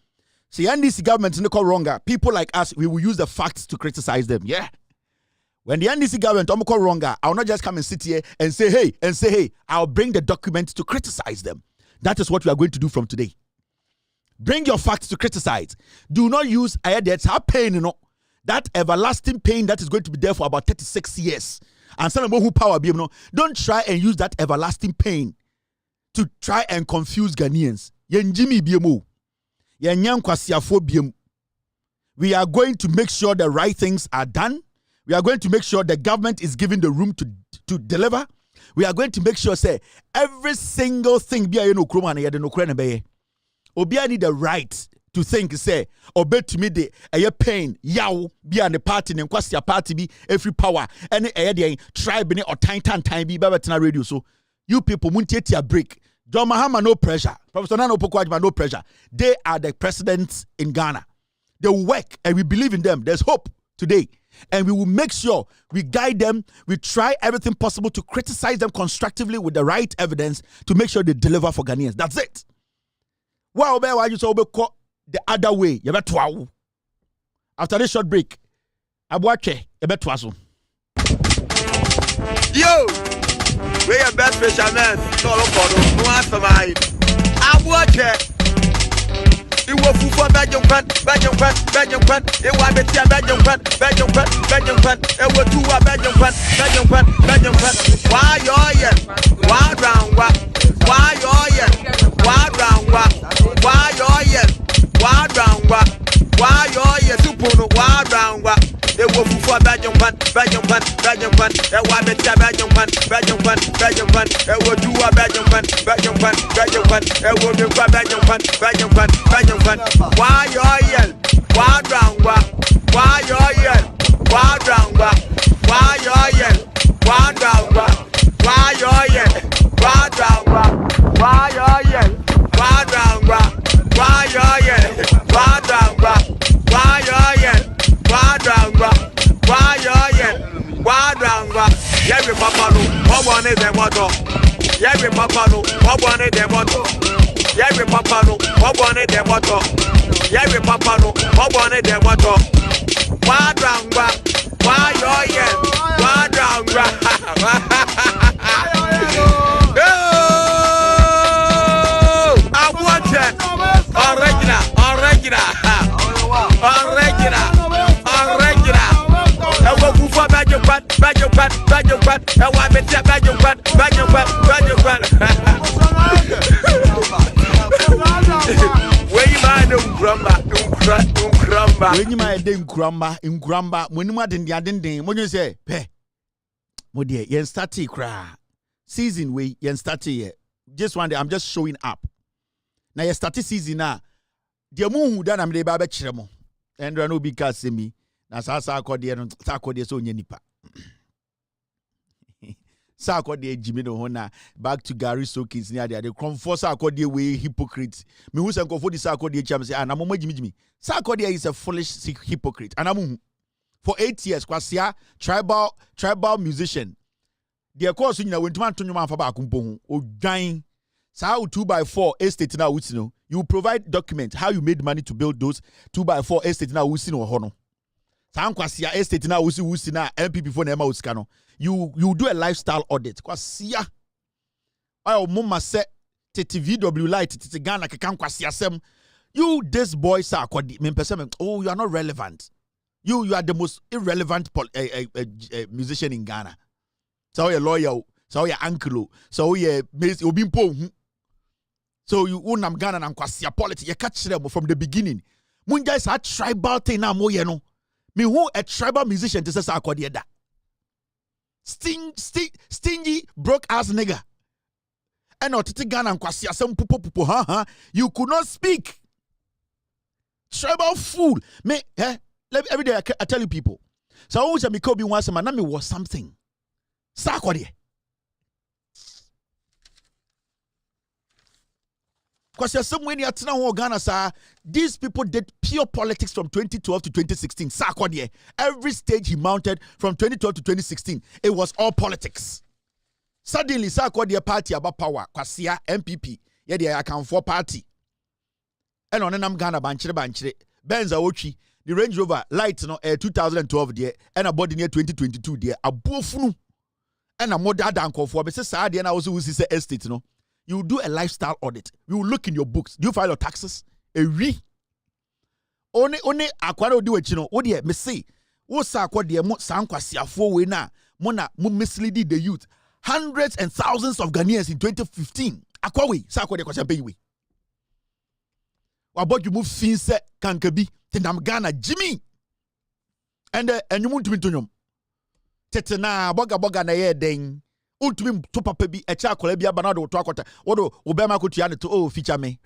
Speaker 1: See, NDC government is no wronger. People like us, we will use the facts to criticize them. Yeah. When the NDC government wronger, I will not just come and sit here and say, hey. I'll bring the documents to criticize them. That is what we are going to do from today. Bring your facts to criticize. Do not use that's pain, that everlasting pain that is going to be there for about 36 years. And some who power be don't try and use that everlasting pain to try and confuse Ghanaians. We are going to make sure the right things are done. We are going to make sure the government is given the room to deliver. We are going to make sure say every single thing be Obia need the right to think say obey to me the pain yaw be an the party and kwasi party be every power any tribe or time be better radio. So you people won't take your break. John Mahama no pressure. Professor Nano Pokwajiman no pressure. They are the presidents in Ghana. They work and we believe in them. There's hope today. And we will make sure we guide them. We try everything possible to criticize them constructively with the right evidence to make sure they deliver for Ghanaians. That's it. Wow, why you so the other way? After this short break, Abuache,
Speaker 9: yo, we are best fishermen. No answer mine. Abuache. It was for Belgium Pan. It was better Belgium Pan. It was two Belgium Pan. Why you why round what? Why you why round what? Why you why round what? Why you super why round what? It will for Belgium one, Belgium one, Belgium one, and one bit Belgium one, Belgium one, Belgium one, and will do a Belgium one, Belgium one, Belgium one, and will do a Belgium one, Belgium one, Belgium one. Why you're yell? Why drown? Why you're yell? Why drown? Why you're yell? Why drown? Why you're yell? Why drown? Why you're yell? Why drown? Why you're yell? Why drown? Why you're yell? Why drown? Why you're yell? Why drown? Every papa no, what one is the motto? Every papa no, what one is the motto? Every papa no, what one is the motto? Every papa no, what one is the motto? Why drown? Why you're yell? Why drown? I want it. Original. I will move for Belgium. I want me to Belgium. Where you mind
Speaker 1: when you might do gramba, when you might in when you say, Pe, my dear, yen starty cry. Season way, yen starty. Just one day, I'm just showing up. Now, you started season now. The moon who done, I'm the Baba Chiramo. And there no big cast me. Now, Sako de so nipa. Sako de Jimmy Hona, back to Gary Sokins near the comfort Sako de way hypocrite. Me who's uncle for the Sako de Chams, and I'm Jimmy. Sako de is a foolish hypocrite. And I'm for 8 years, Kwasia, tribal musician. The course in the winter to man for Bakumpo, or dying. How 2x4 estate now usino. You provide document how you made money to build those 2x4 estate now usino hono. Sam kwasia estate now usina MPP for nema uskano. You do a lifestyle audit. Kwasia. Ayo mama se TVW light titi Ghana kekan kwasia sem. You this boy sa kwadi me person. Oh, you are not relevant. You are the most irrelevant musician in Ghana. So you lawyer, so you uncle, so you obimpo. So you unam Ghana and kwasia politics. You catch them from the beginning. Munja is a tribal thing now mo yeno. Me who a tribal musician to say akodi da. Stingy broke ass nigga. And not titi Ghana and kwasia some pupo ha. You could not speak. Tribal fool. Me every day I tell you people. So always me Kobe once man me was something. Sa akodi. Because somewhere near Ghana, these people did pure politics from 2012 to 2016. Every stage he mounted from 2012 to 2016, it was all politics. Suddenly, Sarkodie party about power. Kwasia MPP, yeah, they account for party. And on them Ghana banchire. Benza Ochi, the Range Rover light, 2012 there, and a body near 2022 there. A bufunu, and a more than call for. But say and I also will say estate, You do a lifestyle audit. You look in your books. Do you file your taxes? Only akwara do it, What do you me say? What sa kwa de mo sankwasi afo we na mo mislead the youth. Hundreds and thousands of Ghanaians in 2015. Akwa we sa kwa de kwasa pay we. About you move since kankabi tinam Ghana Jimmy. And you want to be to nyom. Tetena boga na ye den. Ultimate to papa bi a chakola bia banado to akota wodo obema kotua ne to feature me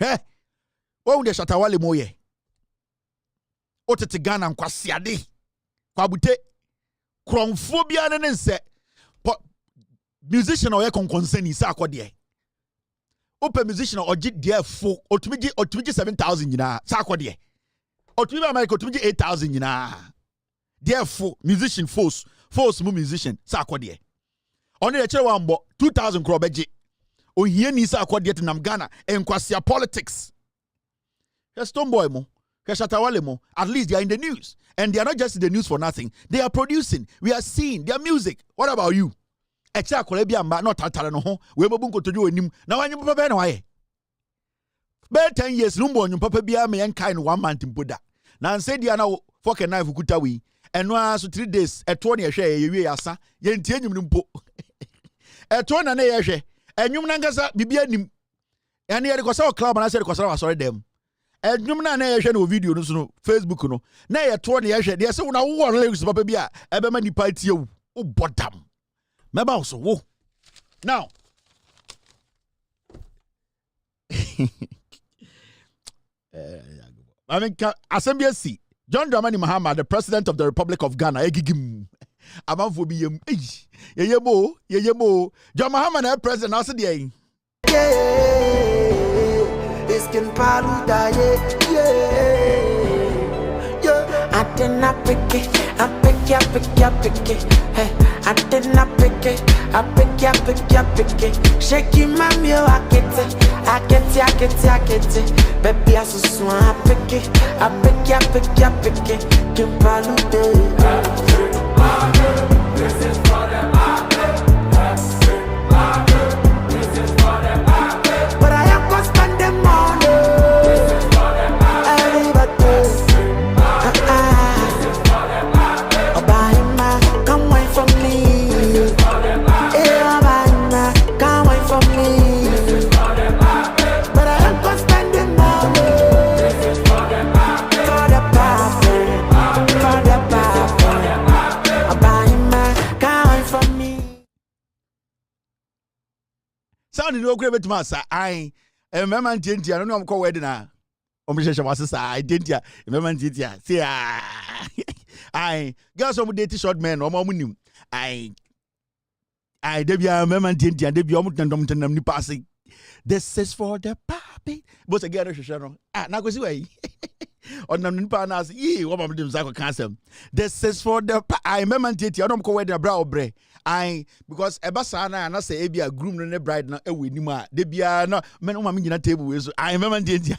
Speaker 1: wo de shatawale moye otete Ghana nkwasiade kwabute kromfo bia ne nse musician or concern sa akode open musician or de fo otumiji 7,000 nyina sa akode otumi ba America otumiji 8,000 nyina therefore musician force mu musician sa akode on the chere wambo 2,000 crore beji ohie ni sa akode te nam Ghana enkwasia politics. Stone boy mo Shatawale mo, at least they are in the news, and they are not just in the news for nothing. They are producing, we are seeing their music. What about you? Echa kolebia mba not tatara no ho we mabunko toju onim na wanyu papa na waye be 10 years numbo onyu papa bia me yankai no 1 month mpoda na nse dia na fork and knife kuta we eno aso 3 days eto na ehwe ye asa ye ntie nyum mpo eto na ehwe enyum na ngasa bibia nim ene ye de kosa club na se de kosa wasore dem edwum na ye no video no so no Facebook no na ye to na ye hwe de se una wo lyrics papa bi a ebe ma nipa tie wo bodam meba so wo now I mean Assembly John Dramani Mahama, the President of the Republic of Ghana, egigim amanfo bi yem yeyemo John Mahama na president ase de
Speaker 2: Iskin paluda I did not pick it, I pick it. Hey, I did not pick it, I pick it. Shaky mommy, I get it. Baby, I so swan, I pick it. Kim paluda. This is for the market. This is for the market. But I am gonna spend the money. This is for the market. Come wait for me. Come wait for me. But I am gonna spend the money. This is for the market. For the market. Come wait for me.
Speaker 1: sound no kure betuma sa ai remember ntia no am ko wedding na o me hwehwe wase sa identity remember ntia say ai girls o date short men o ma nim ai debia remember ntia debia o mutandom tanam ni pass this is for the papi but again hwehwe no na go si wai on ni pa na say ye wo ma dem za ko cancel this is for the I remember ntia no am ko wedding bra obre I because ebasa na say ebia groom no ne bride na ewe nim a de bia na me no ma nyina table we so I remember ntia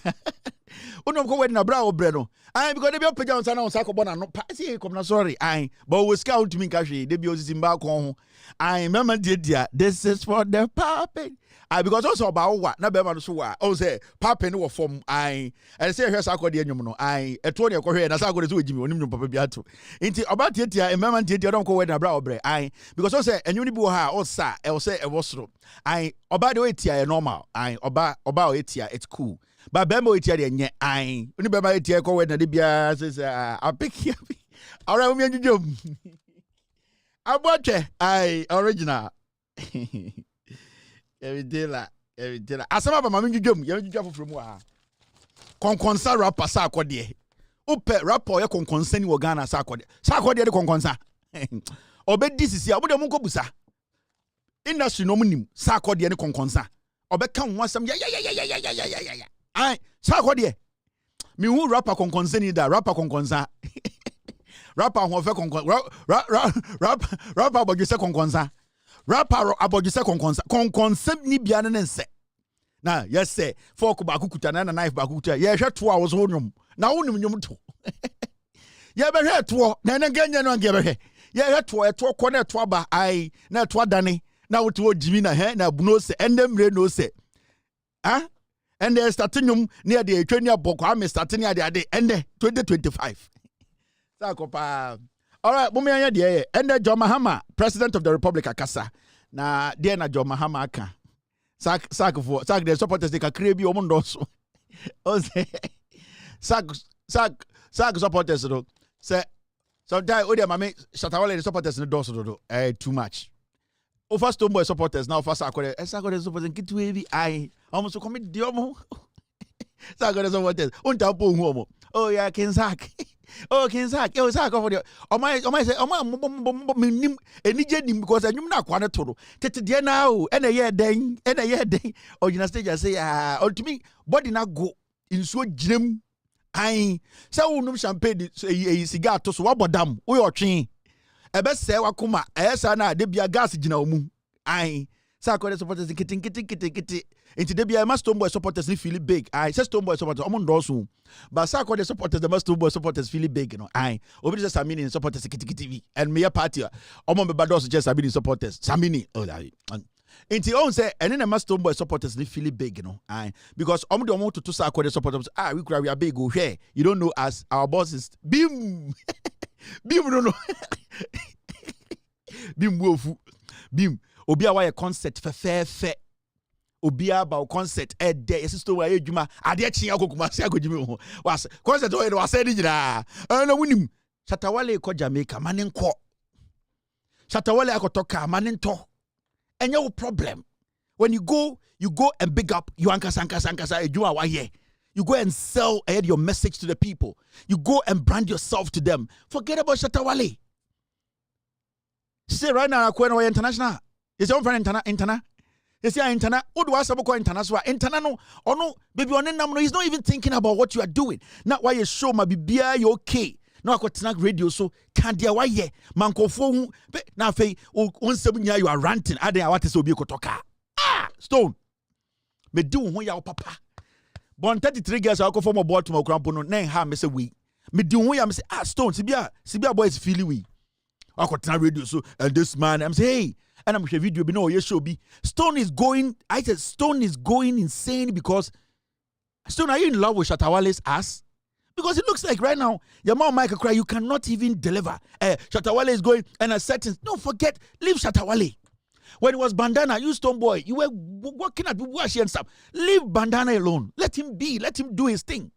Speaker 1: unom ko wedding bra obre no I because de bia pagya on sa na on sa ko bona no pa say come na sorry I but we scout me ka hwe de bia osisi mba ko ho I remember ntia this is for the puppet I because also about what na be ma no so wa o say puppet no form I say hwe sa ko de anyum no I eto ne ko hwe na sa ko de so ejimi onim papa bia to nti oba tiatia remember ntia don ko wedding bra obre I because also anyum ni bi wo ha o sa e say e wo soro I oba de o etia normal I oba o etia it's cool but bembo etia de nye I oni bemba etia ko wedding de bia say apiki ora o mi anjujom aboche I original every day asama ba mami njujom ye njujwa foforo mu ha konkonsa rapper sa akode upe rapper ye konkonsa ni wo Ghana sa akode de konkonsa obedi sisi abude mu nkobusa industry no munim sa akode ni konkonsa obeka ho asam ya ai sa akode mi hu rapper konkonsa ni da rapper konkonsa rapper ho fe konkonsa rapper abodwese konkonsa rapper abodwese konkonsa ni bia ne nse na yes say fork ba kukuta na knife ba kukuta ye hwe to a wo so nyom na wo nim nyom to ye be hwe to na na ganya no nge be hwe ye hwe to ko na to ba ai na to dane na wo to jimi na he na buno se endemre no se and they start nyom near the etwa ni aboko am start ni ade ende 2025 sakopa all right bumi anya de and John Mahama President of the Republic akasa na de na John Mahama aka sack the supporters they can create bi omo ndoso o say sack supporters do say sometimes o dey mama Shatawale the supporters no doso do too much over Stoneboy supporters now for sack the supporters kitwe bi I almost come di omo sack the supporters unta po hu omo oh yeah King Sack oh King Sack oh Sack for the o my say o my nim enije nim because anyum na akwa ne to do tete de na o ena ye den o gina stage say ultimate body na go insuo ginam ai say unum champagne cigar to so wabodam wo yo twen ebe se wakoma esa na de bia gas gina omu ai say akwa supporters kiti into the BI Stoneboy supporters feel big. I say Stoneboy supporters among those who but Sako the supporters the Stoneboy supporters feel big, you know. I over just Samini supporters TV and me party among the bados just Samini supporters. Samini into on say and then the Stoneboy supporters feel big, you know. I because don't want to Sako the supporters we are big go here. You don't know us our bosses beam no beam wolf beam obi a concert fair obia about concert there sister wa edwuma ade achia kokuma se agodwumi ho was concert o was say nyina na wunim Shatawale ko Jamaica manenko Shatawale akotoka manento enye wo problem when you go and big up you ankasa edwuma wa here you go and sell your message to the people you go and brand yourself to them forget about Shatawale say right now akwa na international is your friend international. You see, interna, what do I say about international? Interna no, or no, baby, on no, he's not even thinking about what you are doing. Not why you show my baby, you okay. No, I got snack radio, so can't dear why ye, manko phone, now fay, 1 7 year you are ranting. I didn't want to so be kotoka. Stone. Me do one ya papa. Bon 33 years I go for my board to my grandpa, name ha, Mr. We. Me do one ya, say, Stone, Sibia boys feeling we. I got snack radio, so, and this man, I'm saying, hey. And I'm sure video be no yes show be Stone is going insane because Stone, are you in love with Shatawale's ass? Because it looks like right now your mom Michael cry you cannot even deliver. Shatawale is going and a certain no forget leave Shatawale. When it was Bandana, you Stone Boy, you were working at Washi and stuff. Leave Bandana alone. Let him be. Let him do his thing.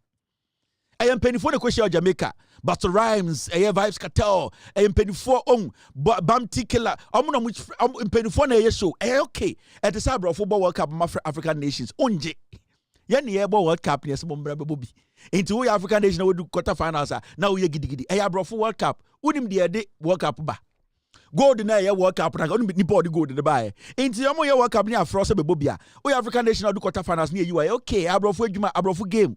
Speaker 1: I am penny for the question of Jamaica. Buster Rhymes, Vibes Cartel, I am penny for Bam Tikela, I'm penny for a show. Okay, at the Sabra Football World Cup, African nations. Onje. Yan World Cup, yes, Bobby. Into we African nation, we do quarterfinals. Now we giddy. I brought for World Cup. Wouldn't be a day World Cup ba. Gold in a World Cup, I don't be nipple go to the buy. Into your World Cup near Frost Bobia. We African nation, do quarterfinals near you. Okay, I brought for Juma, I brought for game.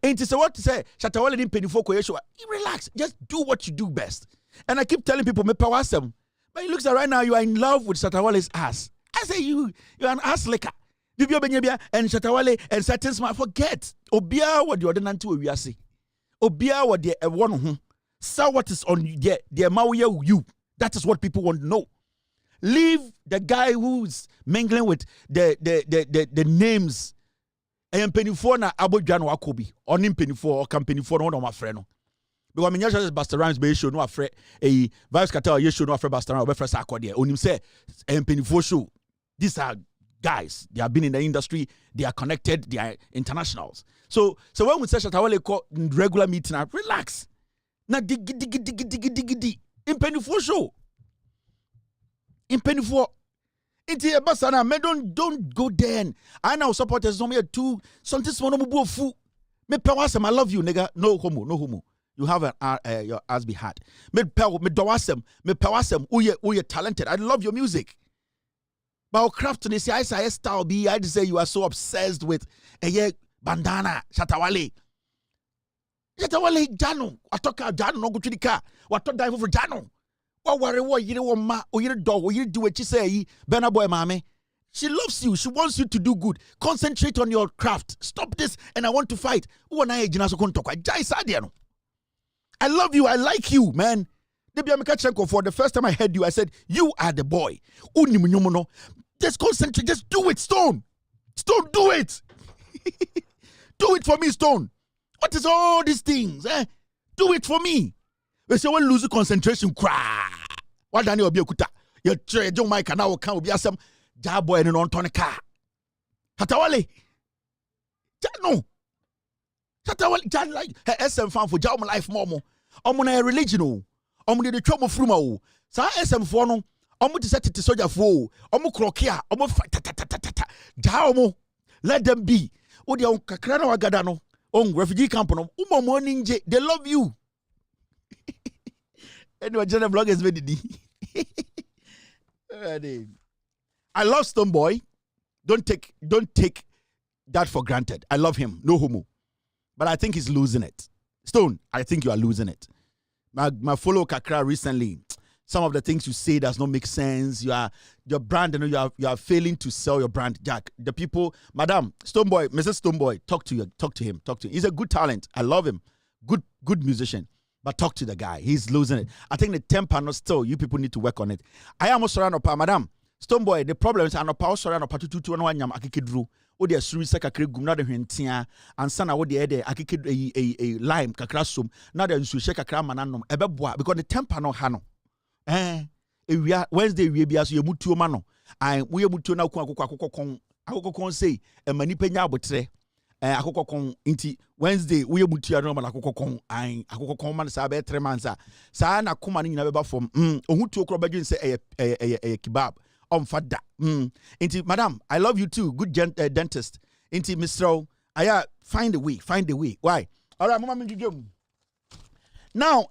Speaker 1: Ain't it so what to say? Shatawale didn't penny for show. Relax, just do what you do best. And I keep telling people, me power some. But it looks like right now you are in love with Shatawale's ass. I say you're an ass licker. Bibia benyabia and Shatawale and certain smart forget. Obia what the ordinance we are say. Obia what the one who saw what is on the Mauya you. That is what people want to know. Leave the guy who's mingling with the names. I am penny for na Abodjan Wakobi, or nim penny for or company for no my friend. Because I mean, yes, Buster Rhymes be show no afraid a Vice Cartel, yes, show no afraid Buster Rhymes, first accord on him say, I am penny for show. These are guys, they have been in the industry, they are connected, they are internationals. So when we say Shatawale call regular meeting, relax. Na diggy. In penny for show. In penny for. Into your basana, man, don't go there. And I now support us some too. Something small no fu. Me pewasem, I love you, nigga. No homo. You have your ass be hard. Me pewasem. Oh you talented. I love your music. But craft they say I say style be. I say you are so obsessed with bandana Shatawale. Jano. I talk Jano no go to the car. What talk dive for Jano. What worry what you know ma or you dog or you do what you say, Benna boy mommy. She loves you, she wants you to do good. Concentrate on your craft. Stop this and I want to fight. I love you, I like you, man. For the first time I heard you, I said, you are the boy. Just concentrate, just do it, Stone. Stone, do it. Do it for me, Stone. What is all these things? Do it for me. We say when lose concentration, cry. What Daniel Biakuta? Your trade, John Mike, and now can be some job boy and on tonica. Hatawale. No. Hatawale, Jan like SM fan for Jam Life Momo. Omuna religion. Omuni the trouble frumo. Sa SM for no. Omu to set it to soldier foe. Omu croquia. Omu ta. Jaumo. Let them be. Odi on kakrano agadano. On refugee camp no. Umo morning J. They love you. Anyway, Jandam blog is ready. I love Stone Boy. Don't take that for granted. I love him. No homo. But I think he's losing it. Stone, I think you are losing it. My follow Kakra recently. Some of the things you say does not make sense. Your brand, you are failing to sell your brand. Jack, the people, Madam Stone Boy, Mrs. Stone Boy, talk to him. He's a good talent. I love him. Good musician. But talk to the guy. He's losing it. I think the temper not still. You people need to work on it. I am also around Madam Stone Boy. The problem is I know power surround tutu no anyam akikidru. O de suri se kakre gum na de hwentia ansa na wo de akikid a lime kakra som na de nsu she kakra mananom ebeboa because the temper no ha no. Wednesday we bia so yemutuo ma no. I we yemutuo na akokon akokokon say e mani penya abotre akokokon inti Wednesday we mutua no ma akokokon an akokokon man sa be 3 months sa na koma no nyina be ba fom ohu tuo kro badwin say kebab fada inti madam I love you too good dentist inti Mr. Aya find a way why all right mama me now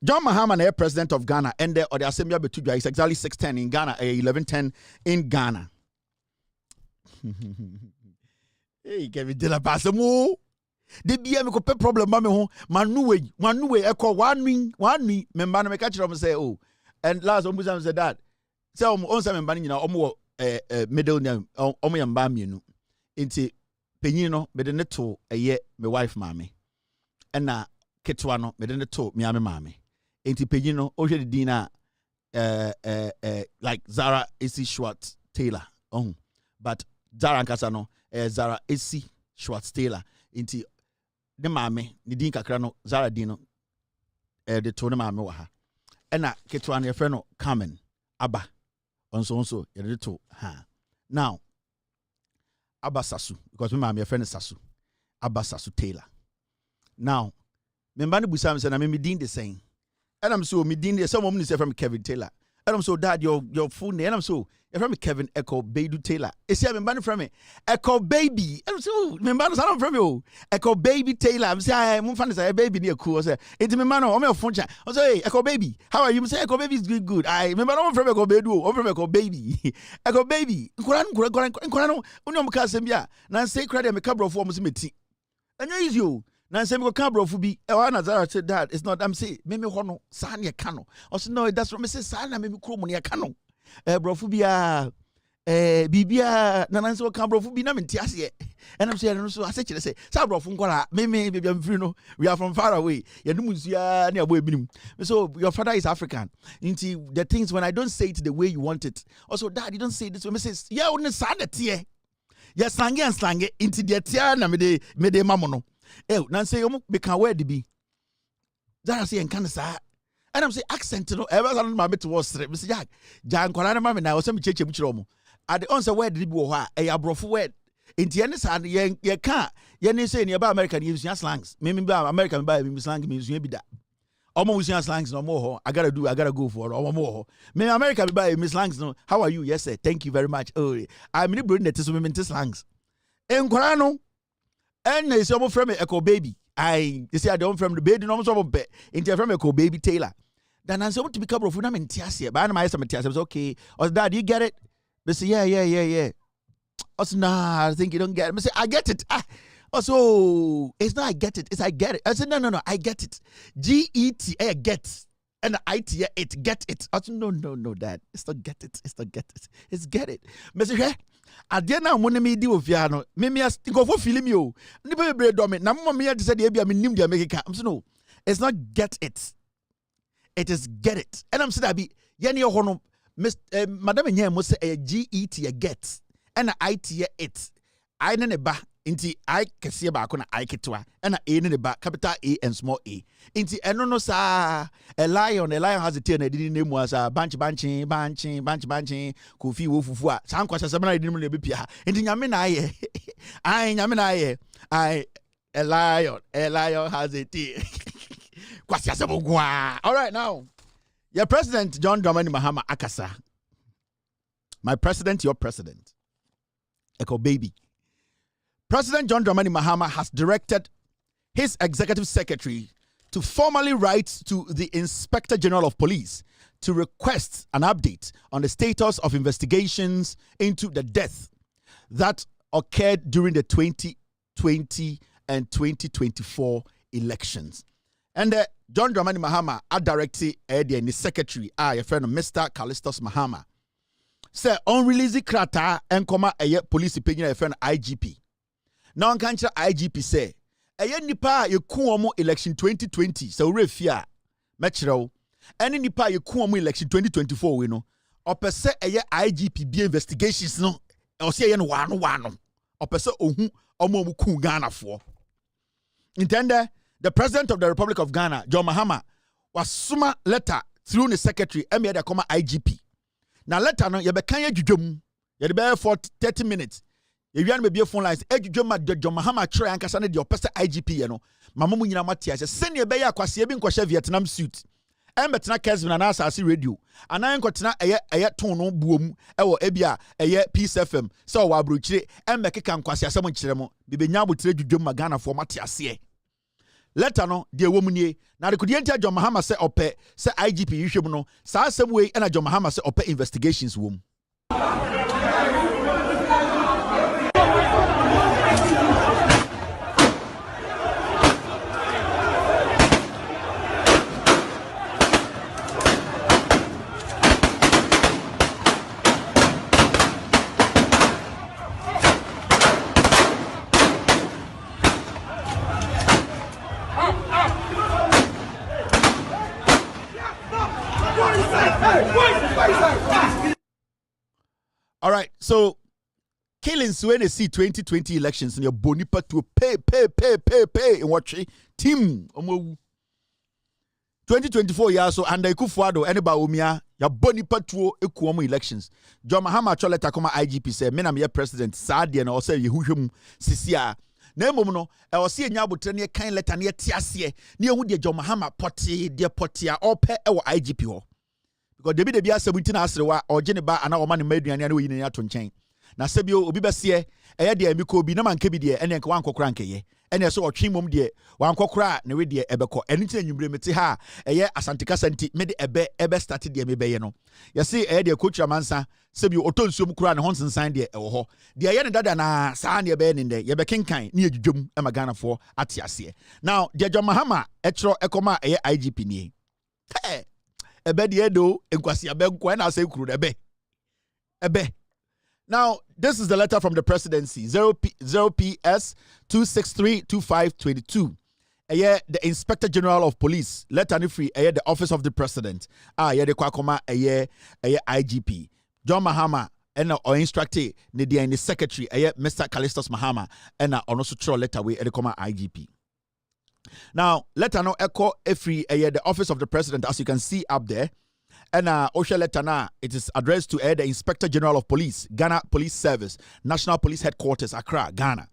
Speaker 1: John Mahama, president of Ghana, and the assembly between is exactly 6:10 in Ghana, 11:10 in Ghana. Hey, Kevin de la Passamo. The BM ko problem mame ho manu we eko one me member no me catch them say oh and last omu say that say on say member nyina omo middle name omo yamba mienu nti penyin no me de ne to eye me wife mame na ketwa no me de ne to me ame mame nti penyin no o hwe di na like Zara AC Schwartz Taylor but Zara nkasa no Zara AC Schwartz Taylor nti ne maame ne din kakra no Zara din no de to ne maame wa ha na ketwa no ye frɛ no Carmen Aba onso ye de to ha now Aba Sasu because me maame ye frɛ no Sasu Aba Sasu Taylor now memba ne busa me say na me din de same and I'm so me din de some mum ni say from Kevin Taylor and I'm so dad your full name and I'm so you're from Kevin Echo Bedu Taylor. Is here member from me Echo Baby. I'm so member I'm from you Echo Baby Taylor. I'm say I'm fan say baby near cool. Say it's me man on my phone chat. I say Echo Baby. How are you? Say Echo Baby is good. I remember I'm from Echo Bedu. I'm from Echo Baby. Echo Baby. Kuran uni omka sembia. Na say credit me kabro for musi meti. Anya is you. Na say me kabro for bi. E wa na Zara said that it's not. I'm say me hono sa na kano. I say no that's what me say sa na me kro mu na kano. Brofu bia bibia na nanso ka brofu bi na menti ase and I'm saying so I say say sa brofu nkwara me baby am free no we are from far away you know musia na abo ebinim so your father is African into the things when I don't say it the way you want it also dad you don't say this way me say yeah on sa na tie ya slange and slange into the tie na me de mamo no na say you be can word be that I say en kan sa and I'm saying accent no ever so my bit was straight Mr. Jack Jan kwara ma me na o se me cheche mu kire omo at the onse word did be wo ha e abrofo word enti ene sa ye ka ye ne say ne ba America ne use slangs me ba America me ba me slang me use bi da omo use slangs no mo ho I gotta go for omo mo ho me America me ba me slangs no how are you yes sir thank you very much oh I'm ni bro net so me slangs en kwara no en na say omo frame Echo Baby I you see I don't from the baby no so be enti frame Echo Baby Taylor. Then I want to be couple of food. I'm in Tiasia, but I'm okay. Or dad, you get it? They say, yeah. Also, nah, I think you don't get it. I say, I get it. Also, it's not I get it, it's I get it. I said, no, I get it. GET, I get. And IT, it get it. I said, no, dad. It's not get it. It's not get it. It's get it. I say, I did not want me deal with Fiano. Maybe I go for film you. Never be dominant. Now, me, I said, I'm in the American. I'm no, it's not get it. It is get it. And I'm saying that be yani hono madam nya mo say GET ya get and IT ya it. I ne ba inti I kese ba ko na I ketwa and A ne ba capital A and small a. Inti eno no sa a lion has a tail na di name was bunch kofi wo fufu a san kwasa se na di name na be pia. Inti nyame na aye. Ai nyame na aye. I a lion has a tail. All right, now, your president, John Dramani Mahama Akasa. My president, your president. Echo Baby. President John Dramani Mahama has directed his executive secretary to formally write to the Inspector General of Police to request an update on the status of investigations into the death that occurred during the 2020 and 2024 elections. And John Dramani Mahama a directed the secretary your friend Mr. Callistus Mahama say unreleased krata and comma police opinion friend IGP. Now on cancer IGP say nipa ye election 2020 so refia metro any nipa ye election 2024 we know or per se IGP be investigations no or say no one or per se ohu omo ku Ghana for intended. The President of the Republic of Ghana, John Mahama, was suma letter through the secretary, emir the comma IGP. Now letter no, you be kanya jujum, You're there for 30 minutes. If you want to be a phone lines, John Mahama try and Cassandra, your person IGP, you know. Mamu Nina Matias, send your Baya Kwasiebin Kwashe Vietnam suit. I'm betina Kesvin and Asa radio. And I am Cotina a tono boom, or Ebia, a Peace FM. So Wabruchi, and Mekan Kwasia, someone Chiremo, Bibenya would trade you John Magana for Matias. Let no, dear woman ye. Now the Kudienta John Mahama say ope, say IGP, you should know, sa some way, and a John Mahama say ope investigations womb. All right, so killings when they see 2020 elections in your bonipa to pay in what team 2024 years so under Ikufuado anybody umia ya bonipa to ekuomo elections. John Mahama choleta koma IGP say me na me president sadie na o say yehuhwem sisia na emom no e o se nya abotre ne kan letter ne tiase ne ehu de John Mahama poti de potia ope e wo IGP ho. Because debi asabunti na asrewa ogene ba ana o ma ne maduane ana oyine ya to nchen na sebio obi bese eye de amiko bi na manke bi de ene nka wankokora nkeye ene so otwe mom de wankokora ne we de ebeko eni tina nwumre meti ha eye asantika santi me de ebe start de me beye no yesi eye de kotra mansa sebio otonsuom kura ne honsensan de ewo ho de eye ne dada na saa ne ebe ne de ye be kenkan ne adwudwom e magana fo atiase. Now de John Mahama etro ekoma eye IGP ni ebe de edo enkwasi abenko na say kuru ebe. Now, this is the letter from the presidency, 0PS 2632522. The Inspector General of Police, letter ni free, the Office of the President. The kwakoma IGP. John Mahama, and or instructor, the secretary, Mr. Callistus Mahama, and also throw letter way, the IGP. Now, letter no echo free, the Office of the President, as you can see up there. And Osha letter na, it is addressed to the Inspector General of Police, Ghana Police Service, National Police Headquarters, Accra, Ghana.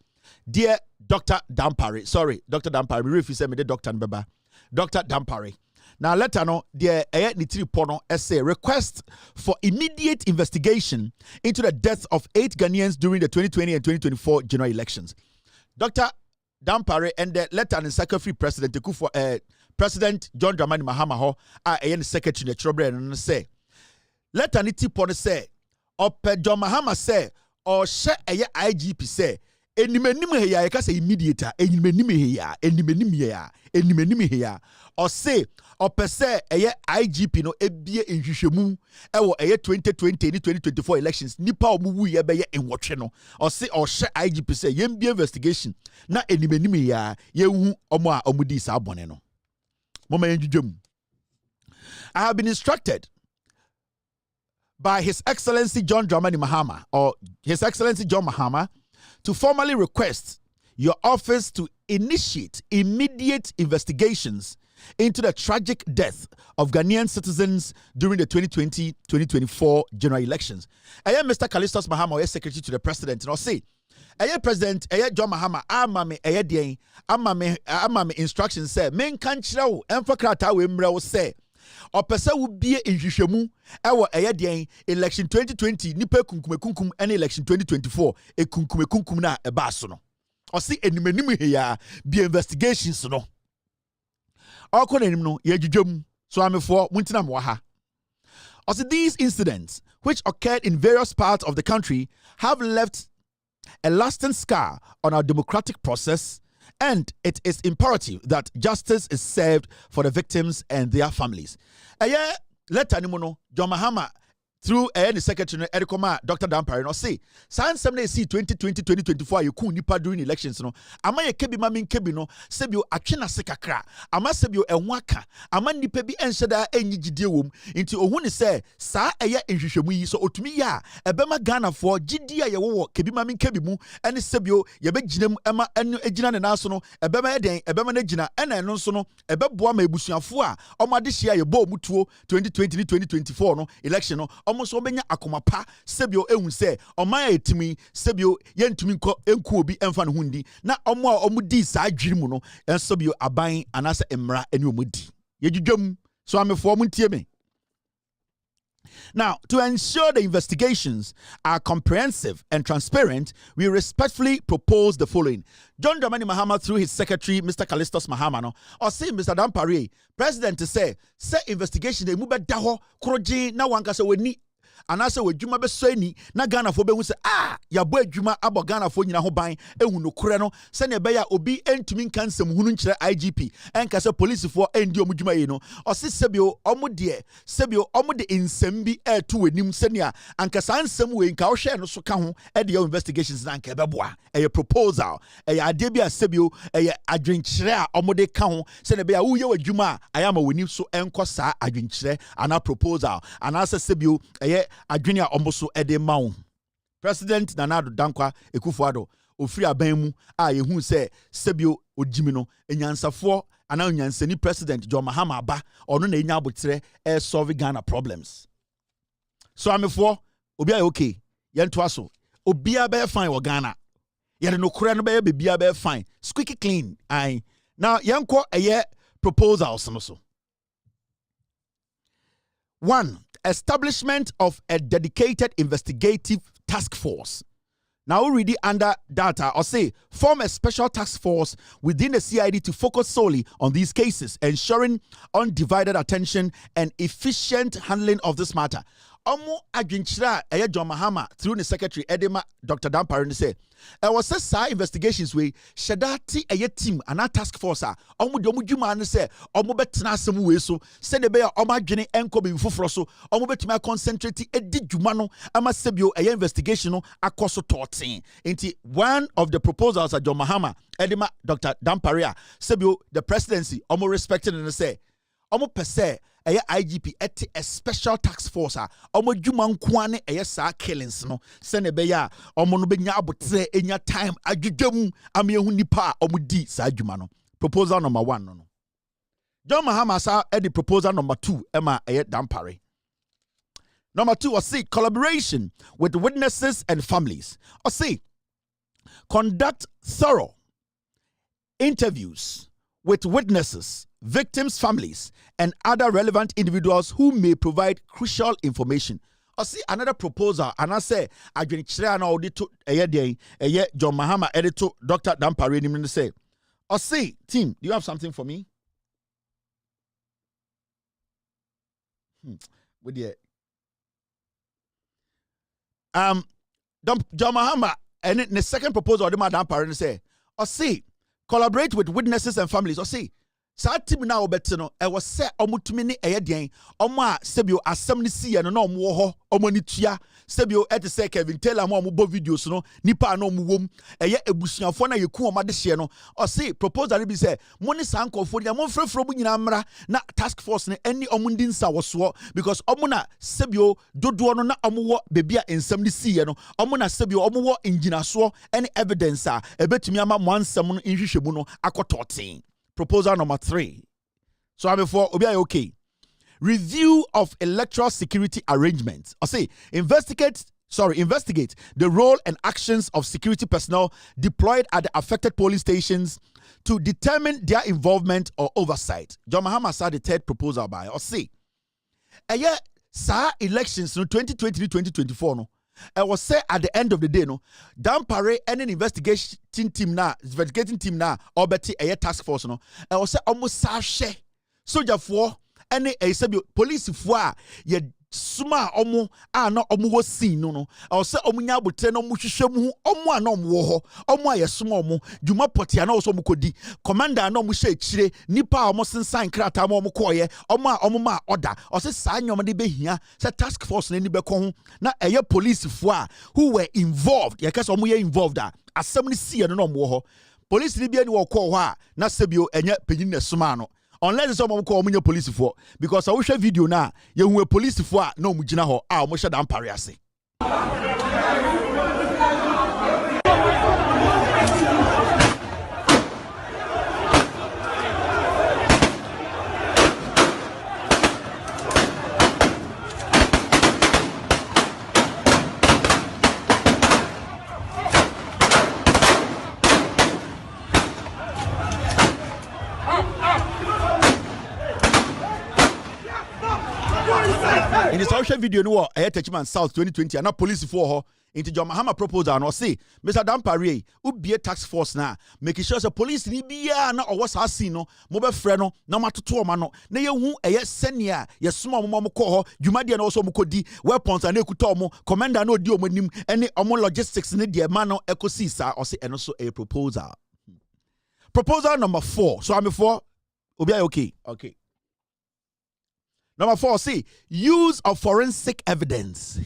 Speaker 1: Dear Dr. Dampare, sorry, Dr. Dampare, if you say me the Dr. Mbeba, Dr. Dampare. Now letter no, dear Nitri Pono essay request for immediate investigation into the deaths of 8 Ghanaians during the 2020 and 2024 general elections. Dr. Dampare and the letter and Secretary President President John Dramani Mahama ho the secretary the trouble and say letter ni tipo say John Mahama say or share IGP say enimenim heya ye ka say immediate enimenim heya or say say IGP no ebie nhwehwemu ewo 2020 and 2024 elections nipa omuwu ye be ye enwotwe no or say or share IGP say yembie investigation na enimenim heya ye hu omo a omudi sa abone no. I have been instructed by His Excellency John Dramani Mahama or His Excellency John Mahama to formally request your office to initiate immediate investigations into the tragic death of Ghanaian citizens during the 2020-2024 general elections. I am Mr. Callistus Mahama, Secretary to the President, and I'll say, President, John Mahama, amame instructions say, men can't show, and for Krata, we say, or person would be in Jishemu, our election 2020, Nipe Kunkum, and election 2024, a Kunkum na a basono. Or see any menu here be investigations no. Or no, Yajum, so I'm for Muntinam Waha. Also, these incidents, which occurred in various parts of the country, have left a lasting scar on our democratic process, and it is imperative that justice is served for the victims and their families. Letter Nimono, John Mahama, through the secretary Edikoma, Dr. Dampare, no say, San 2020-2024, you could nipa during elections. No, Ama ye kebi mamin kebi no, sebio achina sekakra, Ama sebio enwaka, Ama nipebi enshada enyigidium, into ohuni say, Sa eye enjishemu so otumi ya, ebema Ghana for Gidia yawo, kebi mamin kebi mu, and sebio, yebe jinem, Emma and ejina ne nasono, ebema eden, ebema nejina, and no sono, ebebwa me busianfua, Oma this year, your bo mutuo 2020-2024 no election no. almost obenya akomapa sebio ehun se oman etimi sebio yentumi enku obi emfa ne hundi na omo a omudi saa adwiri mu no ensebio aban anase emra ene omudi yedwudwam so amefo muntie me. Now, to ensure the investigations are comprehensive and transparent, we respectfully propose the following. John Dramani Mahama, through his secretary, Mr. Callistus Mahama, or say Mr. Dampare, President to say investigation, they move back daho, kroji, na wankasa weni, and I say with Juma Besweni, na Ghana for be say, ya boy Juma abo Ghana for nyina ho ban, no kureno, send a beya obi entumin kansem hununchre IGP, and kasa police for endio mujuma yeno, or say Sebio, omudie, Sebio, omude in sembi air to nim senia, and kasan some way in Kaosha no so kahu, at your investigations and kebabwa, a proposal, a adebia Sebio, a drinchre, omude kahu, send a beya uyo Juma, I am a winim so enkosa, a drinchre, and a proposal, and as a Sebio, Adwenia omoso ede maun. President Nana Dankwa Ekufuado ofiri aban mu a yehu se sebio odimino enyansafo ana onyansani President John Mahama aba ono na enya abotre solve Ghana problems. So amefo obi aye okay yento aso obi aba fine wo Ghana yede no kure no be bibia be fine squeaky clean ai now yenko eye proposals no so. 1. Establishment of a dedicated investigative task force. Now we read it under data or say form a special task force within the CID to focus solely on these cases, ensuring undivided attention and efficient handling of this matter. Omo adwinchira John Mahama through the secretary Edema Dr. Dampare say was say investigations we shadati team and a task force omo de omo dwuma ne say omo betena asem we so se de be omo adwene enko be foforo so omo betuma concentrate edi dwuma no ama sebio investigation no akoso totin enti one of the proposals at John Mahama Edema Dr. Dampare sebio the presidency omo respected and say omo pese IGP eti a special task force omo dwuma nkoane saa killings no se ne be ya omo no benya abotre enya time adwudwam amehu nipa omo di saa dwuma no. Proposal number 1 no John Mahama sa edi proposal number 2 ema Dampare. Number 2 was say collaboration with witnesses and families. Or say conduct thorough interviews with witnesses, victims' families, and other relevant individuals who may provide crucial information. I see another proposal, and I say, I can share an audit John Mahama editor, Dr. Dampare, and say, I see, team, do you have something for me? With the John Mahama, and the second proposal, the Dampare say, I see. Collaborate with witnesses and families. Or say, sa team na obetino e was say omutumi ne eyeden omo a sebio asem ne si no na omo ho omo ni tua sebio et say Kevin Taylor mo bo videos no nipa na omo wom eye ebusuafo na yeku omo de hye no or say proposal be say money sankofo dia mo frefro bu nyina mra na task force ne any omo ndi nsa woso because omo na sebio dodo no na omo wo bebia ensem ne si no omo na sebio omo wo inginaso any evidence a ebetumi ama mo ansem no nhwehwemu no akototen. Proposal number 3. So I'm before Obi okay. Review of electoral security arrangements. I say investigate the role and actions of security personnel deployed at the affected polling stations to determine their involvement or oversight. John Mahama said the third proposal by or say elections no 2023-2024 no. I was say at the end of the day, no, Dampare and an investigating team now, or better a task force, no. I was say almost sashay soldier for any a police for ye suma omo no omo was seen no. I was say omunya bote no muhwehwemu omo no omo omo ye suma omo dwuma potia na oso mukodi commander no omo hye chire nipa omo sensan krata ma omo koye omo ma order o say sa nyom de behia say task force na ni be ko ho na eye police fo a who were involved ye kase omo ye involved asem ni see no omo ho police ni bia ni wo ko ho a na sebio enye pagin na suma no. Unless some of them police for because I wish a video now you were police for no mujina ho almost Dampare ase. In the social video, no, I had Techman South 2020, and not police for her. Into John Mahama proposal, and say, Mr. Dampare, who be a task force now, making sure the police ni be na or what's our sino, mobile freno, no matter to a mano, na you a yes senia, yes small mom call, you might and also mukodi, weapons and ekutomo, commander no dio monim, any omo logistics in the mano eco sisa, or say, and also a proposal. Proposal number 4. So I'm 4. Obi okay. Okay. Number 4, see, use of forensic evidence.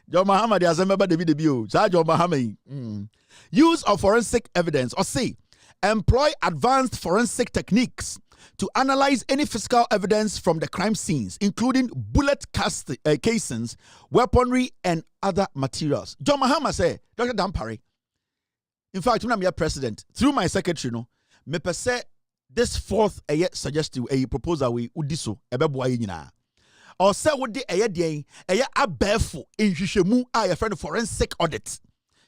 Speaker 1: John Mahama, there's a member David Bio. John Mahama. Use of forensic evidence. Or see, employ advanced forensic techniques to analyze any physical evidence from the crime scenes, including bullet casings, weaponry, and other materials. John Mahama say, Dr. Dampare. In fact, when I'm your president, through my secretary, me per se this 4th suggestive proposal we udiso ebeboa nyina. Or say what the abefo in hwehwemu a your friend forensic audit.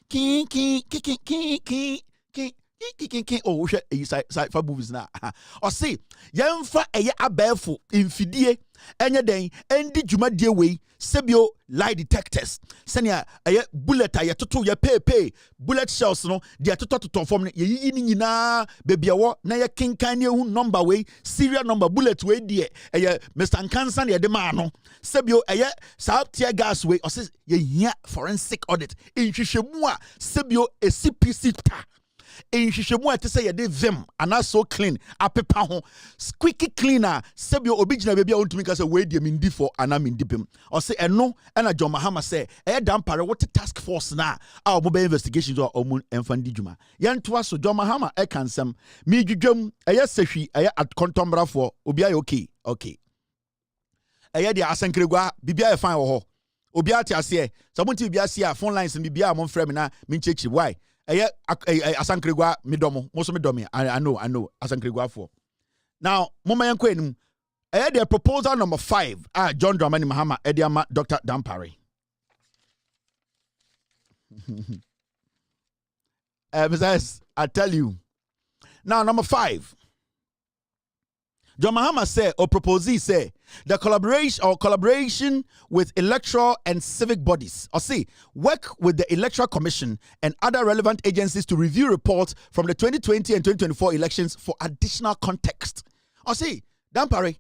Speaker 1: King oh side for movies na. Or say yemfa abefo infidie enye den endi dwumadie we sebio lie detectors senia bullet toto ye pay bullet shells no dia toto form ye yi ni nyina bebia wo na ye kenkan ne hu number we serial number bullet we die Mr. Nkansa ne de ma no sebio sa tear gas we o se ye hia forensic audit nhwehwemu a sebio CPC ta in Shishemu to say de vim and not so clean apepa ho squeaky cleaner sebio obijina baby want to make us a way de mindi for and am indipim or say eno na John Mahama say Dampare what task force na our mobile investigations or omun enfandi djuma yantoa so John Mahama kansem mi dwudwam sehwi at contombra for obi aye okay de asankregwa bibia e fine wo ho obi ate ase someone bibia ase phone lines bibia amon frame na min chechi why asankregwa midomo most midomi I know asankregwa for now mama yanko enum the proposal number 5 John Dramani Mahama ediama Dr. Dampare I tell you now number 5 John Mahama say or propose say the collaboration with electoral and civic bodies or say work with the Electoral Commission and other relevant agencies to review reports from the 2020 and 2024 elections for additional context. Or say Dampare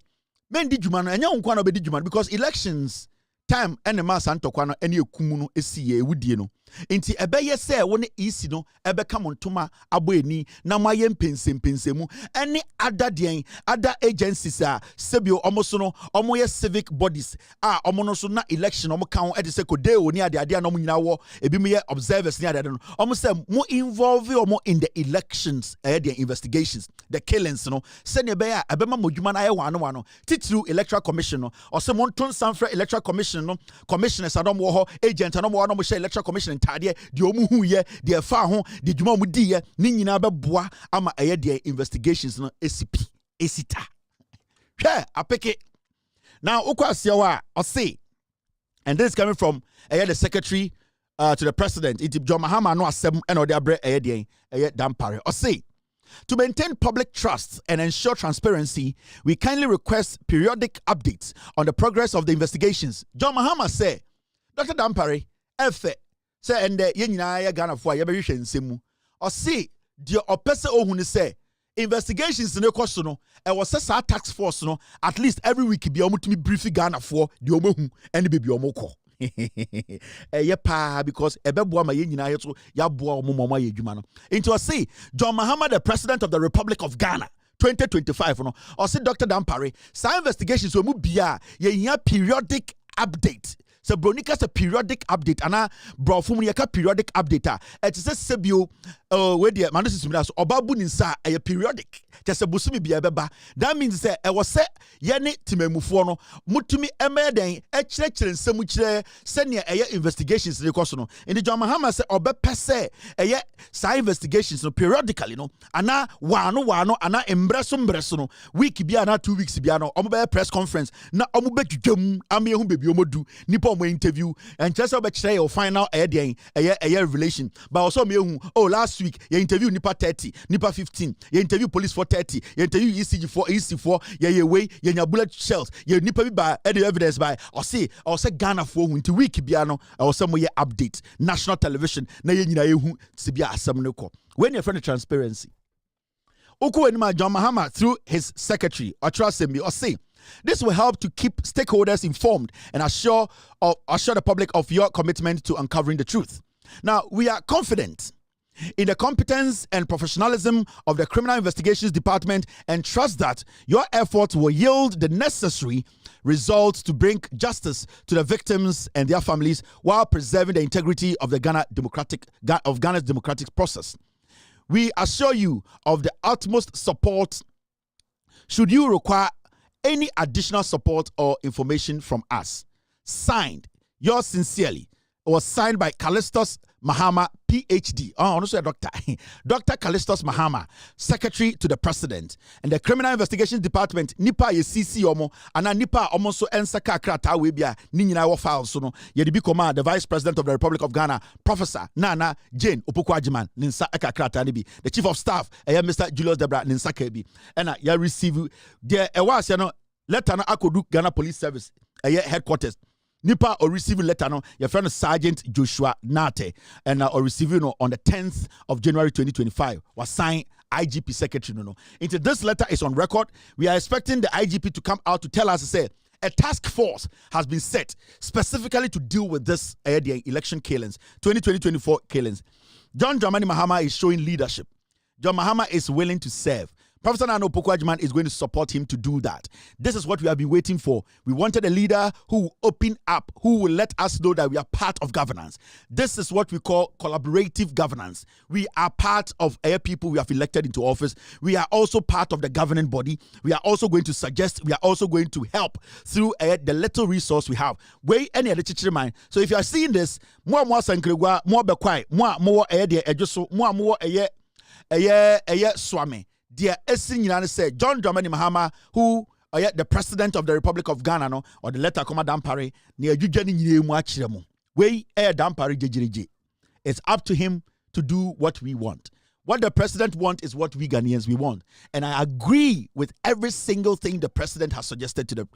Speaker 1: men di juma no enya nkwa no be di juma because elections time ene ma santokwa no ene ekumu no esiye ewudie no enti ebeye se wo ne isi no ebeka montoma abo eni na maye mpensempensemu ene other agencies sebio omoso no omoye civic bodies omono so na election omo kan e de se kode oni ade no nyina wo ebi me observers ni ade no omo se mo involve omo in the elections the investigations the killings no se ne be ebema modwuma na ye wano titru Electoral Commission no o se monton sanfra Electoral Commission no commissioners adom wo ho agent no mo share Electoral Commission tade de omu hu ye de fa ho de dwuma mu di ye ni nyina beboa ama de investigations no esita hwe apeke now ukwasia wa o say and this is coming from the secretary to the president it John Mahama no asem and ode abre Dampare o say to maintain public trust and ensure transparency, we kindly request periodic updates on the progress of the investigations. John Mahama say, Dr. Dampare, efe, say, and the yenina Ghana for yabishin simu. Or see, dear opese ohuni say, investigations in the question, and was a tax force, no, at least every week be almost to me briefly Ghana for the omohu and the baby omoko. Because ebeboa ma yenyina yeto yaboa omomoma yedwuma no into say John Mahama the president of the Republic of Ghana 2025 no or say Dr. Dampare sa investigations we mu bia ye periodic update so bronika a periodic update ana brofum ye ka periodic update it is sebio we dey manosis mi so obabu ni nsa periodic just busumi bia beba that means say e was say ye ne timamufo no mutumi emeden ekire nsemu kire se ne investigations ne koso no in John Mahama say obepese sa investigations no periodically no ana wano ana embreso no week bia na 2 weeks bia no omo press conference na omo bedwudwam ame hu bebi omodu nipa omo interview and just obekire your final revelation but also me hu last week you interview nipa 30 nipa 15 you interview police for 4:30 interview EC4 ye way ye nya bullet shells ye nipa bi ba any evidence by or say Ghana for into week bia no or some ye update national television na ye nyina ehu sibia asem no ko when your friend transparency Oku Enima John Mahama through his secretary Otrasemi or say this will help to keep stakeholders informed and assure the public of your commitment to uncovering the truth. Now, we are confident in the competence and professionalism of the Criminal Investigations Department and trust that your efforts will yield the necessary results to bring justice to the victims and their families while preserving the integrity of the Ghana's democratic process. We assure you of the utmost support should you require any additional support or information from us. Signed, yours sincerely. It was signed by Callistus Mahama, PhD. Oh, also a doctor. Dr. Callistus Mahama, Secretary to the President. And the Criminal Investigations Department, Nipa ye CC omo, and Nipa almost so ensaka krata webia, ninyina wa files so no, ye di command the Vice President of the Republic of Ghana, Professor Nana Jane Opukwajiman, ninsa eka krata nibi. The Chief of Staff, Mr. Julius Debra, ninsa kebi. And ya receive, there was, letter na akodu Ghana Police Service, headquarters. Nipa or receiving letter no your friend Sergeant Joshua Nate and or receiving on the 10th of January 2025 was signed IGP secretary no. Into this letter is on record. We are expecting the IGP to come out to tell us say a task force has been set specifically to deal with this the election killings 2020-24 killings. John Dramani Mahama is showing leadership. John Mahama is willing to serve. Professor Nana Opokwajiman is going to support him to do that. This is what we have been waiting for. We wanted a leader who will open up, who will let us know that we are part of governance. This is what we call collaborative governance. We are part of people we have elected into office. We are also part of the governing body. We are also going to suggest, we are also going to help through the little resource we have. Way any other teacher mind. So if you are seeing this, more sankregwa, more bekwai, more ejoso, more swami. Dear Essin said John Dramani Mahama, who the President of the Republic of Ghana, no, or the letter comma dampare, near Jujani Muachiremo. Way air dampare jejiriji. It's up to him to do what we want. What the president wants is what we Ghanaians we want. And I agree with every single thing the president has suggested to the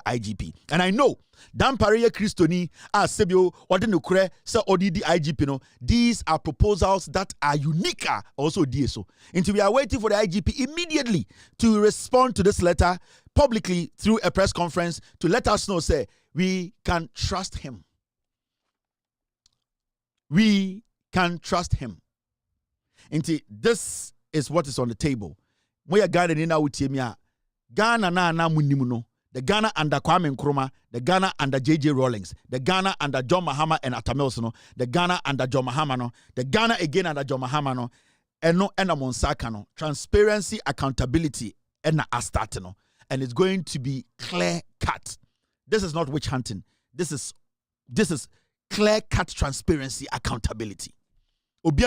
Speaker 1: IGP. And I know Dampare Christoni, Sebio, Odenukre, Sir Odidi IGP, no, these are proposals that are unique also DSO. And we are waiting for the IGP immediately to respond to this letter publicly through a press conference to let us know, say, we can trust him. We can trust him. This is what is on the table. Moya Ghana ni na utiemia. Ghana na munimuno. The Ghana under Kwame Nkrumah, the Ghana under JJ Rawlings, the Ghana under John Mahama and Atamelsono, the Ghana under John Mahama no, the Ghana again under John Mahama no, and Monsaka no. Transparency, accountability, and astart no. And it's going to be clear cut. This is not witch hunting. This is clear cut transparency, accountability. It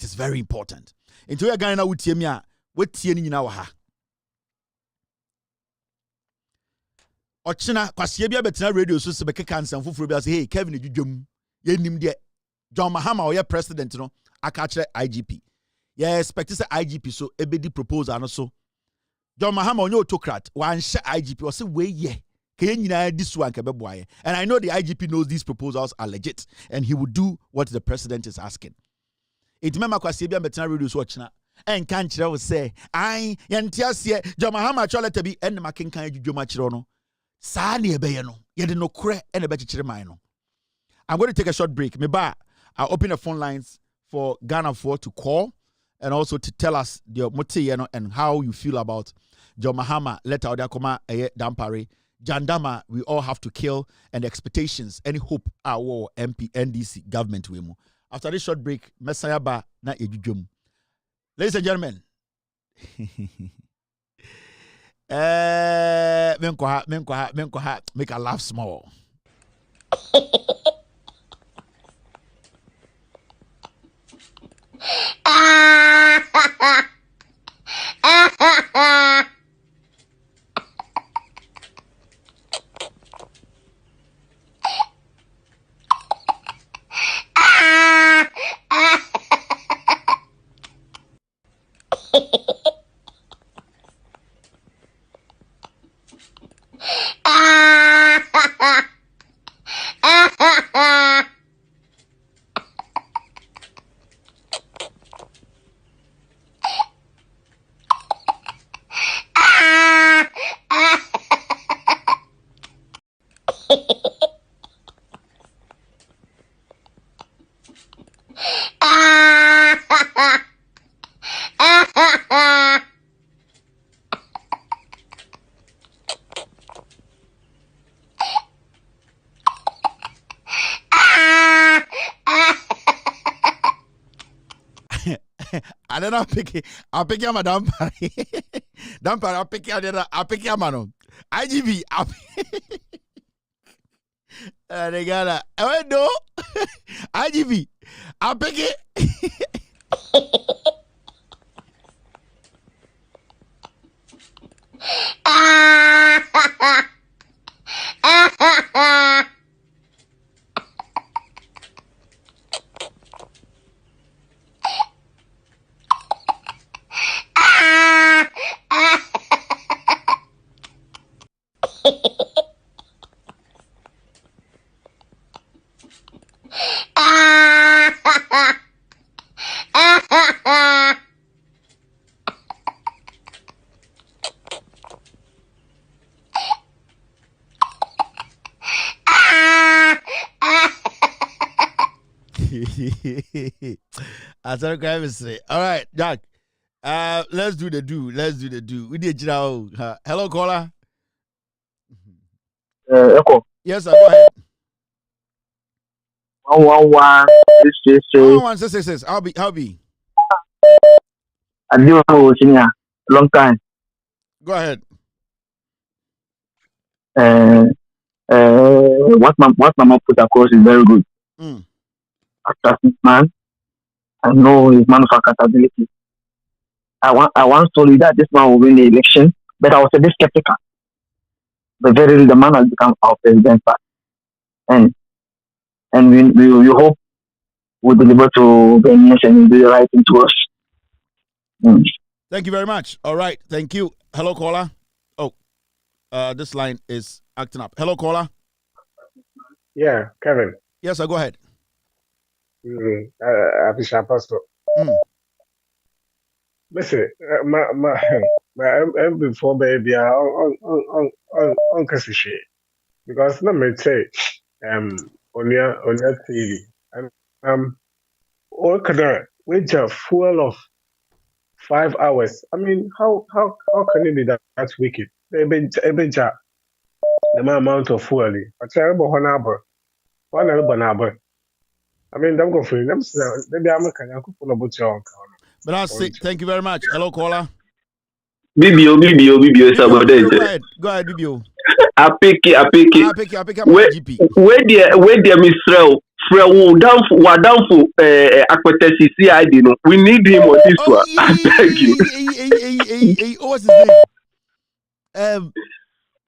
Speaker 1: is very important. Into a Ghana with Yemia, what Tieni in our ha. Ochina, Kwasiebia Betina radio so Sebeke cancer and Fufrubia say, hey, Kevin, you jum, ye nim de John Mahama or your president, no, I catch IGP. Yeah, expect to say IGP, so ebedi propose and so. John Mahama on your autocrat, one share IGP or say, way ye. And I know the IGP knows these proposals are legit and he will do what the president is asking. It remember Kwasiebia Betina radio so watching and can't you say, I yantiasie John Mahama chola to be and making can you machirono. Sani ebeyeno, yet no cre and a better chiremino. I'm going to take a short break. I'll open the phone lines for Ghana 4 to call and also to tell us the motieno and how you feel about John Mahama letter or Koma Dampare. Jandama, we all have to kill, and expectations, any hope, our MP, NDC government. After this short break, Messiah Ba na ejujum. Ladies and gentlemen, make a laugh small. And then I'll pick my dampari. Dampari, I'll pick your man. IGV, they got a no. IGV, I'll pick it. I said, say, all right, Jack. Let's do the do. We did hello, caller.
Speaker 10: Echo.
Speaker 1: Yes, sir, go ahead.
Speaker 10: 111
Speaker 1: 666. I'll be.
Speaker 10: I do know long time.
Speaker 1: Go ahead.
Speaker 10: What Mama put across is very good. As a man, I know his man of accountability. I once told you that this man will win the election, but I was a bit skeptical. But very the man has become our president, and we hope we'll deliver to Ghanaians and do the right thing to us.
Speaker 1: Thank you very much. All right, thank you. Hello, caller. Oh, this line is acting up. Hello, caller.
Speaker 11: Yeah, Kevin.
Speaker 1: Yes, sir, go ahead.
Speaker 11: Listen, before baby, on because let me say, on your TV, all which are full of 5 hours. I mean, how can it be that that's wicked? The amount of fuel, a terrible one hour. I mean, don't go for them. Maybe I'm a kind of about your account.
Speaker 1: But I'll say thank you very much. Hello, caller.
Speaker 10: BBO,
Speaker 1: Go ahead, BBO.
Speaker 10: I pick it. Where the Mr. Frau down for Aquatesi CID. We need him on this one. Thank you.
Speaker 1: What's his name?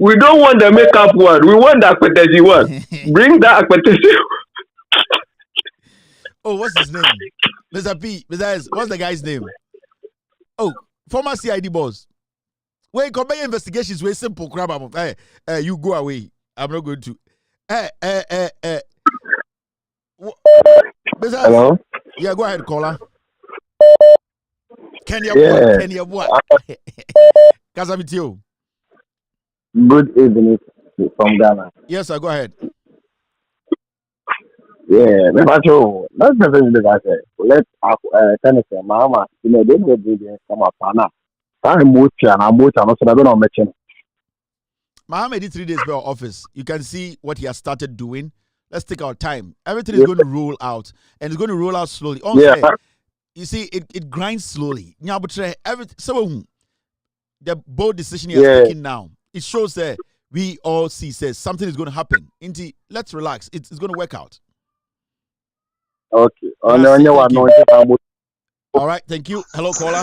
Speaker 10: We don't want the makeup one. We want the Aquatesi one. Bring that Aquatesi.
Speaker 1: Oh, what's his name? Mr. P. Mr. S. What's the guy's name? Oh, former CID boss. Wait, come back investigations. We're simple crap. You go away. I'm not going to.
Speaker 10: Hello?
Speaker 1: Yeah, go ahead, caller. Kenya what? Because I'm with you.
Speaker 10: Good evening from Ghana.
Speaker 1: Yes, sir, go ahead.
Speaker 10: Yeah, that's the thing that I say. Let Senator Mama, they will come up now. I'm not mention.
Speaker 1: Mohammed did 3 days by office. You can see what he has started doing. Let's take our time. Everything is going to roll out, and it's going to roll out slowly. You see, it grinds slowly. The bold decision he has taken now, it shows that we all see says something is going to happen. Let's relax. It's going to work out.
Speaker 10: Okay.
Speaker 1: All right, thank you. Hello, caller.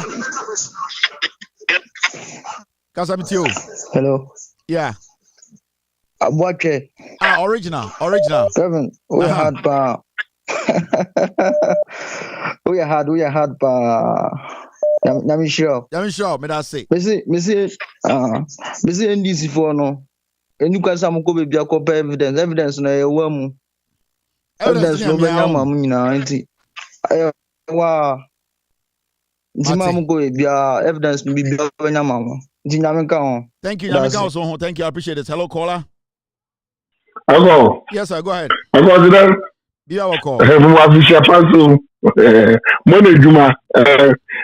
Speaker 1: Kasamitiyo.
Speaker 12: Hello.
Speaker 1: Yeah.
Speaker 12: Abuache.
Speaker 1: Original.
Speaker 12: Kevin, we had pa. We had pa. Yami sure,
Speaker 1: me that say.
Speaker 12: Missy, NDC for no. And you can some go be evidence na ewamu. Evidence no be nyama mu nyina nti. Wa. Nti ma mu go be evidence be nyama mu. Nti nyame ka ho.
Speaker 1: Thank you, nyame ka ho. Thank you, I appreciate it. Hello, caller.
Speaker 10: Hello.
Speaker 1: Yes, sir, go ahead.
Speaker 10: Hello, President.
Speaker 1: Be our call.
Speaker 10: Money Juma.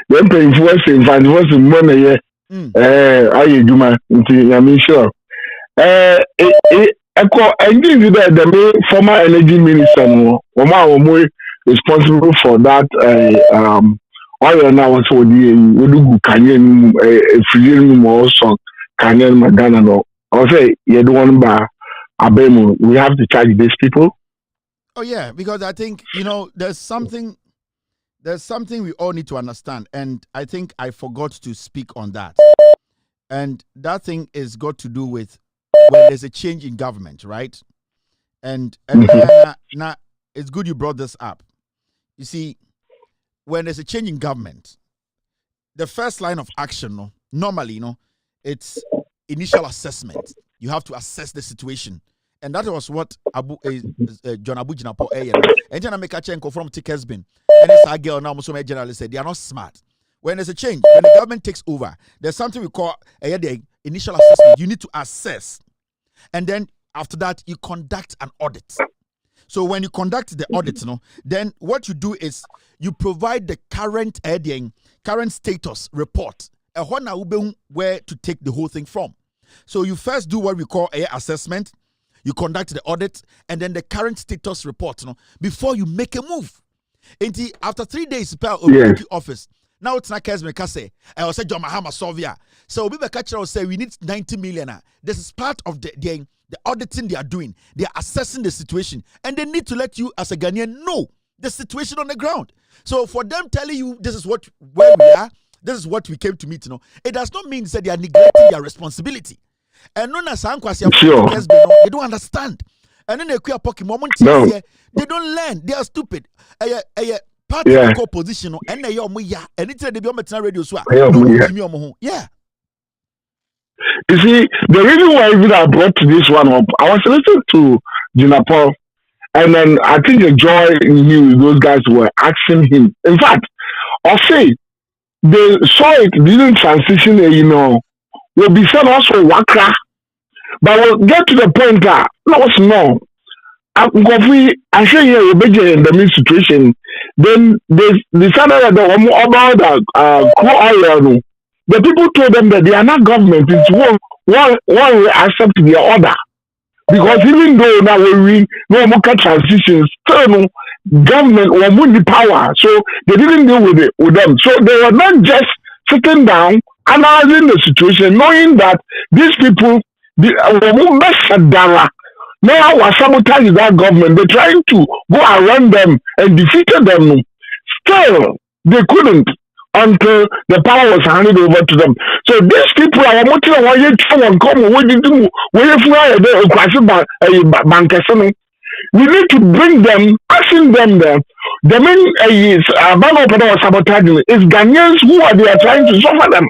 Speaker 10: When paying for money, I Juma. I'm sure. I think that the former energy minister, Omar responsible for that
Speaker 13: oil now was for the Udugu Canyon, freedom also Canyon Magana. No, I'll say, you don't want to Abemo. We have to charge these people.
Speaker 1: Oh yeah, because I think there's something we all need to understand, and I think I forgot to speak on that. And that thing is got to do with when there's a change in government, right? And now it's good you brought this up. You see, when there's a change in government, the first line of action, normally, it's initial assessment. You have to assess the situation. And that was what John Abu Jinapo and Jana Mekachenko from Tikesbin. And it's a girl now, Muslim generally said they are not smart. When there's a change, when the government takes over, there's something we call the initial assessment. You need to assess. And then after that, you conduct an audit. So when you conduct the audit, then what you do is you provide the current status report. Where to take the whole thing from. So you first do what we call a assessment. You conduct the audit and then the current status report, before you make a move. After 3 days, the office. Now it's not Kesme. I will say John Mahama Sovia. So we will say we need 90 million. This is part of the auditing they are doing. They are assessing the situation. And they need to let you as a Ghanaian know the situation on the ground. So for them telling you this is where we are, this is what we came to meet, it does not mean that they are neglecting their responsibility. And no, they don't understand. And then they don't learn. They are stupid. Party opposition and they anything they be on radio so yeah.
Speaker 13: You see, the reason why even I brought this one up, I was listening to Jinapo, and then I think the joy in him, those guys were asking him. In fact, I'll say they saw it didn't transition, will be said also Wakra, but we'll get to the point that no. I say here we're in the main situation. Then they decided that about crude oil. The people told them that they are not government. It's one will accept their order. Because even though now we no more transitions, still no government or the power. So they didn't deal with them. So they were not just sitting down, analyzing the situation, knowing that these people now was sabotaging that government. They're trying to go around them and defeated them. Still, they couldn't until the power was handed over to them. So these people are motivated. Why you come? What you do? When you fly the we need to bring them, asking them there. The main is sabotaging is Ghanaians who are trying to suffer them.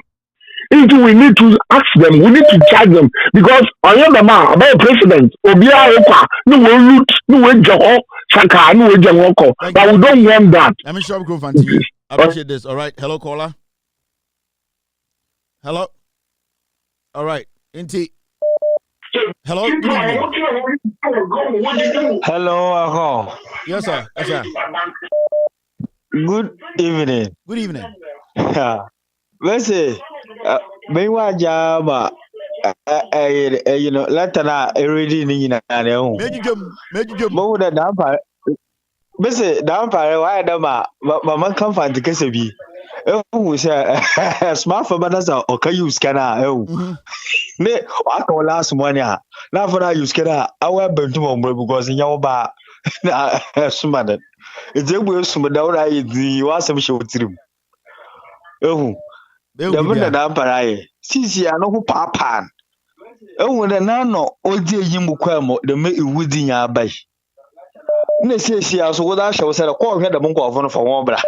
Speaker 13: We need to ask them, we need to charge them because I am the man about president, Obia Oka, no one loot, no one Joho, Saka, no one Jamoko. But we don't want that.
Speaker 1: I'm sure we go I appreciate this. All right. Hello, caller. Hello. All right. Inti. Hello. Good evening.
Speaker 14: Hello, Ako.
Speaker 1: Yes, sir. Yes, sir.
Speaker 14: Good evening.
Speaker 1: Good evening.
Speaker 14: Listen, meanwhile, Jama, Latana, already in an own.
Speaker 1: Major
Speaker 14: More than Dampa. Listen, Dampa, why Dama, Mamma come find the Kesabi. Oh, smart for Manasa or can you scanner? Oh, I call last one. Now for now, you scanner. I will burn tomorrow because in your bar, summoned. It's a will summon down. I was some show through. Oh. The winner Damparae. Sisi ano who papan. Oh, the nano, old dear Yimuquamo, the make you within your bay. Nessie, also what I shall say a call head a monk of one for one bra.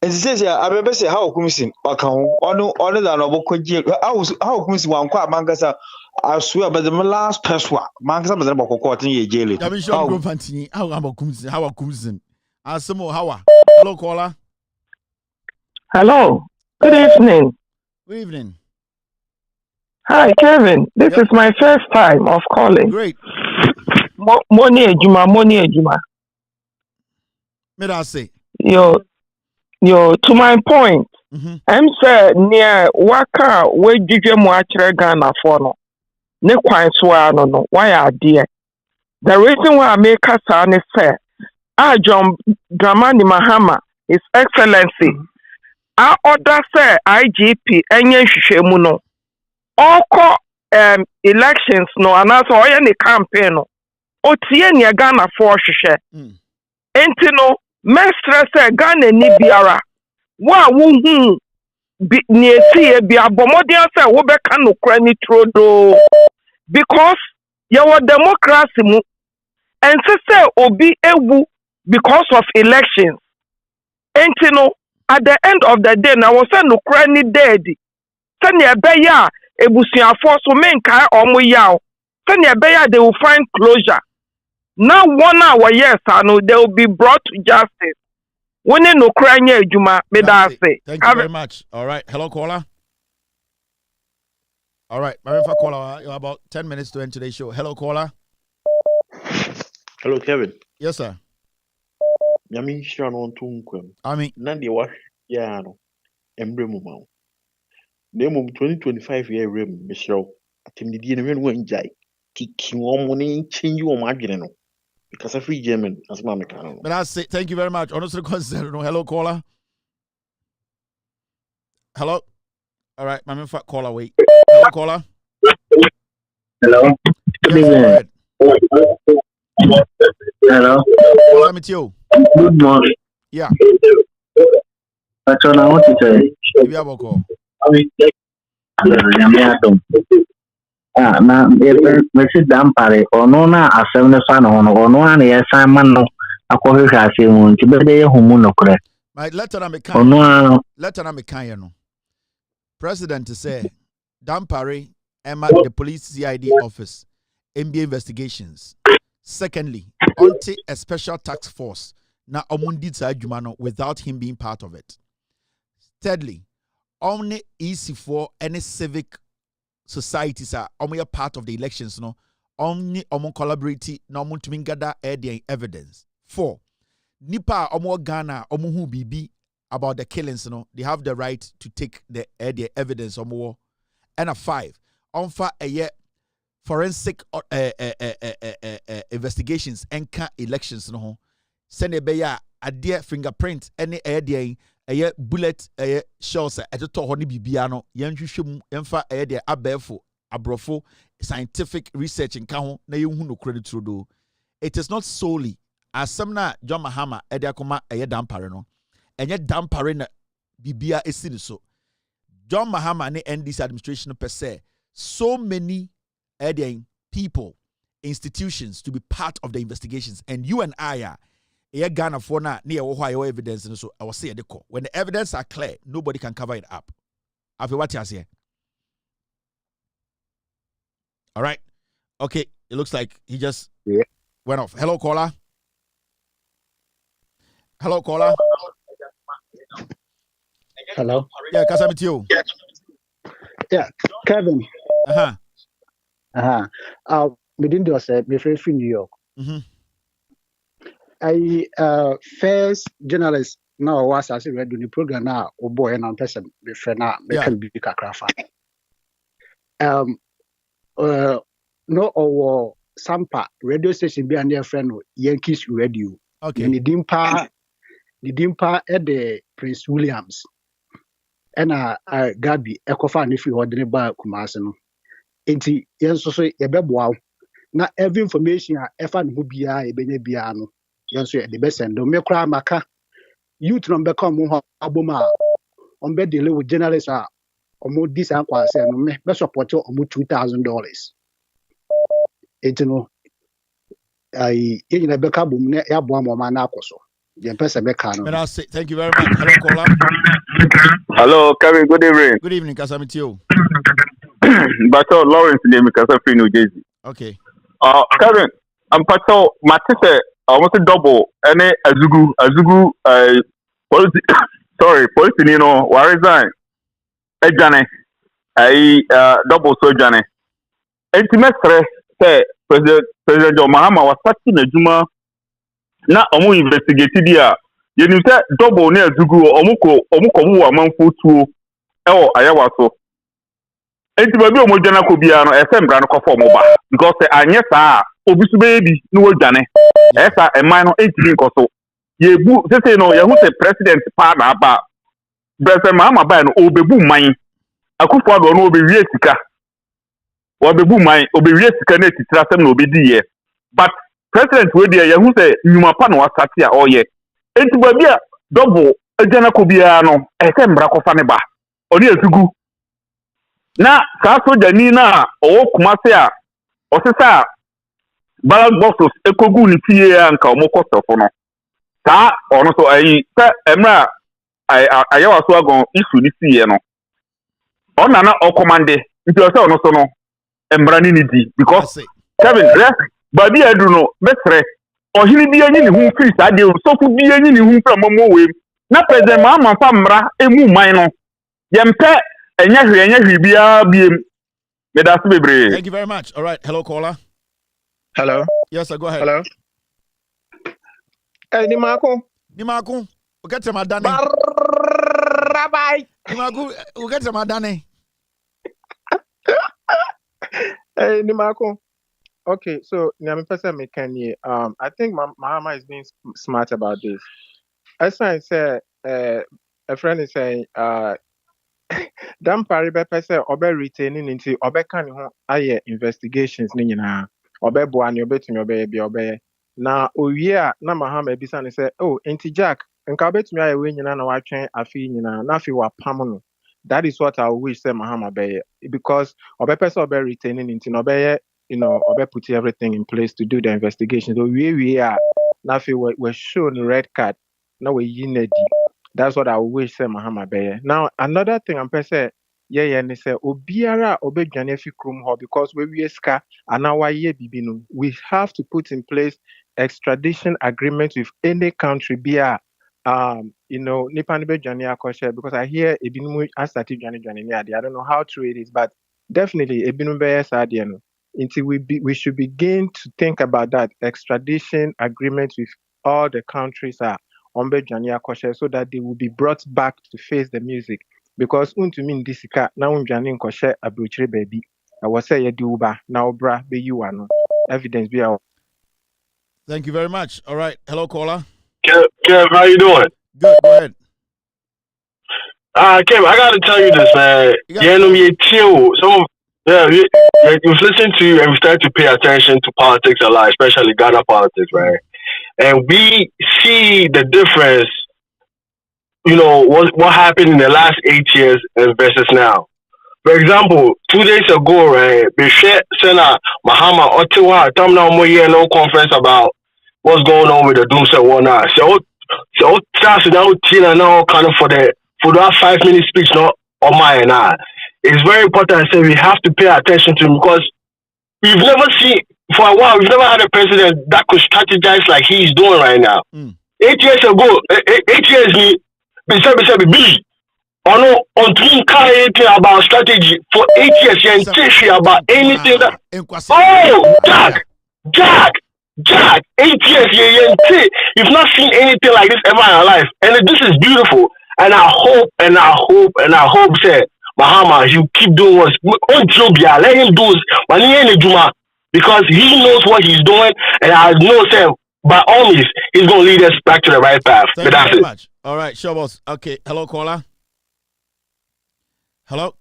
Speaker 14: And she says, I remember say how commission or come on than a book. I was how commission one quite mangasa. I swear, but the last person, Mangasa was about quarter year jail.
Speaker 1: I'm sure I'm going how about Kumsin, how Kumsin. Some more how. Hello, caller.
Speaker 15: Hello. Good evening.
Speaker 1: Good evening.
Speaker 15: Hi, Kevin. This is my first time of calling.
Speaker 1: Great.
Speaker 15: Money Ejuma.
Speaker 1: May I say?
Speaker 15: Yo, to my point. I'm saying near Waka, where did you watch Ghana for no? Ne quite no. Why are dear? The reason why I make us say, John Dramani Mahama, His Excellency. a order say IGP enye hwehwemu no oko elections no anaso oye ne campaign no otie ne Ghana for hwehwe enti no mestre say Ghana ni biara wa wo hu ni esi bi abomodian say wo be ka no kra ni trodo because your democracy mu and say obi ewu because of elections enti no at the end of the day na was no kra ni dead send e be ya ebusuafo so menkai omo yaw send e be ya they will find closure now 1 hour yes no they will be brought to justice when no kra nya adwuma me da say
Speaker 1: thank you very much. All right, hello caller. All right, my caller, you have about 10 minutes to end today's show. Hello caller.
Speaker 16: Hello Kevin.
Speaker 1: Yes sir.
Speaker 16: Yami shira no ntunkwam.
Speaker 1: Ami
Speaker 16: na de wa ya no embre mu ma. Na mum 2025 year rem mishro. Atimdidi na wen wan jai. Kiki wo mo ni chinji wo ma adwene no. Because a free German as ma meka no.
Speaker 1: But I say thank you very much. Honestly consider no. Hello caller. Hello. All right, my caller wait. Hello caller.
Speaker 10: Hello.
Speaker 1: Yes,
Speaker 10: Hello.
Speaker 1: What's up with you?
Speaker 10: Good morning.
Speaker 1: Yeah.
Speaker 10: That's all I want to say.
Speaker 1: You have a call.
Speaker 10: Na mesi dampare ono na asem ne fa no ono ana ye san man no akohwehwe asem mu nti be dey humu no kore.
Speaker 1: My letter na me kan. Letter na me kan no. President say dampare Emma the police CID office MBA investigations. Secondly, onto a special task force na omundi sa adwuma no without him being part of it. Thirdly, only EC4 any civic societies are part of the elections no only collaborate na to gather evidence. 4, nipa Ghana hu bibi about the killings no they have the right to take the evidence and 5 onfa forensic investigations and elections no send a beya a dear fingerprint any bullet shells at the top of Bibiano, Yanshum, Enfa Edia Abefo, Abrofo, scientific research in Kaho, na no credit to do. It is not solely as some John Mahama Ediakoma Dampare and yet Dampare Bibia is so. John Mahama and end this administration per se. So many people, institutions to be part of the investigations, and you and I are. Ghana for now near Ohio evidence and so I will say when the evidence are clear, nobody can cover it up. After what you say. All right. Okay. It looks like he just went off. Hello, caller. Hello, caller.
Speaker 17: Hello.
Speaker 1: Yeah, Kasam with you.
Speaker 17: Yeah, Kevin. Within the me free New York. I first journalist now was as read the program now or boy and person be friend now be can be kakrafa. No or sampa radio station be and their friend Yankees radio.
Speaker 1: Okay.
Speaker 17: And the dimpa at the Prince Williams. And Gabi Ekofa if you order by Kumasano. Enti yes so wow. Na every information efan who be a benebiano. Yes, the best and don't make crime maka. Youth number come aboma on bed deal with journalists are or more this and me best support or more $2,000. It's no I in a backup boom ya bomb man akoso. The person mekano.
Speaker 1: Thank you very much. Hello, caller.
Speaker 18: Hello, Kevin. Good evening.
Speaker 1: Good evening, Kasamitio.
Speaker 18: But Lawrence name Kasa Free New Jersey.
Speaker 1: Okay.
Speaker 18: Kevin, I'm Pato Matisse. Almost a double any Azugu policy policy you know where is that Jane double so Jane intimate stress say President John Mahama was starting a juma na omu investigated dia you know say double near Azugu omuko mu amanfo tuo ewo ayawa so intimate bi omo Jana ko bia no esembra no kofo mo ba because anya saa obisu baby no Jane esa e man no 18 koso ye bu say no ye who say president pa na ba Brese Mahama ba no obebu man. Akufo-Addo no obewie sika. Obebu man, obewie sika na titira sem na obedi ye. But president we dey ye hu say nyuma pa na wasate a oye. Enti ba bia double agana ko bia no e se mbra ko fa ne ba. Oni esugu. Na ka soja ni na owo kuma se a osesa ballot boxes ekogu ni fie anka omokosofo no. Sa ono so ayi se emra ayawa so agon isu ni fie no. Ona na okomande nti o se ono so no emra ni di because Kevin ba bi adu no mesre ohini bi anyi ni hu free sa de sofu bi anyi ni hu fra momo we na president Mahama fa mra emu man no yempe enya hwe bia biem me da so bebre.
Speaker 1: Thank you very much. All right, hello caller.
Speaker 19: Hello.
Speaker 1: Yes, sir, go ahead.
Speaker 19: Hello. Hey, Nimako.
Speaker 1: We get to my Danny.
Speaker 19: Bye.
Speaker 1: Nimako, we get to my Danny.
Speaker 19: Hey, Nimako. Okay, so I think Mahama is being smart about this. As I said, a friend is saying, Dan Paribe pese obe retaining into obe kan ho aye investigations ni nyina obe boa ne obetumi obe na owie a na Mahama ebisa ne say oh enti Jack nka obetumi aye we nyina na watwen afi nyina na afi wa pam no. That is what I wish say Mahama be because obe pese obe retaining into obe obe put everything in place to do the investigation. So we are na afi we shown red card na we yinedi. That's what I wish say Mahama be. Now another thing I'm say and they say obiara obedwane fi krum ho because we ska anawa ye bibinu. We have to put in place extradition agreement with any country bia nipa be dwane akoshe because I hear ebinu asati dwane ni ade. I don't know how true it is but definitely ebinu be sade no. Until we should begin to think about that extradition agreement with all the countries so that they will be brought back to face the music. Because untumin disika na unjani nkoshe abrochire baby. I was say uba na obra be you ano evidence be our.
Speaker 1: Thank you very much. All right. Hello, caller.
Speaker 3: Kev, how you doing?
Speaker 1: Good. Go ahead.
Speaker 3: Kev, I gotta tell you this, man. We've listened to you and we started to pay attention to politics a lot, especially Ghana politics, right? And we see the difference, what happened in the last 8 years versus now. For example, 2 days ago, right, Senator Mahama Ottawa, no conference about what's going on with the Doomsday War now. So now kind of for that 5-minute speech, not on my and I. It's very important to say we have to pay attention to him because we've never seen, for a while, we've never had a president that could strategize like he's doing right now. 8 years ago, 8 years, Billy, on doing anything about strategy for 8 years, you ain't teaching about anything that. Oh, Jack, 8 years, you've not seen anything like this ever in your life. And this is beautiful. And I hope, say, Mahama, you keep doing what let him do it. Because he knows what he's doing, and I know, say, by all means, he's going to lead us back to the right path.
Speaker 1: Thank you very much. All right, sure, boss. Okay, hello, caller. Hello.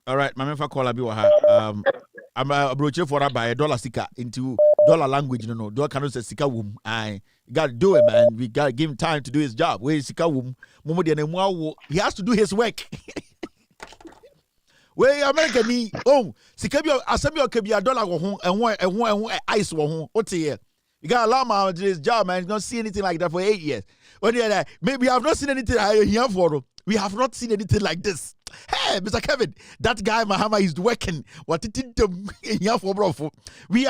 Speaker 1: All right, my man caller biwa I'm a brochure for a dollar sika into dollar language. No, dollar cannot say sika wum. I got to do it, man. We got to give him time to do his job. Where is sika wum? He has to do his work. Where American ni sikabio asabio kabia dollar go home and ice wo home. What's here? You got to allow him to do his job, man. You don't see anything like that for 8 years. When you're like, maybe I have not seen anything here for. We have not seen anything like this. Hey, Mr. Kevin, that guy Mahama is working. What did here for, bro? We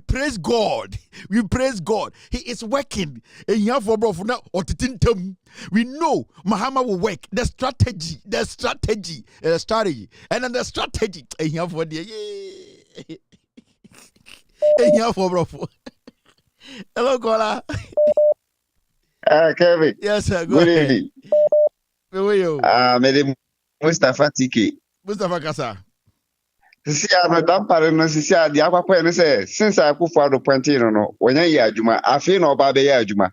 Speaker 1: praise God. We praise God. He is working. Here for, bro. Now, we know Mahama will work. The strategy, and then the strategy. Here for the here for, bro. Hello, caller.
Speaker 20: Kevin.
Speaker 1: Yes, sir.
Speaker 20: Good evening.
Speaker 1: How are you?
Speaker 20: Madam Mustafa Tiki.
Speaker 1: Mustafa Kasa.
Speaker 20: Sisi Madam Parano Sisi the Aqua and say, since I put for the Pantino, when I yajuma, I feel no baby yajuma.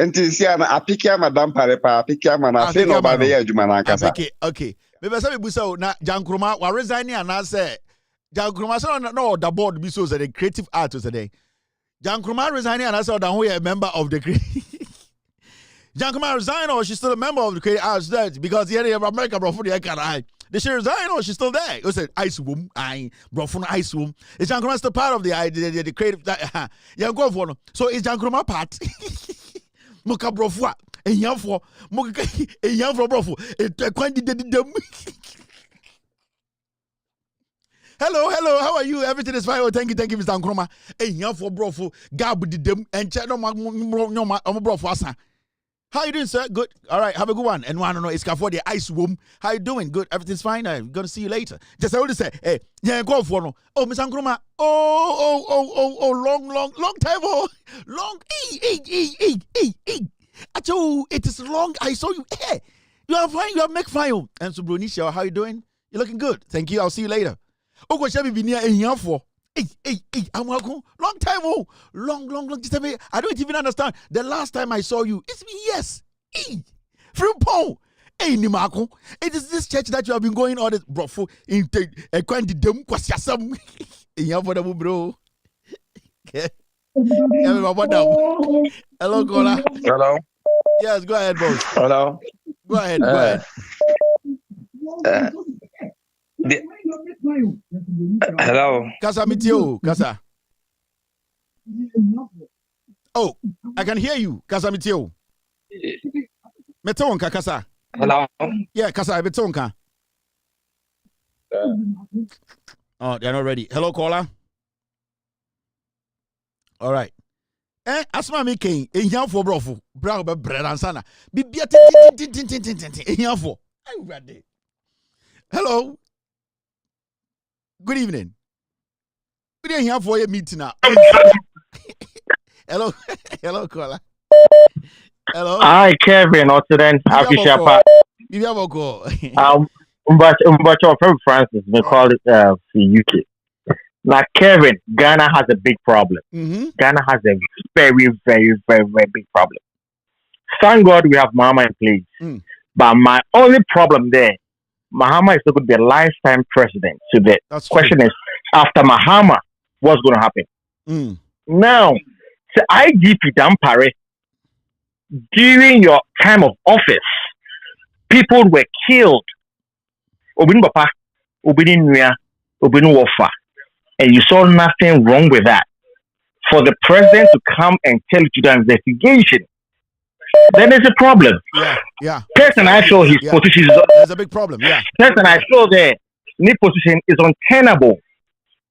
Speaker 20: Enti si ana apikia madam pare pa apikia mana fe no ba be ya adwuma na nkasa.
Speaker 1: Okay. Maybe say we say na Jankroma wa resign and say Jankroma say no the board be so the creative artist today. Jankroma resigning and I said that who a member of the Jankroma resign or she's still a member of the creative arts that because here in America bro for the can Did she resign or she's still there? You said ice womb, bro from ice womb. Is Jankroma still part of the creative yeah go for no. So is Jankroma part? Muka bro for and young for Muka a young for bro for it them. Hello, how are you? Everything is fine. Oh, thank you, Mr. Nkrumah. Hey, young for bro for Gab did them and chat no bro for asa. How you doing, sir? Good. All right, have a good one. And one no, it's for the ice womb. How you doing? Good. Everything's fine. I'm gonna see you later. Just I want to say, hey, yeah, go for no. Oh, Mr. Nkrumah. Oh, long time. Oh, long. Achoo, it is long. I saw you. Hey, you are fine. You are make fine. And so, Brunisha, how you doing? You're looking good. Thank you. I'll see you later. Oh, go shall be near a year for. Hey, I'm welcome. Long time, oh, long. Just I don't even understand. The last time I saw you, it's me, yes. Hey, from Pong. Hey, Nimako. It is this church that you have been going on this, bro, for in a kind of them, kwasiasam. In bro. Hello, Kola.
Speaker 20: Hello.
Speaker 1: Yes, go ahead, boss.
Speaker 20: Hello.
Speaker 1: Go ahead.
Speaker 20: Hello.
Speaker 1: Kasa mitio, Kasa. Oh, I can hear you, Kasa mitio. Metonka, Kasa.
Speaker 20: Hello.
Speaker 1: Yeah, Kasa, Metonka. Oh, they're not ready. Hello, caller. All right. Asma me king, in here for brofo, brow bread and sana. Be in here for. I'm ready. Hello. Good evening. We didn't hear for your meeting now. Hello, caller. Hello.
Speaker 21: Hi, Kevin. Otsuden, Afishapa. From Francis, we call it the UK. Now, Kevin, Ghana has a big problem.
Speaker 1: Mm-hmm.
Speaker 21: Ghana has a very, very, very, very big problem. Thank God we have Mahama in place. But my only problem there, Mahama is not going to be a lifetime president. So the question is, after Mahama, what's going to happen? Now, so IGP Dampare, during your time of office, people were killed. Obin Bapa, Obin Nuya, Obin Wofa. And you saw nothing wrong with that. For the president to come and tell you to the investigation, then there's a problem.
Speaker 1: Yeah.
Speaker 21: Person I saw his position is
Speaker 1: there's a big problem. Yeah.
Speaker 21: Person I saw there, his position is untenable.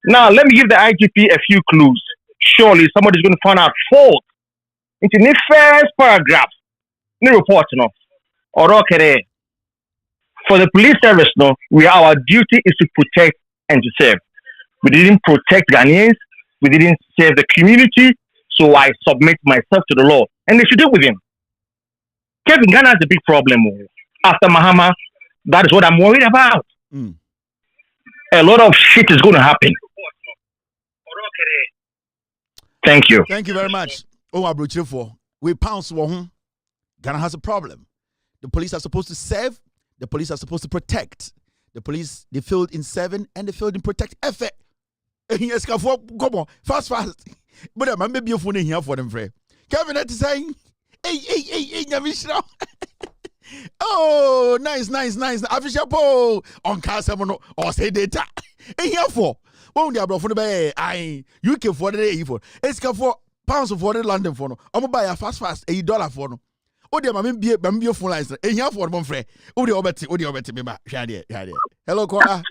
Speaker 21: Now let me give the IGP a few clues. Surely somebody's going to find out fault into the first paragraph. No report, no. Or okay. For the police service, no, our duty is to protect and to serve. We didn't protect Ghanaians. We didn't serve the community. So I submit myself to the law. And they should deal with him. Kevin, Ghana has a big problem. After Mahama, that is what I'm worried about. A lot of shit is going to happen. Thank you.
Speaker 1: Thank you very much. We pounce. Ghana has a problem. The police are supposed to serve. The police are supposed to protect. The police, they failed in serving and they failed in protect. Yes, come on, fast. But I'm maybe a phone in here for them, friend. Kevin is saying, hey, Yamishra. Oh, nice. Official poll on Casamono or say data. Hey, here for. Oh, they are brought for the bay. UK for the day for. It's for pounds for the London for no. I'm buy a fast $8 for no. Oh, dear, my be a full license. Hey, here for one friend. Oh, the obet me back. Hello, caller.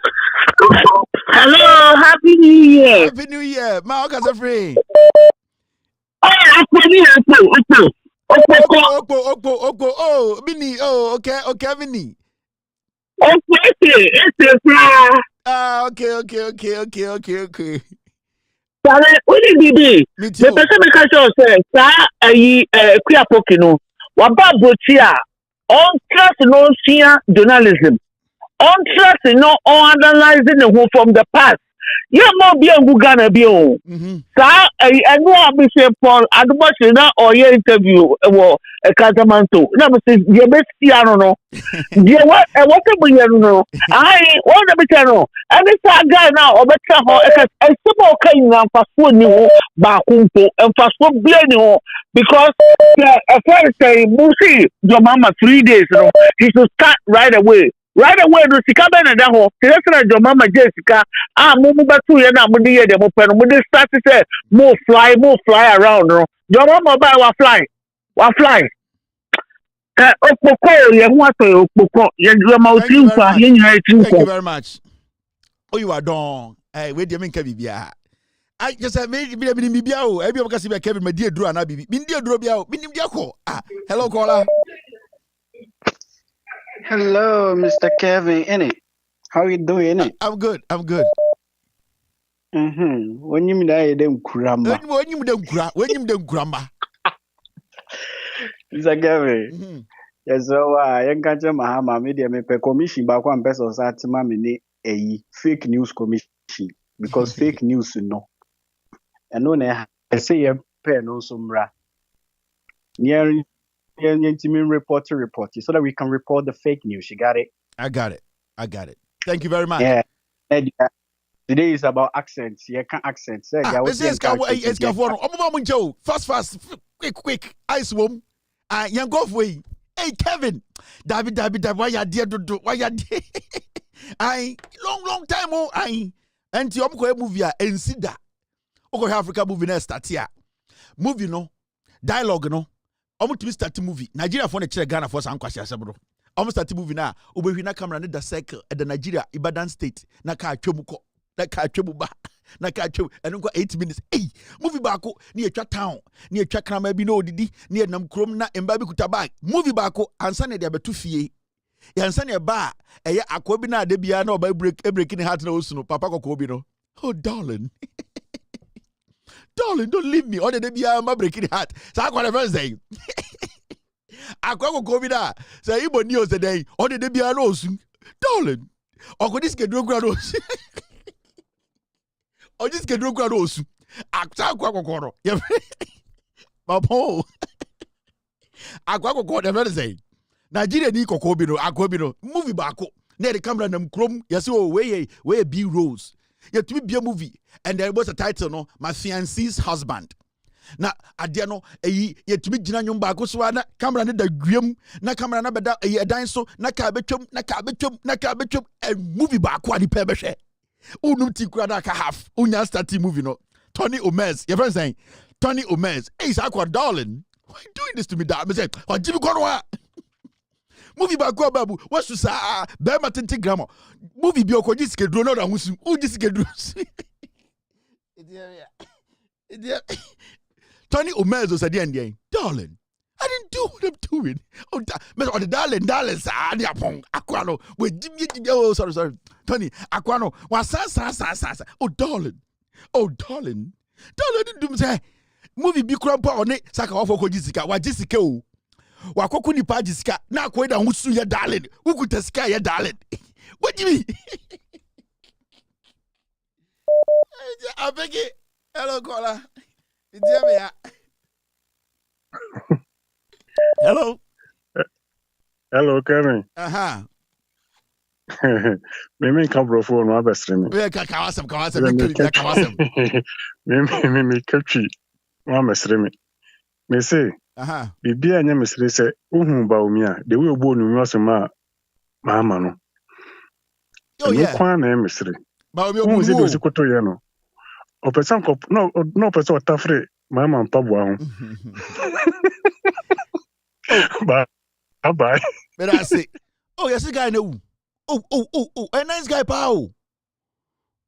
Speaker 22: Hello, Happy New Year.
Speaker 1: Happy New Year. My house is free. Oh, Minnie. Oh, okay, Minnie. Okay.
Speaker 22: Sorry, what did you do? The person because you say, queer pokino. What about Botia? On trust no senior journalism. On trust no analyzing the whole from the past. ye mo bi engu Ghana bi o sa enu abise Paul adubose na oye interview wo Casamanto na me say ye be si ano no ye what be ye no ai what be say no any sa guy now obetra ho e sibo kan na mfaso ni ho ba kumpo mfaso bia ni ho because a friend say musi your mama 3 days no he should start right away no sika be na da ho tell your mama Jessica mo batu ye na mo di ye de mo pe no mo dey start say mo fly around no your mama buy wa fly okpoko ye hu ato okpoko ye ma otinfa ye nyina etinko.
Speaker 1: Thank you very much. Oh, you are done. Hey, wait, you mean Kevin? I just said, maybe bibia o. Ebi obaka sibe Kevin me die duro ana bibi. Min die duro bia o. Min dia ko. Hello caller.
Speaker 4: Hello, Mr. Kevin. How you doing?
Speaker 1: I'm good.
Speaker 4: When you die, them kuramba.
Speaker 1: When you dem grandma.
Speaker 4: Mr. Kevin. Yes, so I can't tell my mama media me pe commission back one person start mama ni a fake news commission because fake news no. And no I say you pen no sumra. Near report so that we can report the fake news. You got it?
Speaker 1: I got it. Thank you very much.
Speaker 4: Yeah. Today is about accents. You can't accents.
Speaker 1: Fast. Quick. Ice wom. Young go way. Hey Kevin. David, why you dear do? Why you dear? Long time and you go movie and see that. Okay, Africa movie na start here. Movie no. Dialogue no. Almost to start movie. Nigeria for the check Ghana for some question sabro. Almost start movie na. Obe na camera the circle at the Nigeria Ibadan state. Na ka atwemuko. Na ka atwemu ba. Na ka atwemu. And go 8 minutes. Hey, movie bako ni etwa town. Ni etwa krama bi na odidi. Ni nam krom na emba bi kuta movie bako ansa na de abetu fie. Yansa na ba eye akwa bi na de bia na oba break ni heart na osuno papa kokko bi no. Oh darling. Darling, don't leave me. Or the be my breaking heart. So I got a first day. I go go with that. So Ibo news the day. Or the be a rose. Darling. Or could this get no grados? Or this get no grados? I can't go. Papa. I go the first day. Nigeria ni kokobino. Akobino. Movie bako. Near the camera nam chrome. Yes, oh, where B Rose. Yet to be a movie, and there was a title, no, my fiancé's husband. Na adiano yet to be Jinanyum Bakoswana, camera the grim, na camera na beda a dinosaur, na cabachum, and movie back what the pebble. Unuti Granaka half, Unya starting movie, no. Tony Omez, your friend saying, Tony Omez, hey, Aqua darling, why are you doing this to me, that? I said, oh, Jimmy Conwa. Movie baako babu what to say be matente grammar movie bi okoji skedro no da husu uji skedro Tony Omezo said the darling I didn't do what I'm doing oh the darling sa dia pon akwano we jimye oh sorry Tony akwano wa sa oh darling I didn't do say movie bi krampa one saka wa fokoji sika wa jisika o wakoko ni pa jisika na akoi da husu ya darling ukuta sika ya darling what do you mean I beg it hello caller
Speaker 5: hello Kevin me can bro phone no abestre me
Speaker 1: kawasam
Speaker 5: me catchy no abestre me say bibi anya mesere se uhu ba omi a de we obo onu osema mama no oh yeah kwa na mesere
Speaker 1: ba omi obo
Speaker 5: se do se koto ye no o person ko no person otafre mama mpabo ahụ bye
Speaker 1: but I say oh yes guy no oh a nice guy pal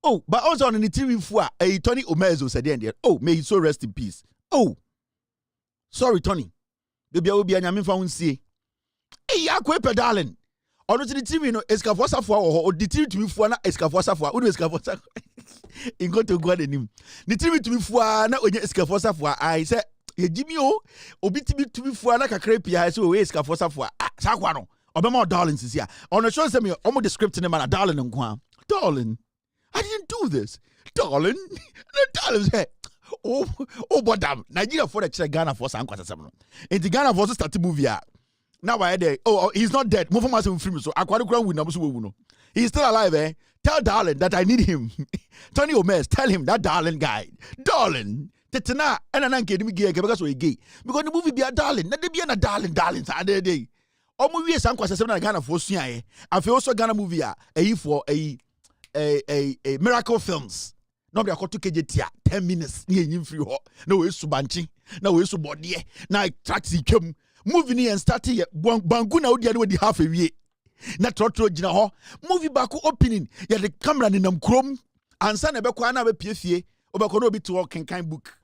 Speaker 1: oh but also on the TV for a Tony Omezo said there oh may he so rest in peace oh sorry Tony baby I will be anyame fa unsie eh akwe pedaling ono ti TV no escafo safo o the TV to me fo na escafo safo o do escafo safo in go to go anim the TV to me fo na onye escafo safo I say ye jimi o obi to me fo na kakra pia say we escafo safo sa kwa no obema darling sisia ono show say me omo the script name na darling nko darling I didn't do this darling. Darling say, oh, madam, Nigeria for the Ghana for some quarter seven. In the Ghana for start movie. Now I there. Oh, he's not dead. Move from us in film. So I quite ground with Namusu. He's still alive, eh? Tell darling that I need him. Tony Omes, tell him that darling guy. Darling. Tetana and an anke me gay because we gay. Because the movie be a darling. Not be a darling. Saturday day. O movie some kwase seven Ghana for suan. I feel also Ghana movie for a miracle films. No be a to kejetia 10 minutes ni enyim free ho. Na we su banchi. Na we su body. Na taxi twem. Movie ni and start here bangu na odi ade half a wie. Na trotro gina ho. Movie back opening. Ya the camera ni nam krom. Ansa na be kwa na be piefie. Obekọ no bi to work kan book.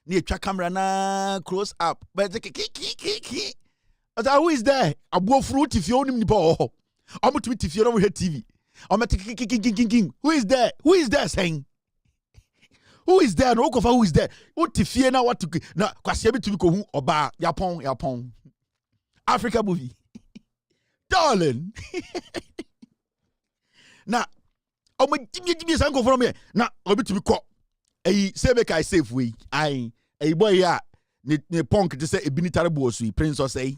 Speaker 1: Ni etwa camera na close up. But ki. Who is there? Abo fruit if you onim nipa ho. Omo to TV no we TV. Omo ki. Who is there? Who is there saying? Who is there? No kofa who is there? Who TV na what to na kwase bi to bi ko hu oba yapon. Africa movie. Darling. Na omo jimi san ko from here. Na obi to bi ko. Say make I safe way. Boy ya ne punk to say ebinitare bo so prince or say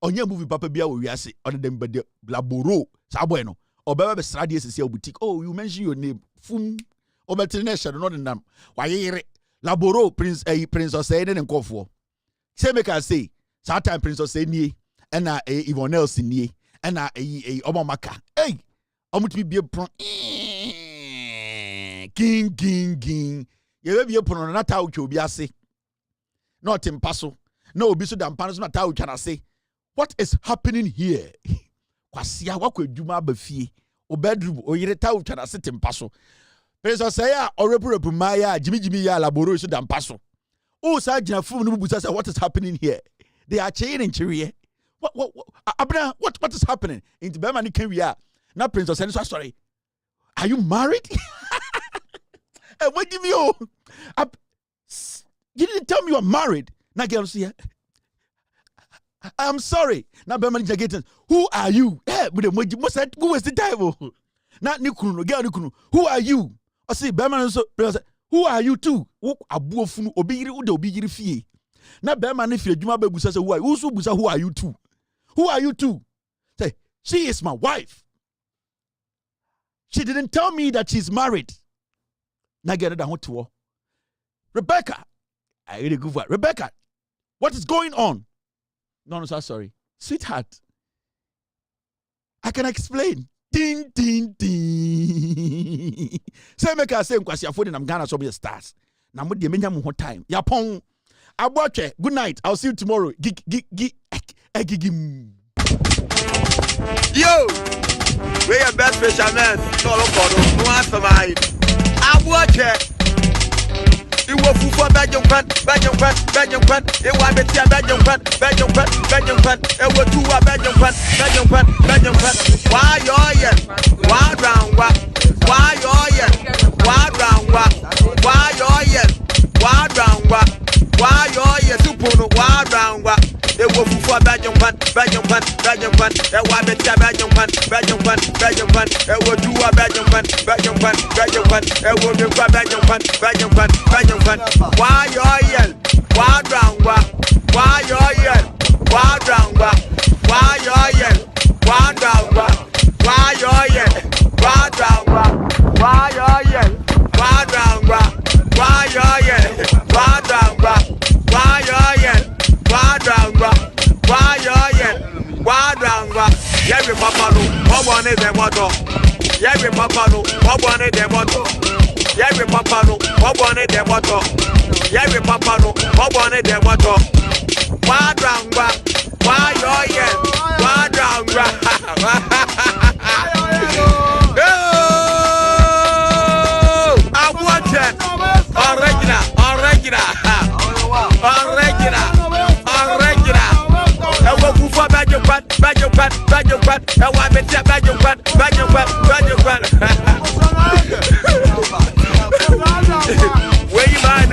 Speaker 1: onye movie papa bia wo wiase on dem bede laboro sa boy no obeba be srade esisi boutique. Oh, you mention your name fum obetrine share no dem wayere laboro prince or say ne nkofo. Say make I say that time prince or say nie na Yvonne else nie na omamaka hey omuti bi pron king ye be pono na ta utwa obi ase not in paso no obi so dan paso na ta utwa na se. What is happening here? Kwasia wakwa adwuma abafie o bedroom o yire ta utwa na se tem paso peso say ya orepu maya jimi ya laboro so dan paso o sa gina fum no bubusa say what is happening here? They are chaining chiriye. What is happening? In the Bema ni can we are now Princess and sorry. Are you married? What give you? You didn't tell me you are married. Now girl see. I'm sorry. Now Bema getting. Who are you? With the most who is the devil? Not Nikunu, girl Nikunu. Who are you? I see Bema so who are you too? Who abuofunu obiyiri ude obiyiri fie. Na Bema ni fie djuma bebusa say who are you? Who are you too? Who are you too? Say she is my wife. She didn't tell me that she's married. Now get it down to Rebecca. I really good for Rebecca. What is going on? No, sorry. Sweetheart. I can explain. Ding. Say make I say because you're putting them Ghana so be stars. Now mo de menya mo time. Yapon. Aboche. Good night. I'll see you tomorrow.
Speaker 9: Yo. We are best fishermen. No no answer my. Aboche. You will for Belgium. You want me to Belgium. It will do a Belgium. Why you Why round what? Why you Why round what? Why you Supuno? Why round what? It will for Belgium. It want me to Belgium. It will do a Belgium. It will do a Belgium. Why you Why round what? Why you Why round what? Why you Why round what? Why you Why round what? Why you Why round what? Why you Why round what? Why you Why round what? Why you Why round what? Every papa no, what one is the motto? Every papa no, what one is the motto? Every papa no, what one is the motto? Every papa no, what one is the motto? Why round what? Why you Why round what? Where you mind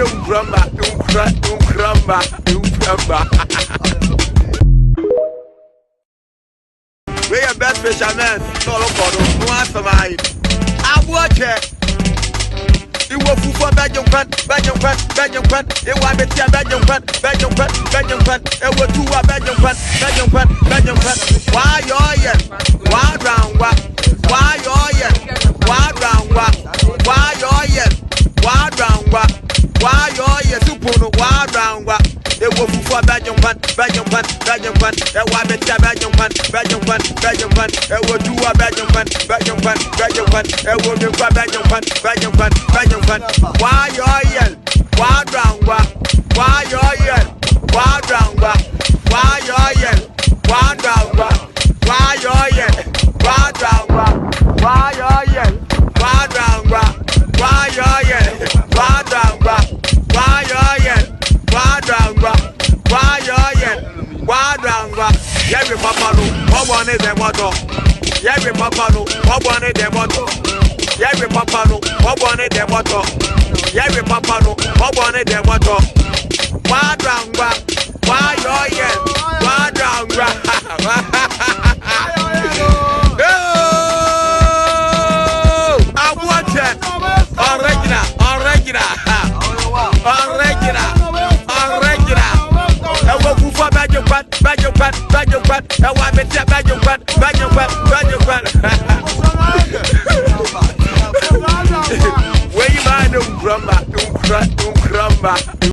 Speaker 9: we are best fishermen. No answer my. I watch it. It was for Belgium Pan, Belgium Pan, Belgium Pan. It was Belgium Pan, Belgium Pan, Belgium Pan. It was two Belgium Pan, Belgium Pan, Belgium Pan. Why you why round what? Why you why round what? Why you why round what? Why you super why round what? It was for Belgium Pan, Belgium Pan, Belgium Pan. It was Belgium Pan, Belgium Pan, Belgium Pan. It was two Belgium Pan, Belgium Pan, Belgium Pan. It was the Belgium Pan, Belgium Pan, Belgium Pan. Why you why round what? Why you why round what? Why you why round what? Why you why round what? Why you why round what? Why you why round what? Why you why round what? Why you why round what? Yeah, we papa no, what one is the motto? Yeah, we papa no, what one is the motto? Yeah, we papa no, what one is the motto? Yeah, we papa no, what one is the motto? Why round what? Why you why round what? I want it. Original. I will go for Belgium Pan. I want me to Belgium Pan. Where you mind, don't crumble.